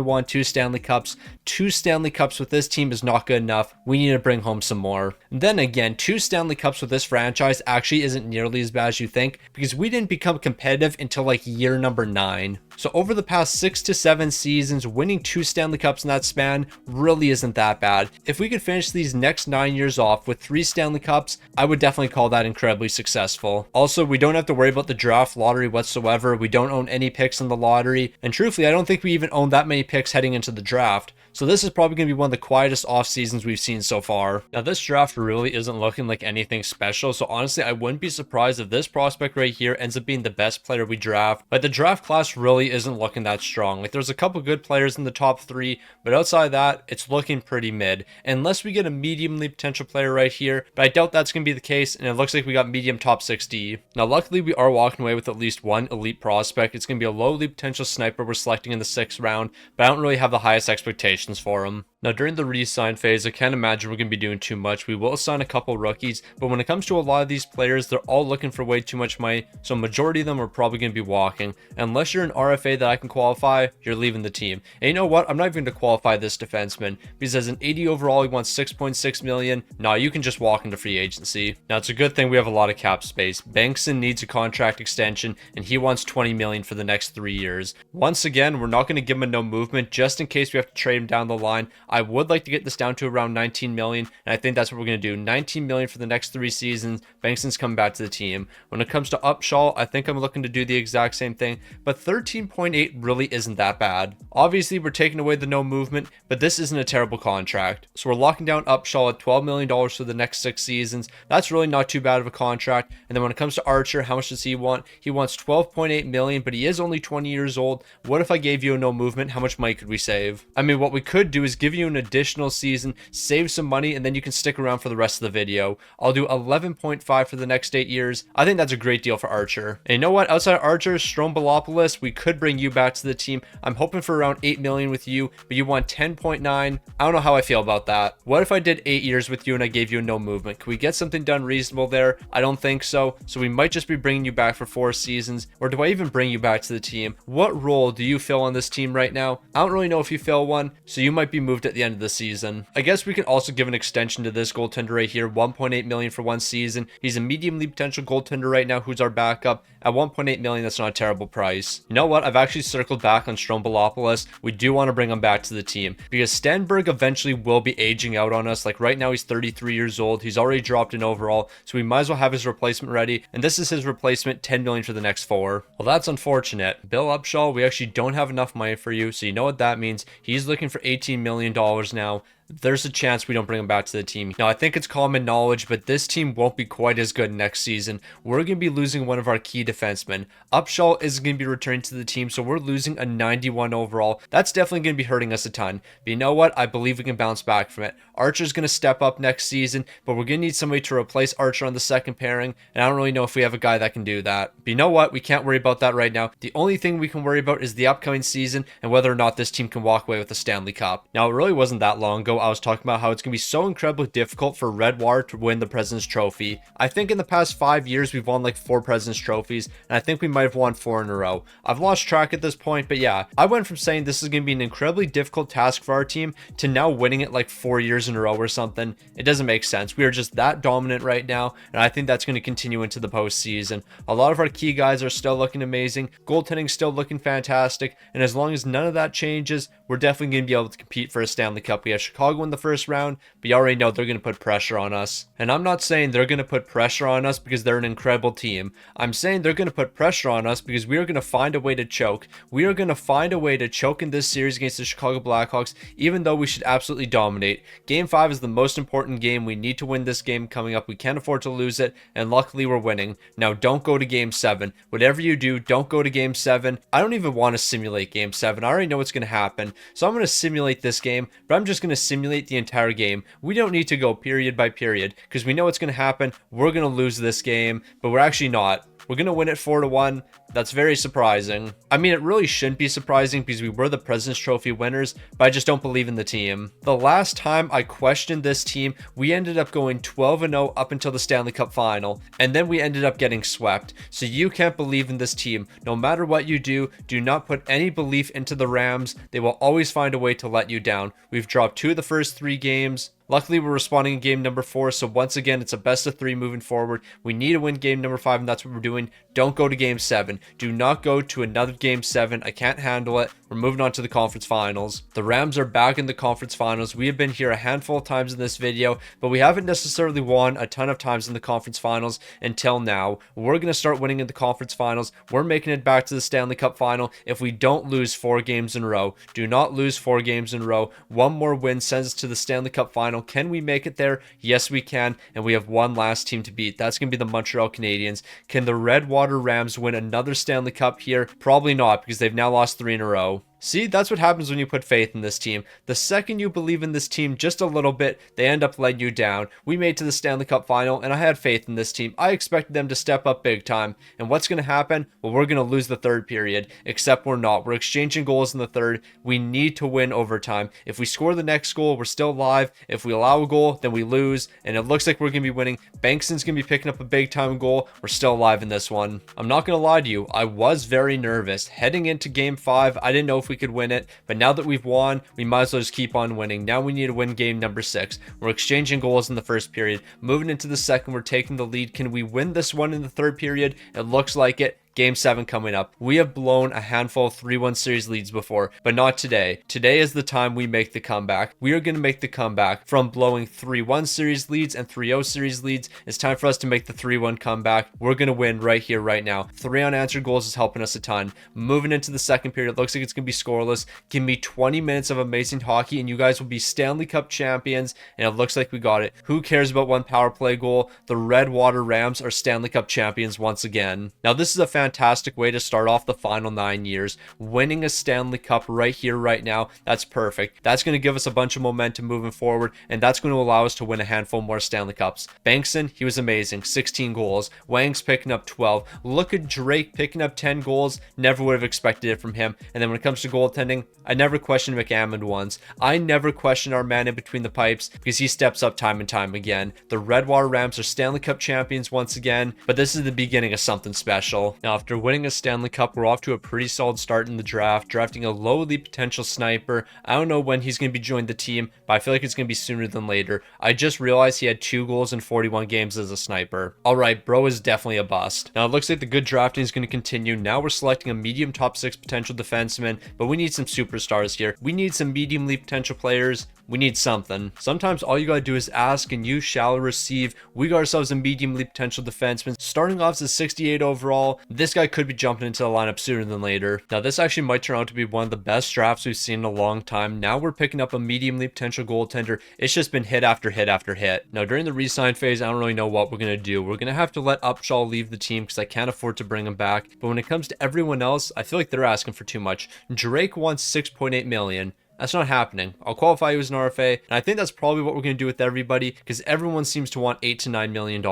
won 2 Stanley Cups. 2 Stanley Cups with this team is not good enough. We need to bring home some more. And then again, 2 Stanley Cups with this franchise actually isn't nearly as bad as you think because we didn't become competitive until like year number 9. So over the past 6 to 7 seasons, winning 2 Stanley Cups in that span really isn't that bad. If we could finish these next 9 years off with 3 Stanley Cups, I would definitely call that incredibly successful. Also, we don't have to worry about the draft lottery whatsoever. We don't own any picks in the lottery. And truthfully, I don't think we even own that many picks heading into the draft. So this is probably going to be one of the quietest off seasons we've seen so far. Now this draft really isn't looking like anything special, so honestly I wouldn't be surprised if this prospect right here ends up being the best player we draft. But the draft class really isn't looking that strong. Like, there's a couple good players in the top 3, but outside of that, it's looking pretty mid. Unless we get a mediumly potential player right here, but I doubt that's going to be the case, and it looks like we got medium top 60. Now luckily we are walking away with at least one elite prospect. It's going to be a lowly potential sniper we're selecting in the 6th round, but I don't really have the highest expectations for him. Now during the re-sign phase, I can't imagine we're going to be doing too much. We will sign a couple rookies, but when it comes to a lot of these players, they're all looking for way too much money, so a majority of them are probably going to be walking. Unless you're an RFA that I can qualify, you're leaving the team. And you know what? I'm not even going to qualify this defenseman, because as an 80 overall, he wants 6.6 million. Nah, you can just walk into free agency. Now it's a good thing we have a lot of cap space. Bankson needs a contract extension, and he wants 20 million for the next 3 years. Once again, we're not going to give him a no movement, just in case we have to trade him down the line. I would like to get this down to around 19 million, and I think that's what we're going to do. 19 million for the next 3 seasons. Bankson's coming back to the team. When it comes to Upshaw, I think I'm looking to do the exact same thing, but 13.8 really isn't that bad. Obviously, we're taking away the no movement, but this isn't a terrible contract. So we're locking down Upshaw at $12 million for the next 6 seasons. That's really not too bad of a contract. And then when it comes to Archer, how much does he want? He wants 12.8 million, but he is only 20 years old. What if I gave you a no movement? How much money could we save? I mean, what we could do is give you an additional season, save some money, and then you can stick around for the rest of the video. I'll do 11.5 for the next 8 years. I think that's a great deal for Archer. And you know what? Outside of Archer, Strombolopoulos, we could bring you back to the team. I'm hoping for around 8 million with you, but you want 10.9. I don't know how I feel about that. What if I did 8 years with you and I gave you a no movement? Could we get something done reasonable there? I don't think so. So we might just be bringing you back for 4 seasons. Or do I even bring you back to the team? What role do you fill on this team right now? I don't really know if you fill one, so you might be moved at the end of the season. I guess we can also give an extension to this goaltender right here, 1.8 million for 1 season. He's a medium league potential goaltender right now who's our backup. At 1.8 million, that's not a terrible price. You know what? I've actually circled back on Strombolopolis. We do want to bring him back to the team because Stenberg eventually will be aging out on us. Like right now, he's 33 years old. He's already dropped in overall, so we might as well have his replacement ready. And this is his replacement, 10 million for the next 4. Well, that's unfortunate. Bill Upshaw, we actually don't have enough money for you, so you know what that means. He's looking for $18 million now. There's a chance we don't bring him back to the team. Now, I think it's common knowledge, but this team won't be quite as good next season. We're going to be losing one of our key defensemen. Upshaw is going to be returning to the team, so we're losing a 91 overall. That's definitely going to be hurting us a ton. But you know what? I believe we can bounce back from it. Archer's going to step up next season, but we're going to need somebody to replace Archer on the second pairing, and I don't really know if we have a guy that can do that. But you know what? We can't worry about that right now. The only thing we can worry about is the upcoming season and whether or not this team can walk away with the Stanley Cup. Now, it really wasn't that long ago I was talking about how it's going to be so incredibly difficult for Redwater to win the President's Trophy. I think in the past 5 years, we've won like 4 President's Trophies, and I think we might have won 4 in a row. I've lost track at this point, but yeah, I went from saying this is going to be an incredibly difficult task for our team to now winning it like 4 years in a row or something. It doesn't make sense. We are just that dominant right now, and I think that's going to continue into the postseason. A lot of our key guys are still looking amazing. Goaltending still looking fantastic, and as long as none of that changes, we're definitely going to be able to compete for a Stanley Cup. We have Chicago in the first round, but you already know they're going to put pressure on us. And I'm not saying they're going to put pressure on us because they're an incredible team. I'm saying they're going to put pressure on us because we are going to find a way to choke. We are going to find a way to choke in this series against the Chicago Blackhawks, even though we should absolutely dominate. Game 5 is the most important game. We need to win this game coming up. We can't afford to lose it, and luckily we're winning. Now, don't go to Game 7. Whatever you do, don't go to Game 7. I don't even want to simulate Game 7. I already know what's going to happen. So I'm going to simulate this game, but I'm just going to simulate the entire game. We don't need to go period by period because we know what's going to happen. We're going to lose this game, but we're actually not. We're going to win it 4-1. That's very surprising. I mean, it really shouldn't be surprising because we were the President's Trophy winners, but I just don't believe in the team. The last time I questioned this team, we ended up going 12-0 up until the Stanley Cup final, and then we ended up getting swept. So you can't believe in this team. No matter what you do not put any belief into the Rams. They will always find a way to let you down. We've dropped 2 of the first 3 games. Luckily, we're responding in game number 4, so once again, it's a best of 3 moving forward. We need to win game number 5, and that's what we're doing. Don't go to game 7. Do not go to another game 7. I can't handle it. We're moving on to the conference finals. The Rams are back in the conference finals. We have been here a handful of times in this video, but we haven't necessarily won a ton of times in the conference finals until now. We're going to start winning in the conference finals. We're making it back to the Stanley Cup final if we don't lose 4 games in a row. Do not lose 4 games in a row. One more win sends us to the Stanley Cup final. Can we make it there? Yes, we can, and we have one last team to beat. That's going to be the Montreal Canadiens. Can the Redwater Rams win another Stanley Cup here? Probably not, because they've now lost 3 in a row. See, that's what happens when you put faith in this team. The second you believe in this team just a little bit, they end up letting you down. We made it to the Stanley Cup final, and I had faith in this team. I expected them to step up big time. And what's going to happen? Well, we're going to lose the third period, except we're not. We're exchanging goals in the third. We need to win overtime. If we score the next goal, we're still alive. If we allow a goal, then we lose, and it looks like we're going to be winning. Bankston's going to be picking up a big time goal. We're still alive in this one. I'm not going to lie to you. I was very nervous. Heading into game 5, I didn't know if we could win it, but now that we've won, we might as well just keep on winning. Now we need to win game number 6. We're exchanging goals in the first period. Moving into the second, we're taking the lead. Can we win this one in the third period? It looks like it. Game 7 coming up. We have blown a handful of 3-1 series leads before, but not today. Today is the time we make the comeback. We are going to make the comeback from blowing 3-1 series leads and 3-0 series leads. It's time for us to make the 3-1 comeback. We're going to win right here, right now. 3 unanswered goals is helping us a ton. Moving into the second period, it looks like it's going to be scoreless. Give me 20 minutes of amazing hockey and you guys will be Stanley Cup champions, and it looks like we got it. Who cares about one power play goal? The Redwater Rams are Stanley Cup champions once again. Now, this is a fantastic way to start off the final 9 years. Winning a Stanley Cup right here, right now, that's perfect. That's going to give us a bunch of momentum moving forward, and that's going to allow us to win a handful more Stanley Cups. Bankston, he was amazing. 16 goals. Wang's picking up 12. Look at Drake picking up 10 goals. Never would have expected it from him. And then when it comes to goaltending, I never questioned McAmmond once. I never questioned our man in between the pipes because he steps up time and time again. The Redwater Rams are Stanley Cup champions once again, but this is the beginning of something special. Now, after winning a Stanley Cup, we're off to a pretty solid start in the draft, drafting a lowly potential sniper. I don't know when he's going to be joining the team, but I feel like it's going to be sooner than later. I just realized he had 2 goals in 41 games as a sniper. Alright, bro is definitely a bust. Now it looks like the good drafting is going to continue. Now we're selecting a medium top 6 potential defenseman, but we need some superstars here. We need some mediumly potential players. We need something. Sometimes all you gotta do is ask and you shall receive. We got ourselves a mediumly potential defenseman. Starting off as a 68 overall, this guy could be jumping into the lineup sooner than later. Now this actually might turn out to be one of the best drafts we've seen in a long time. Now we're picking up a mediumly potential goaltender. It's just been hit after hit after hit. Now during the re-sign phase, I don't really know what we're gonna do. We're gonna have to let Upshaw leave the team because I can't afford to bring him back. But when it comes to everyone else, I feel like they're asking for too much. Drake wants 6.8 million. That's not happening. I'll qualify you as an RFA, and I think that's probably what we're going to do with everybody, because everyone seems to want $8 to $9 million.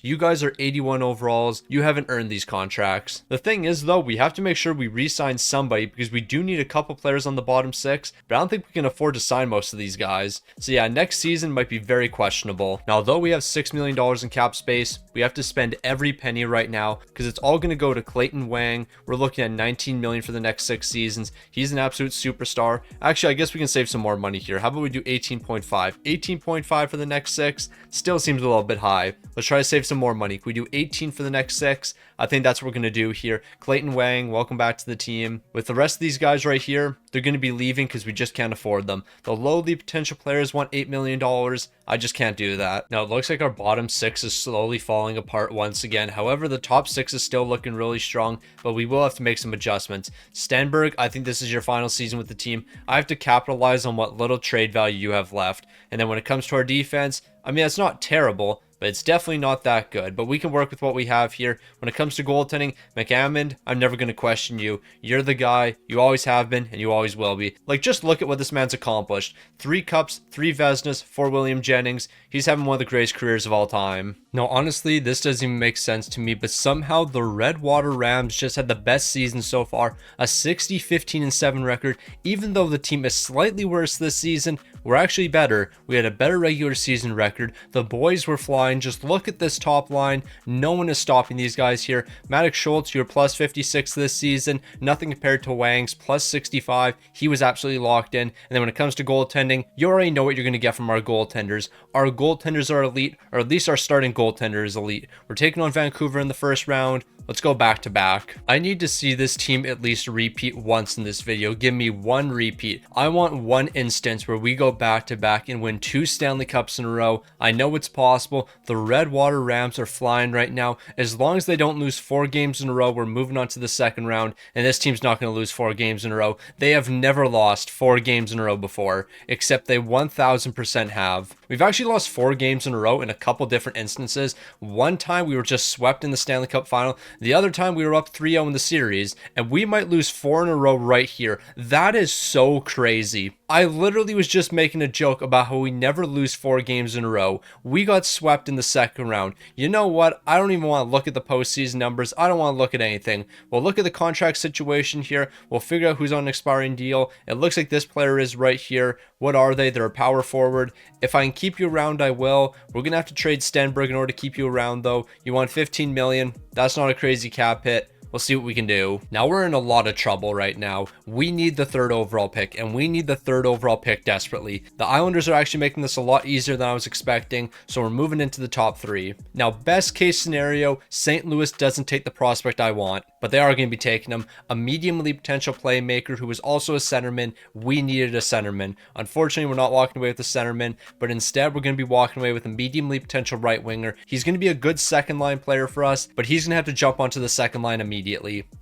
You guys are 81 overalls. You haven't earned these contracts. The thing is, though, we have to make sure we re-sign somebody, because we do need a couple players on the bottom 6, but I don't think we can afford to sign most of these guys. So yeah, next season might be very questionable. Now, although we have $6 million in cap space, we have to spend every penny right now, because it's all going to go to Clayton Wang. We're looking at $19 million for the next 6 seasons. He's an absolute superstar. Actually, I guess we can save some more money here. How about we do 18.5? 18.5 for the next 6 still seems a little bit high. Let's try to save some more money. Can we do 18 for the next 6? I think that's what we're going to do here. Clayton Wang, welcome back to the team. With the rest of these guys right here, they're going to be leaving because we just can't afford them. The lowly potential players want $8 million. I just can't do that. Now, it looks like our bottom 6 is slowly falling apart once again. However, the top 6 is still looking really strong, but we will have to make some adjustments. Stenberg, I think this is your final season with the team. I have to capitalize on what little trade value you have left. And then when it comes to our defense, I mean, it's not terrible, but it's definitely not that good. But we can work with what we have here. When it comes to goaltending, McAmmond, I'm never going to question you. You're the guy. You always have been, and you always will be. Like, just look at what this man's accomplished. 3 cups, 3 Vezinas, 4 William Jennings. He's having one of the greatest careers of all time. No, honestly, this doesn't even make sense to me, but somehow the Redwater Rams just had the best season so far. A 60, 15, and 7 record. Even though the team is slightly worse this season, we're actually better. We had a better regular season record. The boys were flying. Just look at this top line. No one is stopping these guys here. Maddox Schultz, you're plus 56 this season. Nothing compared to Wang's plus 65. He was absolutely locked in. And then when it comes to goaltending, you already know what you're going to get from our goaltenders. Our goaltenders are elite, or at least our starting goaltender is elite. We're taking on Vancouver in the first round. Let's go back to back. I need to see this team at least repeat once in this video. Give me one repeat. I want one instance where we go back to back and win 2 Stanley Cups in a row. I know it's possible. The Redwater Rams are flying right now. As long as they don't lose 4 games in a row, we're moving on to the second round, and this team's not going to lose 4 games in a row. They have never lost 4 games in a row before, except they 1000% have. We've actually lost 4 games in a row in a couple different instances. One time we were just swept in the Stanley Cup final. The other time we were up 3-0 in the series, and we might lose 4 in a row right here. That is so crazy. I literally was just making a joke about how we never lose 4 games in a row. We got swept in the second round. You know what? I don't even want to look at the postseason numbers. I don't want to look at anything. We'll look at the contract situation here. We'll figure out who's on an expiring deal. It looks like this player is right here. What are they? They're a power forward. If I can keep you around, I will. We're going to have to trade Stenberg in order to keep you around, though. You want 15 million. That's not a crazy cap hit. We'll see what we can do. Now we're in a lot of trouble right now. We need the 3rd overall pick, and we need the 3rd overall pick desperately. The Islanders are actually making this a lot easier than I was expecting, so we're moving into the top 3. Now, best case scenario, St. Louis doesn't take the prospect I want, but they are going to be taking him. A mediumly potential playmaker who is also a centerman. We needed a centerman. Unfortunately, we're not walking away with a centerman, but instead we're going to be walking away with a mediumly potential right winger. He's going to be a good second line player for us, but he's going to have to jump onto the second line immediately.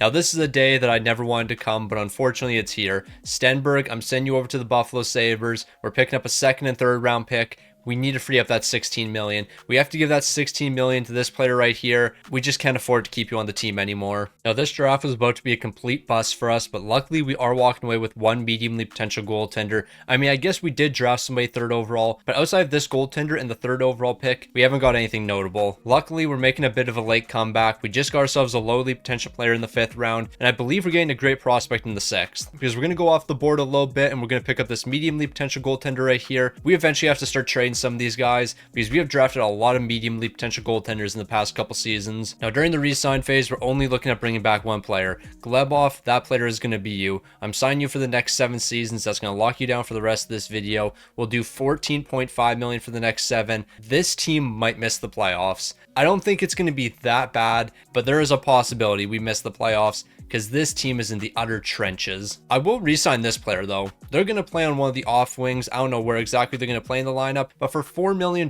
Now, this is a day that I never wanted to come, but unfortunately it's here. Stenberg, I'm sending you over to the Buffalo Sabres. We're picking up a 2nd and 3rd round pick. We need to free up that 16 million. We have to give that 16 million to this player right here. We just can't afford to keep you on the team anymore. Now, this draft was about to be a complete bust for us, but luckily we are walking away with one mediumly potential goaltender. I mean, I guess we did draft somebody 3rd overall, but outside of this goaltender and the 3rd overall pick, we haven't got anything notable. Luckily, we're making a bit of a late comeback. We just got ourselves a lowly potential player in the 5th round, and I believe we're getting a great prospect in the 6th, because we're going to go off the board a little bit, and we're going to pick up this mediumly potential goaltender right here. We eventually have to start trading some of these guys because we have drafted a lot of medium league potential goaltenders in the past couple seasons. Now, during the re-sign phase, we're only looking at bringing back one player. Glebov, that player is going to be you. I'm signing you for the next 7 seasons. That's going to lock you down for the rest of this video. We'll do $14.5 million for the next 7. This team might miss the playoffs. I don't think it's going to be that bad, but there is a possibility we miss the playoffs because this team is in the utter trenches. I will re-sign this player though. They're going to play on one of the off wings. I don't know where exactly they're going to play in the lineup, but for $4 million,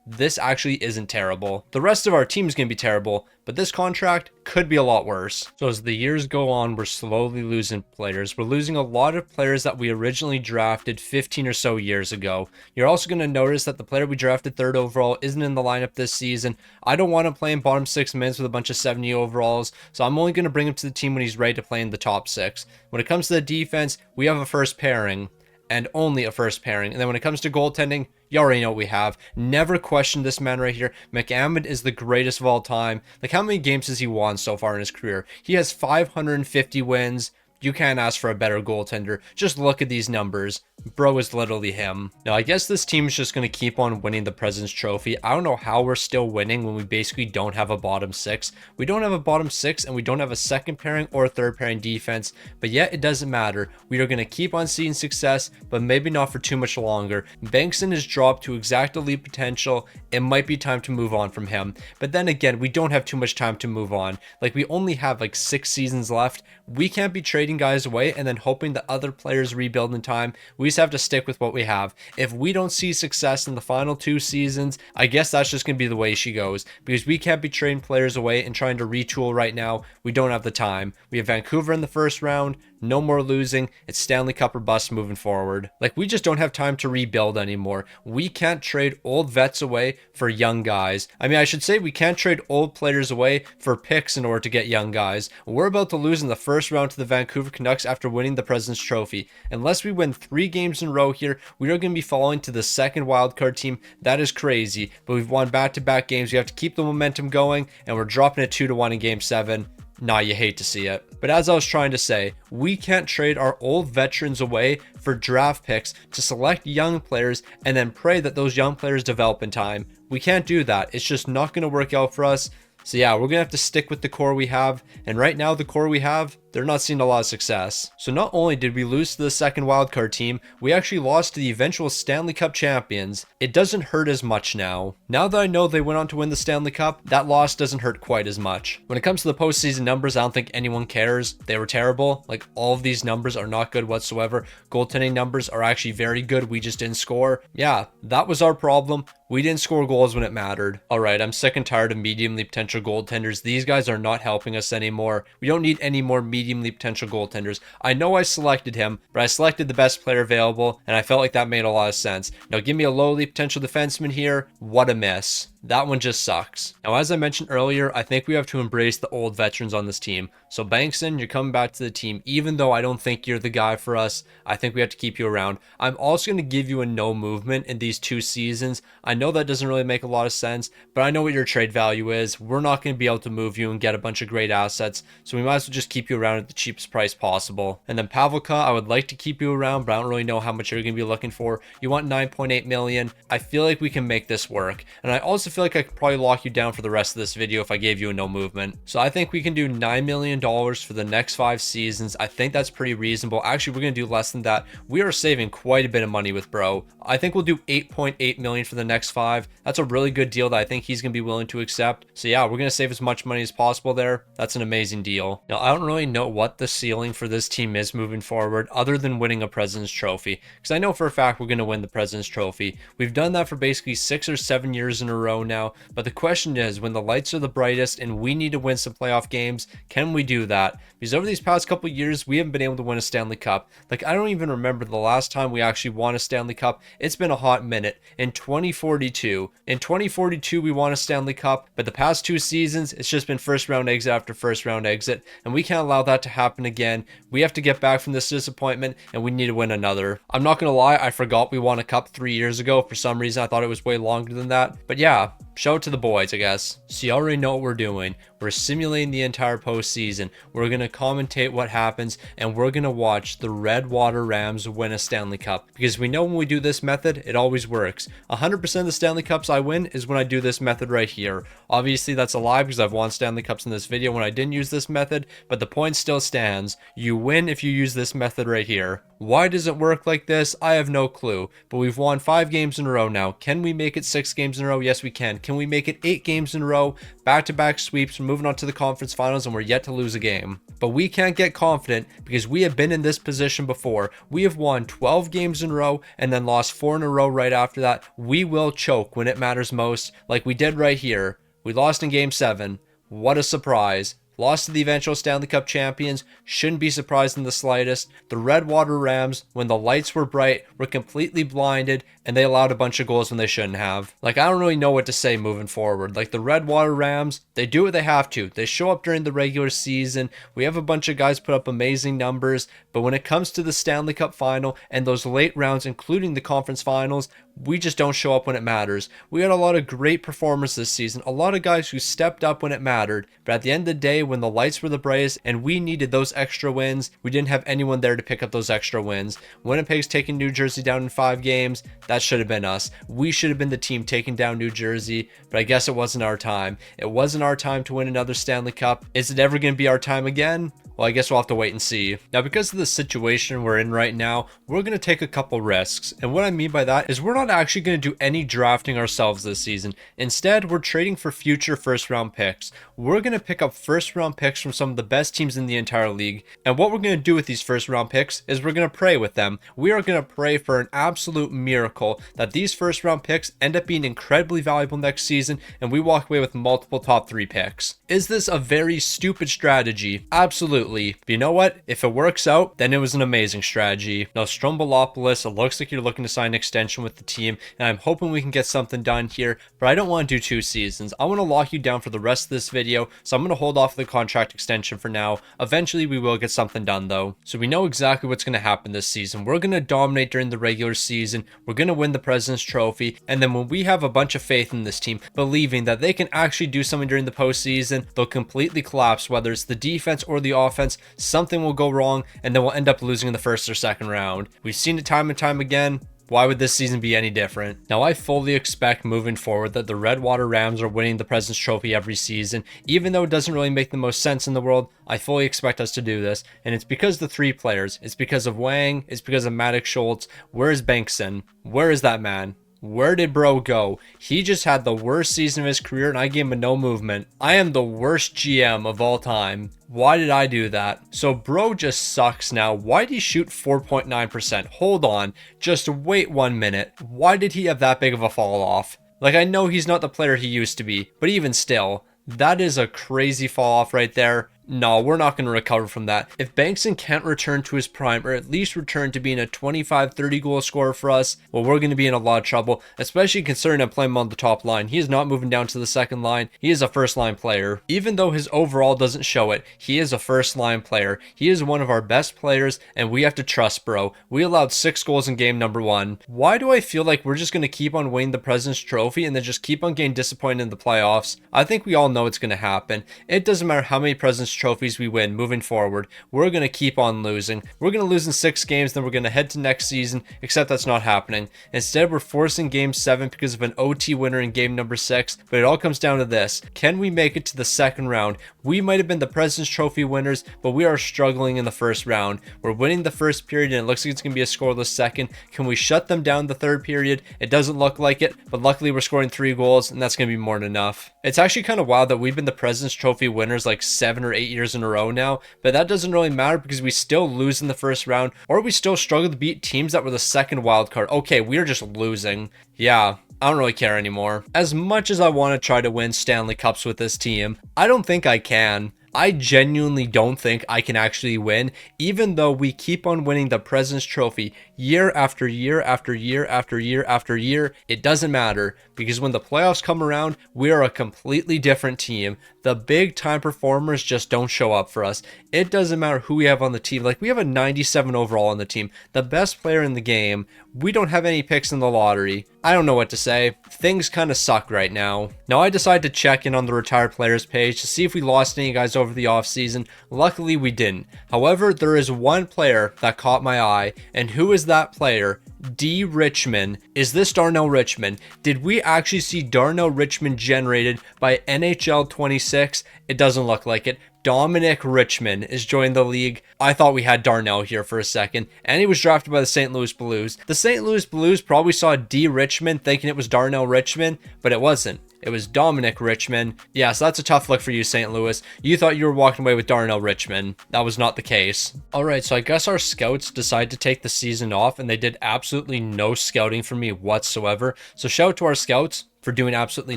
this actually isn't terrible. The rest of our team is going to be terrible, but this contract could be a lot worse. So as the years go on, we're slowly losing players. We're losing a lot of players that we originally drafted 15 or so years ago. You're also going to notice that the player we drafted 3rd overall isn't in the lineup this season. I don't want to play in bottom 6 minutes with a bunch of 70 overalls, so I'm only going to bring him to the team when he's ready to play in the top 6. When it comes to the defense, we have a first pairing, and only a first pairing. And then when it comes to goaltending, you already know what we have. Never question this man right here. McAmmond is the greatest of all time. Like, how many games has he won so far in his career? He has 550 wins. You can't ask for a better goaltender. Just look at these numbers. Bro is literally him. Now, I guess this team is just going to keep on winning the President's Trophy. I don't know how we're still winning when we basically don't have a bottom 6. We don't have a bottom 6 and we don't have a second pairing or a third pairing defense, but yet it doesn't matter. We are going to keep on seeing success, but maybe not for too much longer. Bengtson has dropped to exact elite potential. It might be time to move on from him. But then again, we don't have too much time to move on. Like, we only have like 6 seasons left. We can't be trading guys away and then hoping that other players rebuild in time. We just have to stick with what we have. If we don't see success in the final 2 seasons, I guess that's just going to be the way she goes, because we can't be trading players away and trying to retool right now. We don't have the time. We have Vancouver in the first round. No more losing. It's Stanley Cup or bust moving forward. Like, we just don't have time to rebuild anymore. We can't trade old vets away for young guys. I mean, I should say we can't trade old players away for picks in order to get young guys. We're about to lose in the first round to the Vancouver Canucks after winning the President's Trophy. Unless we win 3 games in a row here, we are going to be falling to the second wildcard team. That is crazy, but we've won back-to-back games. We have to keep the momentum going, and we're dropping it 2-1 in Game 7. Nah, you hate to see it. But as I was trying to say, we can't trade our old veterans away for draft picks to select young players and then pray that those young players develop in time. We can't do that. It's just not going to work out for us. So yeah, we're going to have to stick with the core we have. And right now, the core we have, they're not seeing a lot of success. So not only did we lose to the second wildcard team, we actually lost to the eventual Stanley Cup champions. It doesn't hurt as much now. Now that I know they went on to win the Stanley Cup, that loss doesn't hurt quite as much. When it comes to the postseason numbers, I don't think anyone cares. They were terrible. Like, all of these numbers are not good whatsoever. Goaltending numbers are actually very good. We just didn't score. Yeah, that was our problem. We didn't score goals when it mattered. Alright, I'm sick and tired of mediumly potential goaltenders. These guys are not helping us anymore. We don't need any more mediumly potential goaltenders. I know I selected him, but I selected the best player available, and I felt like that made a lot of sense. Now give me a lowly potential defenseman here. What a miss. That one just sucks. Now, as I mentioned earlier, I think we have to embrace the old veterans on this team. So Bengtson, you're coming back to the team. Even though I don't think you're the guy for us, I think we have to keep you around. I'm also going to give you a no movement in these 2 seasons. I know that doesn't really make a lot of sense, but I know what your trade value is. We're not going to be able to move you and get a bunch of great assets, so we might as well just keep you around at the cheapest price possible. And then Pavelka, I would like to keep you around, but I don't really know how much you're going to be looking for. You want 9.8 million. I feel like we can make this work. And I also feel like I could probably lock you down for the rest of this video if I gave you a no movement. So I think we can do $9 million for the next 5 seasons. I think that's pretty reasonable. Actually, we're going to do less than that. We are saving quite a bit of money with bro. I think we'll do 8.8 million for the next 5. That's a really good deal that I think he's going to be willing to accept. So yeah, we're going to save as much money as possible there. That's an amazing deal. Now, I don't really know what the ceiling for this team is moving forward other than winning a President's Trophy, because I know for a fact we're going to win the President's Trophy. We've done that for basically 6 or 7 years in a row now. But the question is, when the lights are the brightest and we need to win some playoff games, can we do that? Because over these past couple of years, we haven't been able to win a Stanley Cup. Like, I don't even remember the last time we actually won a Stanley Cup. It's been a hot minute. In 2042. In 2042, we won a Stanley Cup, but the past 2 seasons, it's just been first round exit after first round exit, and we can't allow that to happen again. We have to get back from this disappointment, and we need to win another. I'm not going to lie, I forgot we won a cup 3 years ago. For some reason, I thought it was way longer than that. But yeah, show it to the boys, I guess. So you already know what we're doing. We're simulating the entire postseason. We're going to commentate what happens, and we're going to watch the Redwater Rams win a Stanley Cup. Because we know when we do this method, it always works. 100% of the Stanley Cups I win is when I do this method right here. Obviously, that's a lie because I've won Stanley Cups in this video when I didn't use this method, but the point still stands. You win if you use this method right here. Why does it work like this? I have no clue, but we've won 5 games in a row now. Can we make it 6 games in a row? Yes, we can. Can we make it 8 games in a row? Back-to-back sweeps. We're moving on to the conference finals, and we're yet to lose a game. But we can't get confident because we have been in this position before. We have won 12 games in a row and then lost 4 in a row right after that. We will choke when it matters most, like we did right here. We lost in Game 7. What a surprise. Lost to the eventual Stanley Cup champions, shouldn't be surprised in the slightest. The Redwater Rams, when the lights were bright, were completely blinded, and they allowed a bunch of goals when they shouldn't have. Like, I don't really know what to say moving forward. Like, the Redwater Rams, they do what they have to. They show up during the regular season. We have a bunch of guys put up amazing numbers, but when it comes to the Stanley Cup final and those late rounds, including the conference finals, we just don't show up when it matters. We had a lot of great performers this season, a lot of guys who stepped up when it mattered, but at the end of the day, when the lights were the brightest and we needed those extra wins, we didn't have anyone there to pick up those extra wins. Winnipeg's taking New Jersey down in 5 games. That should have been us. We should have been the team taking down New Jersey, but I guess it wasn't our time. It wasn't our time to win another Stanley Cup. Is it ever going to be our time again? Well, I guess we'll have to wait and see. Now, because of the situation we're in right now, we're going to take a couple risks. And what I mean by that is we're not actually going to do any drafting ourselves this season. Instead, we're trading for future first-round picks. We're going to pick up first-round picks from some of the best teams in the entire league. And what we're going to do with these first-round picks is we're going to pray with them. We are going to pray for an absolute miracle that these first-round picks end up being incredibly valuable next season and we walk away with multiple top 3 picks. Is this a very stupid strategy? Absolutely. But you know what? If it works out, then it was an amazing strategy. Now, Stroumboulopoulos, it looks like you're looking to sign an extension with the team, and I'm hoping we can get something done here, but I don't want to do 2 seasons. I want to lock you down for the rest of this video, so I'm going to hold off the contract extension for now. Eventually, we will get something done, though. So we know exactly what's going to happen this season. We're going to dominate during the regular season. We're going to win the President's Trophy, and then when we have a bunch of faith in this team, believing that they can actually do something during the postseason, they'll completely collapse, whether it's the defense or the offense. Something will go wrong, and then we'll end up losing in the first or second round. We've seen it time and time again. Why would this season be any different? Now, I fully expect moving forward that the Redwater Rams are winning the President's Trophy every season. Even though it doesn't really make the most sense in the world, I fully expect us to do this. And it's because of the 3 players. It's because of Wang. It's because of Maddox Schultz. Where is Bengtson? Where is that man? Where did bro go? He just had the worst season of his career and I gave him a no movement. I am the worst GM of all time. Why did I do that? So bro just sucks now. Why did he shoot 4.9%? Hold on. Just wait 1 minute. Why did he have that big of a fall off? Like, I know he's not the player he used to be, but even still, that is a crazy fall off right there. No, we're not going to recover from that. If Bengtson can't return to his prime, or at least return to being a 25-30 goal scorer for us, well, we're going to be in a lot of trouble, especially considering I'm playing him on the top line. He is not moving down to the second line. He is a first-line player. Even though his overall doesn't show it, he is a first-line player. He is one of our best players, and we have to trust bro. We allowed 6 goals in game number 1. Why do I feel like we're just going to keep on winning the President's Trophy and then just keep on getting disappointed in the playoffs? I think we all know it's going to happen. It doesn't matter how many President's Trophies we win moving forward. We're going to keep on losing. We're going to lose in 6 games, then we're going to head to next season, except that's not happening. Instead, we're forcing game 7 because of an OT winner in game number 6, but it all comes down to this. Can we make it to the second round? We might have been the President's Trophy winners, but we are struggling in the first round. We're winning the first period, and it looks like it's going to be a scoreless second. Can we shut them down the third period? It doesn't look like it, but luckily we're scoring 3 goals, and that's going to be more than enough. It's actually kind of wild that we've been the President's Trophy winners like 7 or 8 years in a row now, but that doesn't really matter because we still lose in the first round, or we still struggle to beat teams that were the second wild card. Okay, we're just losing. Yeah, I don't really care anymore. As much as I want to try to win Stanley Cups with this team, I don't think I can. I genuinely don't think I can actually win, even though we keep on winning the President's Trophy year after year after year after year after year. It doesn't matter, because when the playoffs come around, we are a completely different team. The big time performers just don't show up for us. It doesn't matter who we have on the team. Like, we have a 97 overall on the team, the best player in the game. We don't have any picks in the lottery. I don't know what to say. Things kind of suck right now. Now I decided to check in on the retired players page to see if we lost any guys over the offseason. Luckily we didn't. However, there is one player that caught my eye, and who is that player? D. Richmond. Is this Darnell Richmond? Did we actually see Darnell Richmond generated by NHL 26? It doesn't look like it. Dominic Richmond is joining the league. I thought we had Darnell here for a second, and he was drafted by the St. Louis Blues. The St. Louis Blues probably saw D. Richmond thinking it was Darnell Richmond, but it wasn't. It was Dominic Richmond. Yeah, so that's a tough look for you, St. Louis. You thought you were walking away with Darnell Richmond. That was not the case. All right, so I guess our scouts decided to take the season off, and they did absolutely no scouting for me whatsoever. So shout out to our scouts for doing absolutely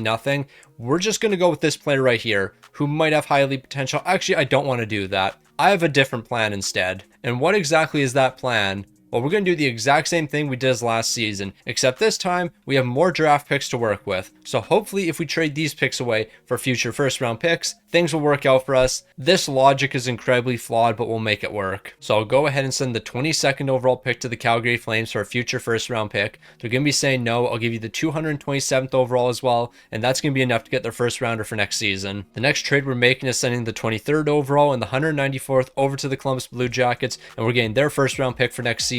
nothing. We're just going to go with this player right here, who might have high elite potential. Actually, I don't want to do that. I have a different plan instead. And what exactly is that plan? Well, we're going to do the exact same thing we did as last season, except this time we have more draft picks to work with. So hopefully if we trade these picks away for future first round picks, things will work out for us. This logic is incredibly flawed, but we'll make it work. So I'll go ahead and send the 22nd overall pick to the Calgary Flames for a future first round pick. They're going to be saying no. I'll give you the 227th overall as well, and that's going to be enough to get their first rounder for next season. The next trade we're making is sending the 23rd overall and the 194th over to the Columbus Blue Jackets, and we're getting their first round pick for next season.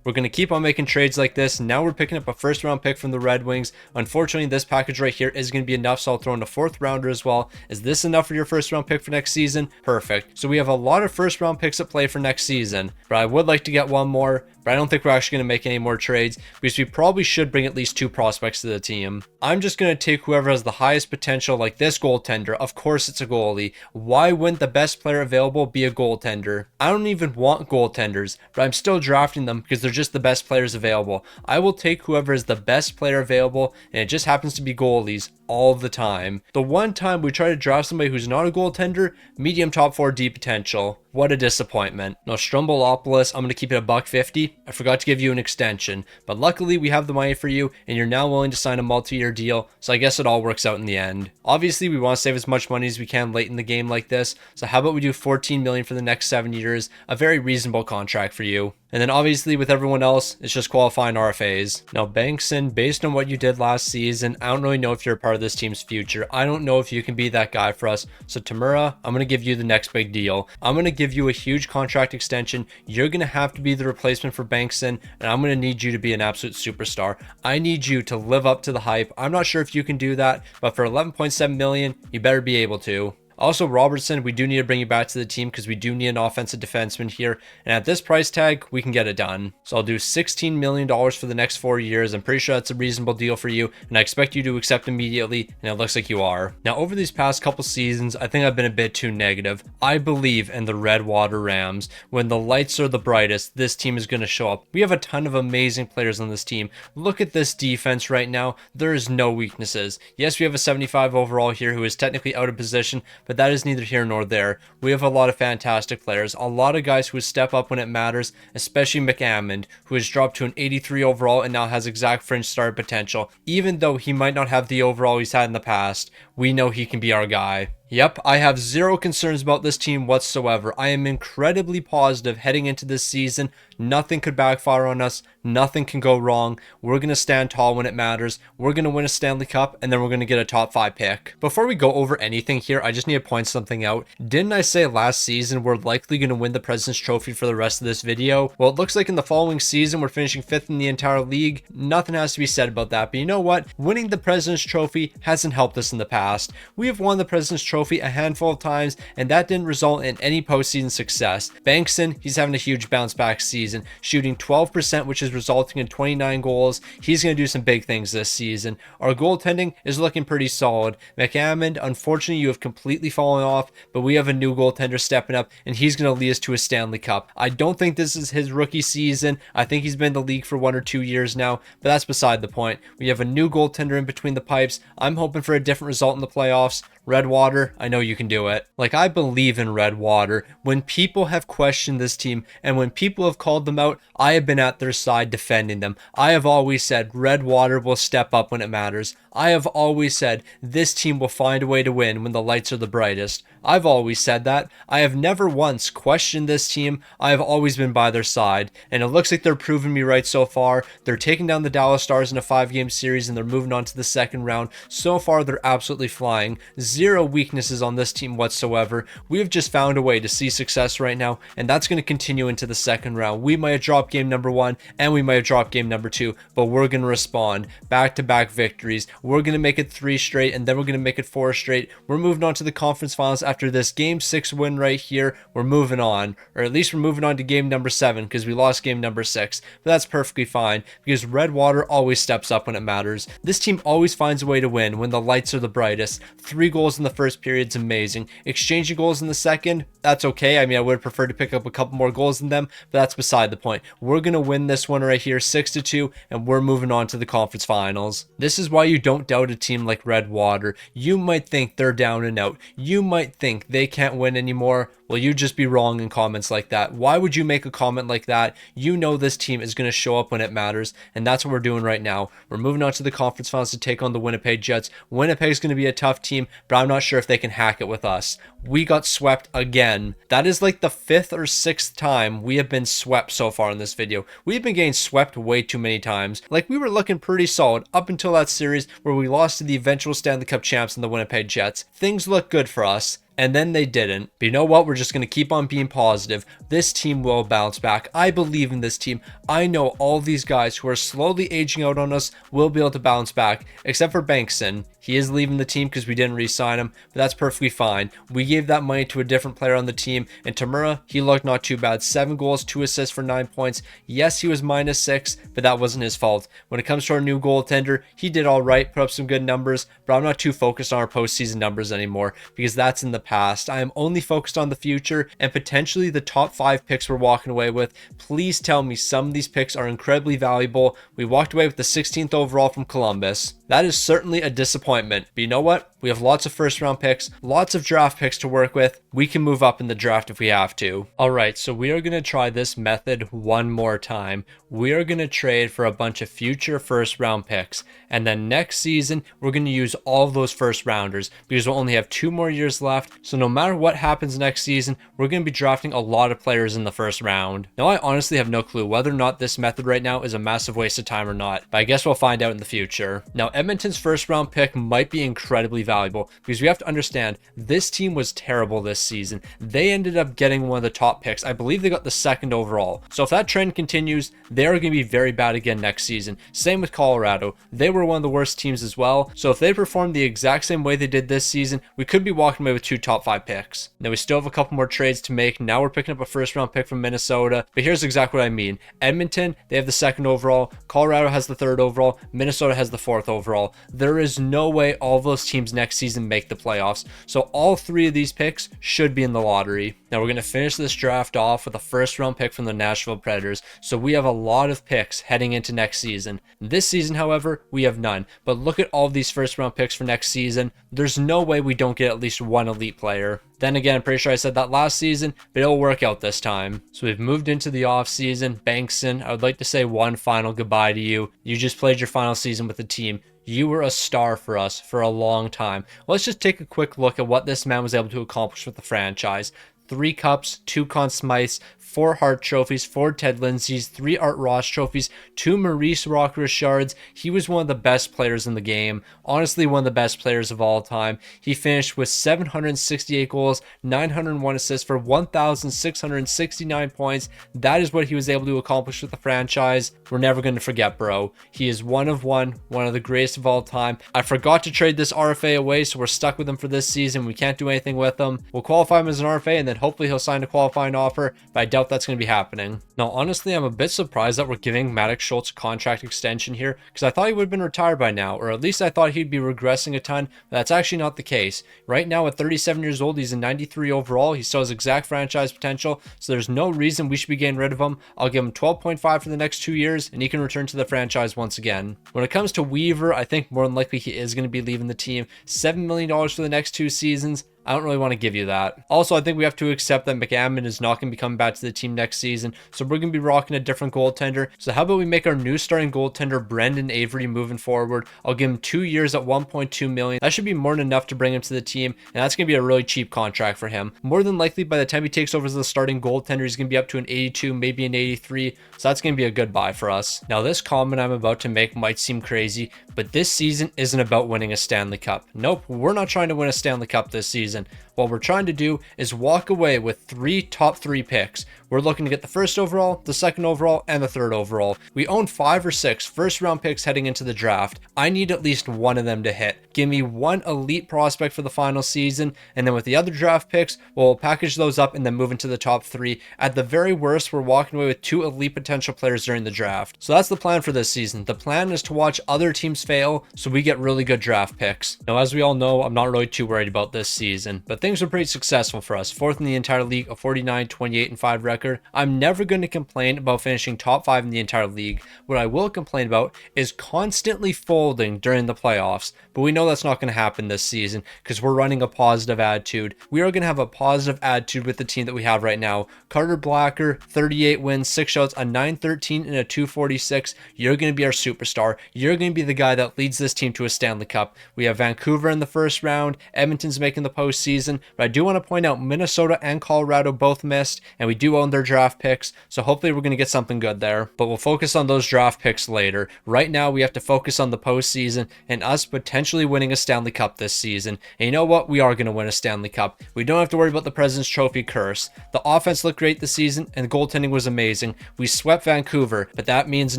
We're going to keep on making trades like this. Now we're picking up a first round pick from the Red Wings. Unfortunately, this package right here is going to be enough, so I'll throw in a fourth rounder as well. Is this enough for your first round pick for next season? Perfect. So we have a lot of first round picks at play for next season, but I would like to get one more. But I don't think we're actually going to make any more trades because we probably should bring at least 2 prospects to the team. I'm just going to take whoever has the highest potential, like this goaltender. Of course it's a goalie. Why wouldn't the best player available be a goaltender? I don't even want goaltenders, but I'm still drafting them because they're just the best players available. I will take whoever is the best player available, and it just happens to be goalies all the time. The one time we try to draft somebody who's not a goaltender, medium top 4 D potential. What a disappointment. Now, Strombolopoulos, I'm going to keep it $150. I forgot to give you an extension, but luckily we have the money for you, and you're now willing to sign a multi-year deal, so I guess it all works out in the end. Obviously, we want to save as much money as we can late in the game like this, so how about we do $14 million for the next 7 years, a very reasonable contract for you. And then obviously with everyone else, it's just qualifying RFAs. Now Bengtson, based on what you did last season, I don't really know if you're a part of this team's future. I don't know if you can be that guy for us. So Tamura, I'm going to give you the next big deal. I'm going to give you a huge contract extension. You're going to have to be the replacement for Bengtson, and I'm going to need you to be an absolute superstar. I need you to live up to the hype. I'm not sure if you can do that, but for 11.7 million, you better be able to. Also, Robertson, we do need to bring you back to the team because we do need an offensive defenseman here. And at this price tag, we can get it done. So I'll do $16 million for the next 4 years. I'm pretty sure that's a reasonable deal for you, and I expect you to accept immediately, and it looks like you are. Now, over these past couple seasons, I think I've been a bit too negative. I believe in the Redwater Rams. When the lights are the brightest, this team is going to show up. We have a ton of amazing players on this team. Look at this defense right now. There is no weaknesses. Yes, we have a 75 overall here who is technically out of position, but that is neither here nor there. We have a lot of fantastic players, a lot of guys who step up when it matters, especially McAmmond, who has dropped to an 83 overall and now has exact fringe star potential. Even though he might not have the overall he's had in the past, we know he can be our guy. Yep, I have zero concerns about this team whatsoever. I am incredibly positive heading into this season. Nothing could backfire on us. Nothing can go wrong. We're going to stand tall when it matters. We're going to win a Stanley Cup, and then we're going to get a top 5 pick. Before we go over anything here, I just need to point something out. Didn't I say last season we're likely going to win the President's Trophy for the rest of this video? Well, it looks like in the following season, we're finishing 5th in the entire league. Nothing has to be said about that, but you know what? Winning the President's Trophy hasn't helped us in the past. We have won the President's Trophy a handful of times, and that didn't result in any postseason success. Bengtson, he's having a huge bounce back season, shooting 12%, which is resulting in 29 goals. He's going to do some big things this season. Our goaltending is looking pretty solid. McAmmond, unfortunately, you have completely fallen off, but we have a new goaltender stepping up, and he's going to lead us to a Stanley Cup. I don't think this is his rookie season. I think he's been in the league for 1 or 2 years now, but that's beside the point. We have a new goaltender in between the pipes. I'm hoping for a different result in the playoffs. Redwater, I know you can do it. Like, I believe in Redwater. When people have questioned this team and when people have called them out, I have been at their side defending them. I have always said Redwater will step up when it matters. I have always said this team will find a way to win when the lights are the brightest. I've always said that. I have never once questioned this team. I have always been by their side, and it looks like they're proving me right so far. They're taking down the Dallas Stars in a 5-game series, and they're moving on to the second round. So far, they're absolutely flying. Zero weaknesses on this team whatsoever. We have just found a way to see success right now, and that's going to continue into the second round. We might have dropped game number 1, and we might have dropped game number 2, but we're going to respond. Back-to-back victories. We're going to make it 3 straight, and then we're going to make it 4 straight. We're moving on to the conference finals after this game 6 win right here. We're moving on, or at least we're moving on to game number 7 because we lost game number 6, but that's perfectly fine because Redwater always steps up when it matters. This team always finds a way to win when the lights are the brightest. 3 goals in the first period is amazing. Exchanging goals in the second, that's okay. I mean, I would prefer to pick up a couple more goals than them, but that's beside the point. We're going to win this one right here 6-2, and we're moving on to the conference finals. This is why you don't doubt a team like Redwater. You might think they're down and out. You might think they can't win anymore. Well, you just be wrong in comments like that. Why would you make a comment like that? You know this team is going to show up when it matters, and that's what we're doing right now. We're moving on to the conference finals to take on the Winnipeg Jets. Winnipeg's going to be a tough team, but I'm not sure if they can hack it with us. We got swept again. That is like the 5th or 6th time we have been swept so far in this video. We've been getting swept way too many times. Like, we were looking pretty solid up until that series where we lost to the eventual Stanley Cup champs in the Winnipeg Jets. Things looked good for us. And then they didn't. But you know what? We're just going to keep on being positive. This team will bounce back. I believe in this team. I know all these guys who are slowly aging out on us will be able to bounce back, except for Bankson. He is leaving the team because we didn't re-sign him, but that's perfectly fine. We gave that money to a different player on the team, and Tamura, he looked not too bad. 7 goals, 2 assists for 9 points. Yes, he was -6, but that wasn't his fault. When it comes to our new goaltender, he did all right, put up some good numbers, but I'm not too focused on our postseason numbers anymore because that's in the past. I am only focused on the future and potentially the top 5 picks we're walking away with. Please tell me some of these picks are incredibly valuable. We walked away with the 16th overall from Columbus. That is certainly a disappointment, but you know what? We have lots of first round picks, lots of draft picks to work with. We can move up in the draft if we have to. All right, so we are going to try this method one more time. We are going to trade for a bunch of future first round picks. And then next season, we're going to use all of those first rounders because we'll only have 2 more years left. So no matter what happens next season, we're going to be drafting a lot of players in the first round. Now, I honestly have no clue whether or not this method right now is a massive waste of time or not, but I guess we'll find out in the future. Now, Edmonton's first round pick might be incredibly valuable because we have to understand this team was terrible this season. They ended up getting one of the top picks. I believe they got the 2nd overall. So if that trend continues, they are going to be very bad again next season. Same with Colorado. They were one of the worst teams as well. So if they perform the exact same way they did this season, we could be walking away with 2 top 5 picks. Now we still have a couple more trades to make. Now we're picking up a first round pick from Minnesota. But here's exactly what I mean. Edmonton, they have the 2nd overall. Colorado has the 3rd overall. Minnesota has the 4th overall. There is no way all of those teams next season make the playoffs. So all 3 of these picks should be in the lottery. Now we're going to finish this draft off with a first round pick from the Nashville Predators. So we have a lot of picks heading into next season. This season, however, we have none. But look at all of these first round picks for next season. There's no way we don't get at least one elite player. Then again, I'm pretty sure I said that last season, but it'll work out this time. So we've moved into the off season. Bankson, I would like to say one final goodbye to you. You just played your final season with the team. You were a star for us for a long time. Let's just take a quick look at what this man was able to accomplish with the franchise. 3 cups, 2 Conn Smythes, 4 Hart trophies, 4 Ted Lindsays, 3 Art Ross trophies, 2 Maurice Rock Richards. He was one of the best players in the game. Honestly, one of the best players of all time. He finished with 768 goals, 901 assists for 1,669 points. That is what he was able to accomplish with the franchise. We're never going to forget, bro. He is one of the greatest of all time. I forgot to trade this RFA away, so we're stuck with him for this season. We can't do anything with him. We'll qualify him as an RFA, and then hopefully he'll sign a qualifying offer, but I doubt that's going to be happening. Now, honestly, I'm a bit surprised that we're giving Maddox Schultz a contract extension here because I thought he would have been retired by now, or at least I thought he'd be regressing a ton, but that's actually not the case. Right now, at 37 years old, he's a 93 overall. He still has exact franchise potential, so there's no reason we should be getting rid of him. I'll give him 12.5 for the next 2 years, and he can return to the franchise once again. When it comes to Weaver, I think more than likely he is going to be leaving the team. $7 million for the next 2 seasons. I don't really want to give you that. Also, I think we have to accept that McAdam is not going to be coming back to the team next season, so we're going to be rocking a different goaltender. So how about we make our new starting goaltender Brendan Avery moving forward? I'll give him 2 years at 1.2 million. That should be more than enough to bring him to the team, and that's going to be a really cheap contract for him. More than likely, by the time he takes over as the starting goaltender, he's going to be up to an 82, maybe an 83, so that's going to be a good buy for us. Now, this comment I'm about to make might seem crazy, but this season isn't about winning a Stanley Cup. Nope, we're not trying to win a Stanley Cup this season. What we're trying to do is walk away with 3 top 3 picks. We're looking to get the first overall, the second overall, and the third overall. We own 5 or 6 first round picks heading into the draft. I need at least one of them to hit. Give me one elite prospect for the final season, and then with the other draft picks, we'll package those up and then move into the top 3. At the very worst, we're walking away with 2 elite potential players during the draft. So that's the plan for this season. The plan is to watch other teams fail so we get really good draft picks. Now, as we all know, I'm not really too worried about this season, but things were pretty successful for us. 4th in the entire league, a 49, 28, and 5 record. I'm never going to complain about finishing top 5 in the entire league. What I will complain about is constantly folding during the playoffs, but we know that's not going to happen this season because we're running a positive attitude. We are going to have a positive attitude with the team that we have right now. Carter Blacker, 38 wins, 6 shots, a 913 and a 246. You're going to be our superstar. You're going to be the guy that leads this team to a Stanley Cup. We have Vancouver in the first round. Edmonton's making the postseason, but I do want to point out Minnesota and Colorado both missed, and we do own their draft picks, so hopefully we're going to get something good there. But we'll focus on those draft picks later. Right now, we have to focus on the postseason and us potentially winning a Stanley Cup this season. And you know what? We are going to win a Stanley Cup. We don't have to worry about the President's Trophy curse. The offense looked great this season, and the goaltending was amazing. We swept Vancouver, but that means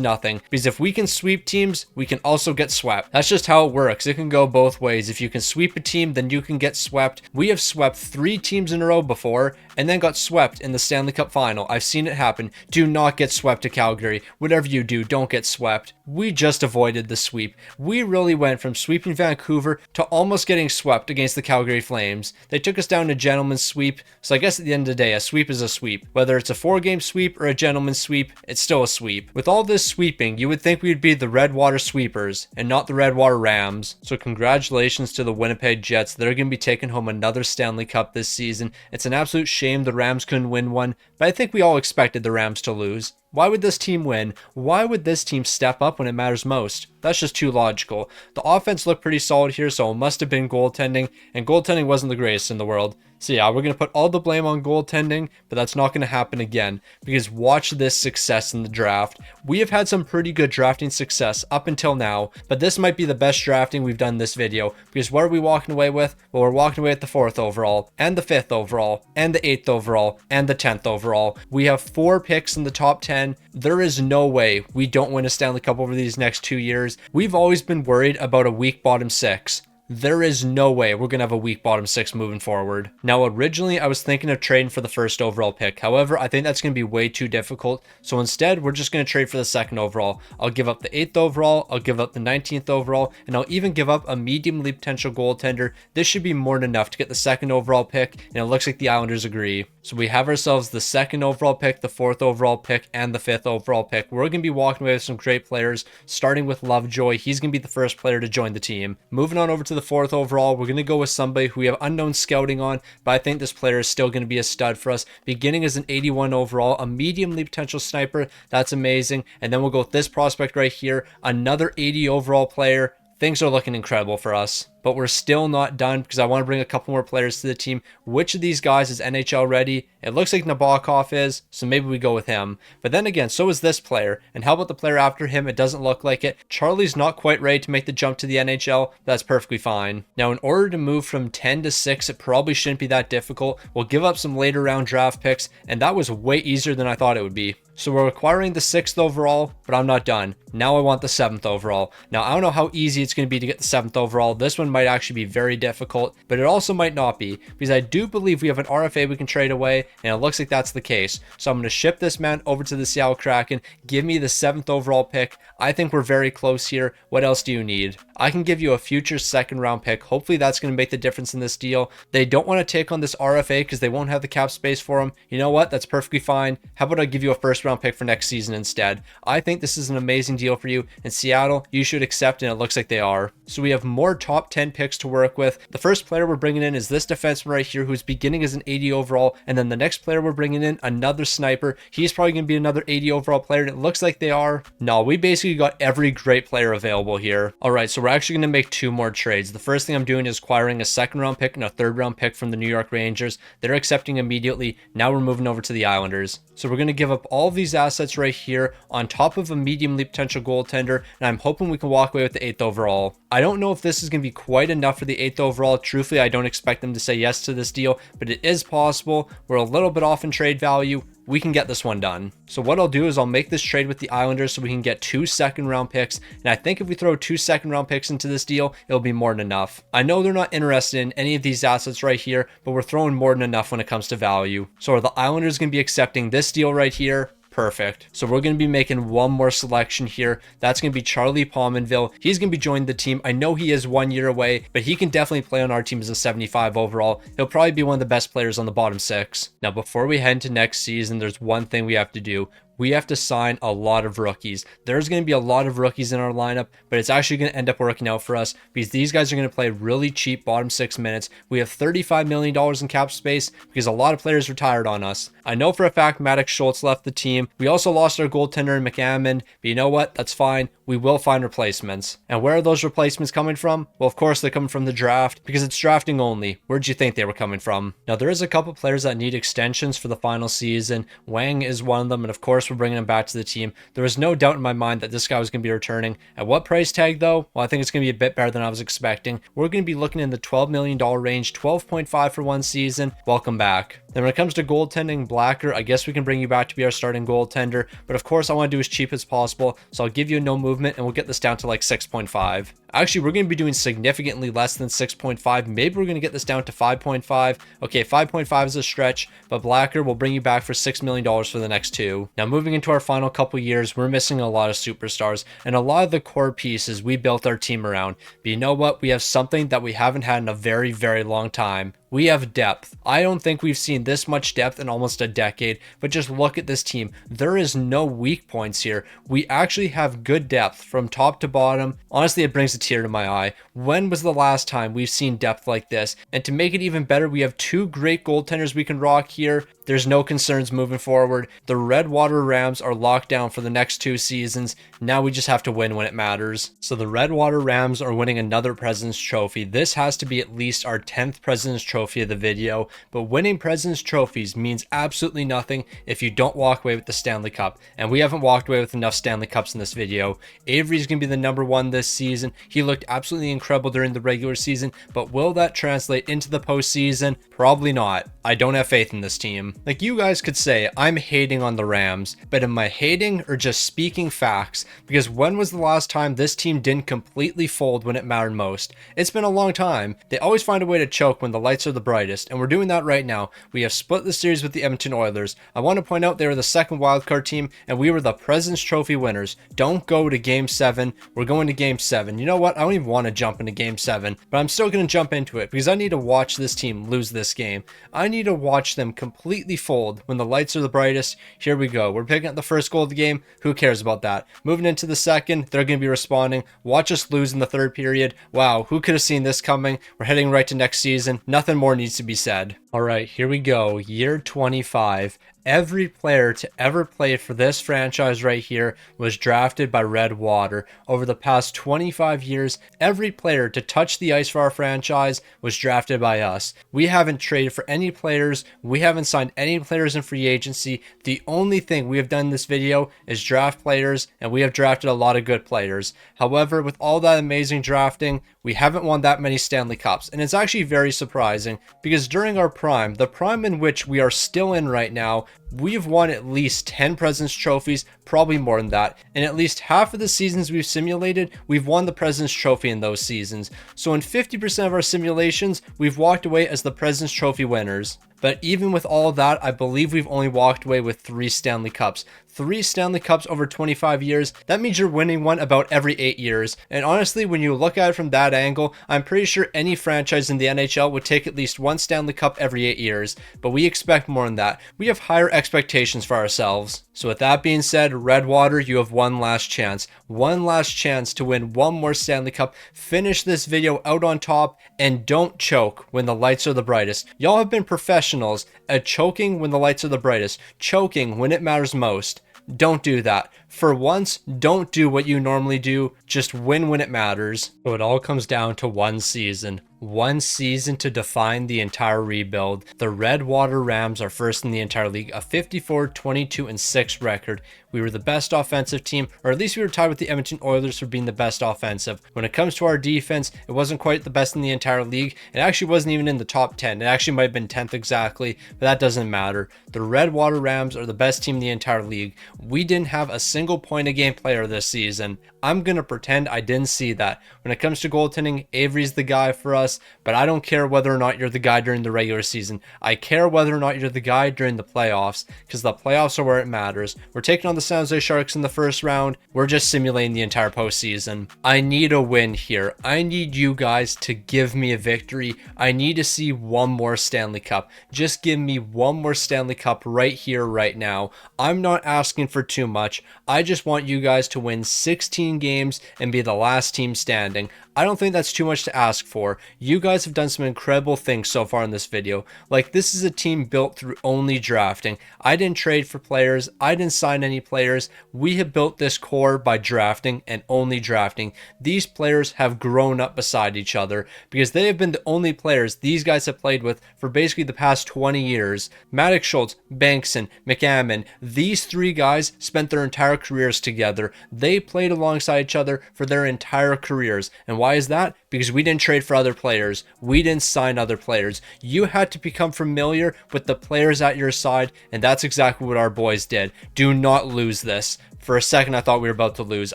nothing, because if we can sweep teams, we can also get swept. That's just how it works. It can go both ways. If you can sweep a team, then you can get swept. We have swept 3 teams in a row before, and then got swept in the Stanley Cup final. I've seen it happen. Do not get swept to Calgary. Whatever you do, don't get swept. We just avoided the sweep. We really went from sweeping Vancouver to almost getting swept against the Calgary Flames. They took us down to gentleman's sweep, so I guess at the end of the day, a sweep is a sweep. Whether it's a 4-game sweep or a gentleman's sweep, it's still a sweep. With all this sweeping, you would think we'd be the Redwater Sweepers and not the Redwater Rams. So congratulations to the Winnipeg Jets. They're going to be taking home another Stanley Cup this season. It's an absolute shame the Rams couldn't win one, but I think we all expected the Rams to lose. Why would this team win? Why would this team step up when it matters most? That's just too logical. The offense looked pretty solid here, so it must have been goaltending, and goaltending wasn't the greatest in the world. So yeah, we're going to put all the blame on goaltending, but that's not going to happen again, because watch this success in the draft. We have had some pretty good drafting success up until now, but this might be the best drafting we've done in this video, because what are we walking away with? Well, we're walking away with the 4th overall, and the 5th overall, and the 8th overall, and the 10th overall. We have 4 picks in the top 10. There is no way we don't win a Stanley Cup over these next 2 years. We've always been worried about a weak bottom 6. There is no way we're going to have a weak bottom 6 moving forward. Now, originally, I was thinking of trading for the 1st overall pick. However, I think that's going to be way too difficult. So instead, we're just going to trade for the 2nd overall. I'll give up the 8th overall, I'll give up the 19th overall, and I'll even give up a medium elite potential goaltender. This should be more than enough to get the 2nd overall pick, and it looks like the Islanders agree. So we have ourselves the 2nd overall pick, the 4th overall pick, and the 5th overall pick. We're going to be walking away with some great players, starting with Lovejoy. He's going to be the first player to join the team. Moving on over to the 4th overall, we're going to go with somebody who we have unknown scouting on, but I think this player is still going to be a stud for us. Beginning as an 81 overall, a medium elite potential sniper. That's amazing. And then we'll go with this prospect right here, another 80 overall player. Things are looking incredible for us. But we're still not done because I want to bring a couple more players to the team. Which of these guys is NHL ready? It looks like Nabokov is, so maybe we go with him. But then again, so is this player. And how about the player after him? It doesn't look like it. Charlie's not quite ready to make the jump to the NHL. That's perfectly fine. Now, in order to move from 10 to 6, it probably shouldn't be that difficult. We'll give up some later round draft picks, and that was way easier than I thought it would be. So we're acquiring the 6th overall, but I'm not done. Now I want the 7th overall. Now, I don't know how easy it's going to be to get the 7th overall. This one might actually be very difficult, but it also might not be, because I do believe we have an RFA we can trade away, and it looks like that's the case. So I'm going to ship this man over to the Seattle Kraken. Give me the 7th overall pick. I think we're very close here. What else do you need? I can give you a future 2nd round pick. Hopefully that's going to make the difference in this deal. They don't want to take on this RFA because they won't have the cap space for him. You know what? That's perfectly fine. How about I give you a 1st round pick for next season instead? I think this is an amazing deal for you. In Seattle, you should accept, and it looks like they are. So we have more top 10 10 picks to work with. The first player we're bringing in is this defenseman right here, who's beginning as an 80 overall, and then the next player we're bringing in, another sniper. He's probably going to be another 80 overall player, and it looks like they are. No, we basically got every great player available here. All right, so we're actually going to make 2 more trades. The first thing I'm doing is acquiring a 2nd round pick and a 3rd round pick from the New York Rangers. They're accepting immediately. Now we're moving over to the Islanders. So we're going to give up all of these assets right here on top of a medium league potential goaltender, and I'm hoping we can walk away with the 8th overall. I don't know if this is going to be quite enough for the 8th overall. Truthfully, I don't expect them to say yes to this deal, but it is possible. We're a little bit off in trade value. We can get this one done. So what I'll do is I'll make this trade with the Islanders so we can get 2 2nd round picks. And I think if we throw 2 2nd round picks into this deal, it'll be more than enough. I know they're not interested in any of these assets right here, but we're throwing more than enough when it comes to value. So are the Islanders going to be accepting this deal right here? Perfect. So we're going to be making one more selection here. That's going to be Charlie Pominville. He's going to be joining the team. I know he is 1 year away, but he can definitely play on our team as a 75 overall. He'll probably be one of the best players on the bottom 6. Now, before we head to next season, there's one thing we have to do. We have to sign a lot of rookies. There's going to be a lot of rookies in our lineup, but it's actually going to end up working out for us because these guys are going to play really cheap bottom 6 minutes. We have $35 million in cap space because a lot of players retired on us. I know for a fact Maddox Schultz left the team. We also lost our goaltender in McAmmond, but you know what? That's fine. We will find replacements. And where are those replacements coming from? Well, of course, they're coming from the draft because it's drafting only. Where'd you think they were coming from? Now, there is a couple players that need extensions for the final season. Wang is one of them, and of course, we're bringing him back to the team. There was no doubt in my mind that this guy was going to be returning. At what price tag, though? Well, I think it's going to be a bit better than I was expecting. We're going to be looking in the $12 million range, 12.5 for 1 season. Welcome back. Then when it comes to goaltending, Blacker, I guess we can bring you back to be our starting goaltender, but of course I want to do as cheap as possible, so I'll give you a no movement and we'll get this down to like 6.5. Actually, we're going to be doing significantly less than 6.5. Maybe we're going to get this down to 5.5. Okay, 5.5 is a stretch, but Blacker will bring you back for $6 million for the next 2. Now, moving into our final couple years, we're missing a lot of superstars and a lot of the core pieces we built our team around. But you know what? We have something that we haven't had in a very, very long time. We have depth. I don't think we've seen this much depth in almost a decade, but just look at this team. There is no weak points here. We actually have good depth from top to bottom. Honestly, it brings a tear to my eye. When was the last time we've seen depth like this? And to make it even better, we have 2 great goaltenders we can rock here. There's no concerns moving forward. The Redwater Rams are locked down for the next 2 seasons. Now we just have to win when it matters. So the Redwater Rams are winning another President's Trophy. This has to be at least our 10th President's Trophy of the video, but winning President's Trophies means absolutely nothing if you don't walk away with the Stanley Cup, and we haven't walked away with enough Stanley Cups in this video. Avery's going to be the number 1 this season. He looked absolutely incredible during the regular season, but will that translate into the postseason? Probably not. I don't have faith in this team. Like, you guys could say I'm hating on the Rams, but am I hating or just speaking facts? Because when was the last time this team didn't completely fold when it mattered most? It's been a long time. They always find a way to choke when the lights are the brightest, and we're doing that right now. We have split the series with the Edmonton Oilers. I want to point out they were the 2nd wildcard team, and we were the President's Trophy winners. Don't go to Game 7. We're going to Game 7. You know what? I don't even want to jump into Game 7, but I'm still going to jump into it because I need to watch this team lose this game. I need to watch them completely fold when the lights are the brightest. Here we go. We're picking up the first goal of the game. Who cares about that? Moving into the second, they're going to be responding. Watch us lose in the 3rd period. Wow, who could have seen this coming? We're heading right to next season. Nothing more needs to be said. All right, here we go. Year 25. Every player to ever play for this franchise right here was drafted by Redwater. Over the past 25 years, every player to touch the ice for our franchise was drafted by us. We haven't traded for any players. We haven't signed any players in free agency. The only thing we have done in this video is draft players, and we have drafted a lot of good players. However, with all that amazing drafting, we haven't won that many Stanley Cups, and it's actually very surprising because during our prime, the prime in which we are still in right now, we've won at least 10 President's Trophies, probably more than that. And at least half of the seasons we've simulated, we've won the President's Trophy in those seasons. So in 50% of our simulations, we've walked away as the President's Trophy winners. But even with all of that, I believe we've only walked away with 3 Stanley Cups. 3 Stanley Cups over 25 years, that means you're winning one about every 8 years. And honestly, when you look at it from that angle, I'm pretty sure any franchise in the NHL would take at least 1 Stanley Cup every 8 years. But we expect more than that. We have higher expectations for ourselves. So with that being said, Redwater, you have one last chance. One last chance to win one more Stanley Cup. Finish this video out on top and don't choke when the lights are the brightest. Y'all have been professionals at choking when the lights are the brightest, choking when it matters most. Don't do that. For once, don't do what you normally do. Just win when it matters. So it all comes down to one season. One season to define the entire rebuild. The Redwater Rams are first in the entire league, a 54-22-6 record. We were the best offensive team, or at least we were tied with the Edmonton Oilers for being the best offensive. When it comes to our defense, it wasn't quite the best in the entire league. It actually wasn't even in the top 10. It actually might have been 10th exactly, but that doesn't matter. The Redwater Rams are the best team in the entire league. We didn't have a single point a game player this season. I'm going to pretend I didn't see that. When it comes to goaltending, Avery's the guy for us, but I don't care whether or not you're the guy during the regular season. I care whether or not you're the guy during the playoffs, because the playoffs are where it matters. We're taking on the San Jose Sharks in the first round. We're just simulating the entire postseason. I need a win here. I need you guys to give me a victory. I need to see one more Stanley Cup. Just give me one more Stanley Cup right here, right now. I'm not asking for too much. I just want you guys to win 16 games and be the last team standing. I don't think that's too much to ask for. You guys have done some incredible things so far in this video. Like, this is a team built through only drafting. I didn't trade for players. I didn't sign any players. We have built this core by drafting and only drafting. These players have grown up beside each other because they have been the only players these guys have played with for basically the past 20 years. Maddox Schultz, Bankson, McAmmon, these 3 guys spent their entire careers together. They played alongside each other for their entire careers. And why is that? Because we didn't trade for other players. We didn't sign other players. You had to become familiar with the players at your side, and that's exactly what our boys did. Do not lose this. For a second, I thought we were about to lose.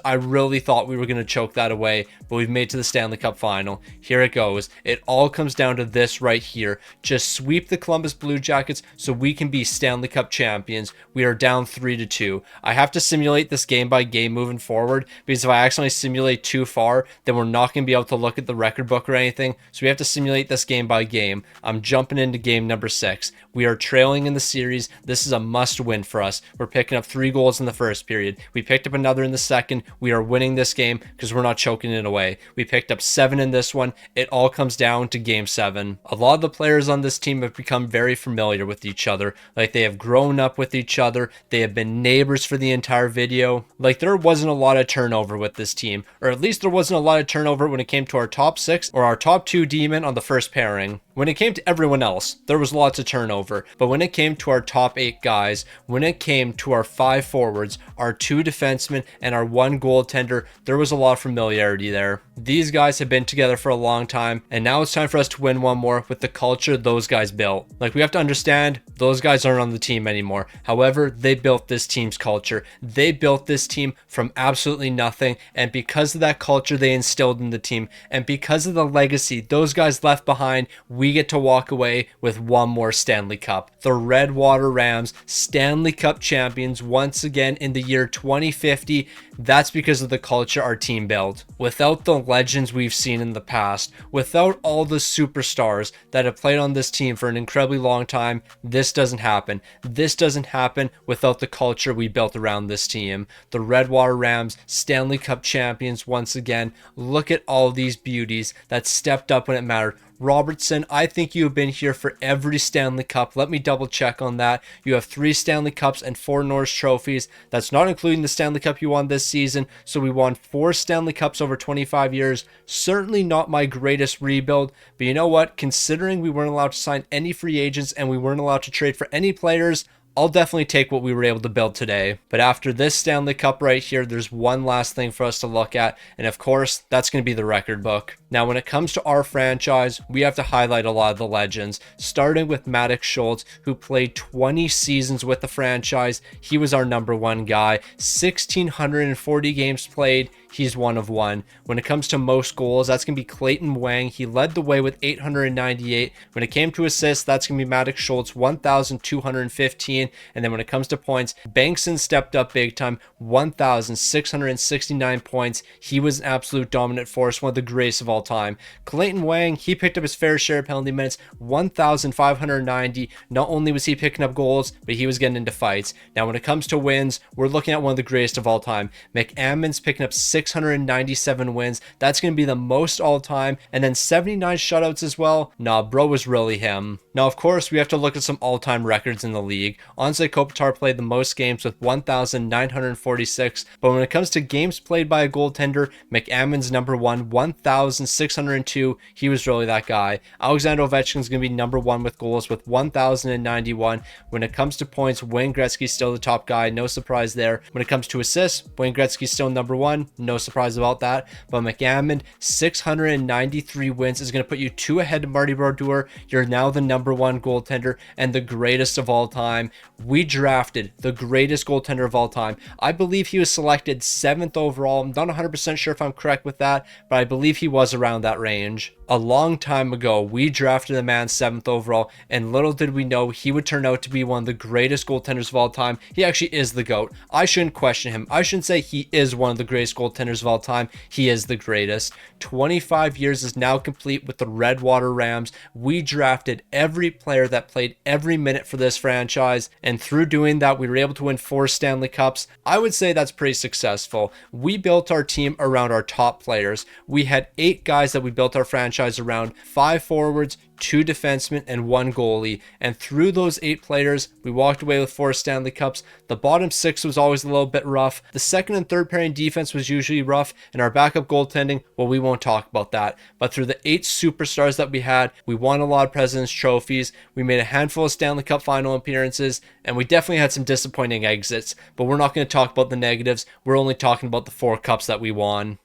I really thought we were going to choke that away, but we've made it to the Stanley Cup final. Here it goes. It all comes down to this right here. Just sweep the Columbus Blue Jackets so we can be Stanley Cup champions. We are down 3-2. I have to simulate this game by game moving forward, because if I accidentally simulate too far, then we're not going to be able to look at the record book or anything. So we have to simulate this game by game. I'm jumping into game number 6. We are trailing in the series. This is a must win for us. We're picking up 3 goals in the first period. We picked up another in the second. We are winning this game because we're not choking it away. We picked up 7 in this one. It all comes down to game 7. A lot of the players on this team have become very familiar with each other. Like, they have grown up with each other. They have been neighbors for the entire video. Like, there wasn't a lot of turnover with this team, or at least there wasn't a lot of turnover when it came to our top 6 or our top 2 D-men on the first pairing. When it came to everyone else, there was lots of turnover. But when it came to our top 8 guys, when it came to our 5 forwards, our 2 defensemen, and our 1 goaltender, there was a lot of familiarity there. These guys have been together for a long time, and now it's time for us to win one more with the culture those guys built. Like, we have to understand, those guys aren't on the team anymore. However, they built this team's culture. They built this team from absolutely nothing, and because of that culture they instilled in the team, and because of the legacy those guys left behind, we get to walk away with one more Stanley Cup. The Redwater Rams, Stanley Cup champions once again in the year 2050. That's because of the culture our team built. Without the legends we've seen in the past, without all the superstars that have played on this team for an incredibly long time, this doesn't happen. This doesn't happen without the culture we built around this team. The Redwater Rams, Stanley Cup champions once again. Look at all these beauties that stepped up when it mattered. Robertson, I think you have been here for every Stanley Cup. Let me double check on that. You have 3 Stanley Cups and 4 Norris trophies. That's not including the Stanley Cup you won this season. So we won 4 Stanley Cups over 25 years. Certainly not my greatest rebuild, but you know what? Considering we weren't allowed to sign any free agents and we weren't allowed to trade for any players, I'll definitely take what we were able to build today. But after this Stanley Cup right here, there's one last thing for us to look at, and of course, that's going to be the record book. Now, when it comes to our franchise, we have to highlight a lot of the legends, starting with Maddox Schultz, who played 20 seasons with the franchise. He was our number one guy, 1,640 games played. He's one of one. When it comes to most goals, that's going to be Clayton Wang. He led the way with 898. When it came to assists, that's going to be Maddox Schultz, 1,215. And then when it comes to points, Bankson stepped up big time, 1,669 points. He was an absolute dominant force, one of the greatest of all time. Clayton Wang, he picked up his fair share of penalty minutes, 1,590. Not only was he picking up goals, but he was getting into fights. Now, when it comes to wins, we're looking at one of the greatest of all time. McAmmond's picking up 697 wins. That's going to be the most all time. And then 79 shutouts as well. Nah, bro was really him. Now, of course, we have to look at some all-time records in the league. Anze Kopitar played the most games with 1,946. But when it comes to games played by a goaltender, McAmmond's number one, 1,602. He was really that guy. Alexander Ovechkin's going to be number one with goals with 1,091. When it comes to points, Wayne Gretzky's still the top guy. No surprise there. When it comes to assists, Wayne Gretzky's still number one. No surprise about that. But McAmmond, 693 wins is going to put you 2 ahead of Marty Brodeur. You're now the number one goaltender and the greatest of all time. We drafted the greatest goaltender of all time. I believe he was selected 7th overall. I'm not 100% sure if I'm correct with that, but I believe he was around that range. A long time ago, we drafted a man 7th overall, and little did we know he would turn out to be one of the greatest goaltenders of all time. He actually is the GOAT. I shouldn't question him. I shouldn't say he is one of the greatest goaltenders of all time. He is the greatest. 25 years is now complete with the Redwater Rams. We drafted every player that played every minute for this franchise, and through doing that, we were able to win 4 Stanley Cups. I would say that's pretty successful. We built our team around our top players. We had 8 guys that we built our franchise around, 5 forwards, 2 defensemen, and 1 goalie. And through those 8 players, we walked away with 4 Stanley Cups. The bottom 6 was always a little bit rough. The second and third pairing defense was usually rough, and our backup goaltending, well, we won't talk about that. But through the 8 superstars that we had, we won a lot of President's trophies. We made a handful of Stanley Cup final appearances, and we definitely had some disappointing exits. But we're not going to talk about the negatives. We're only talking about the 4 cups that we won.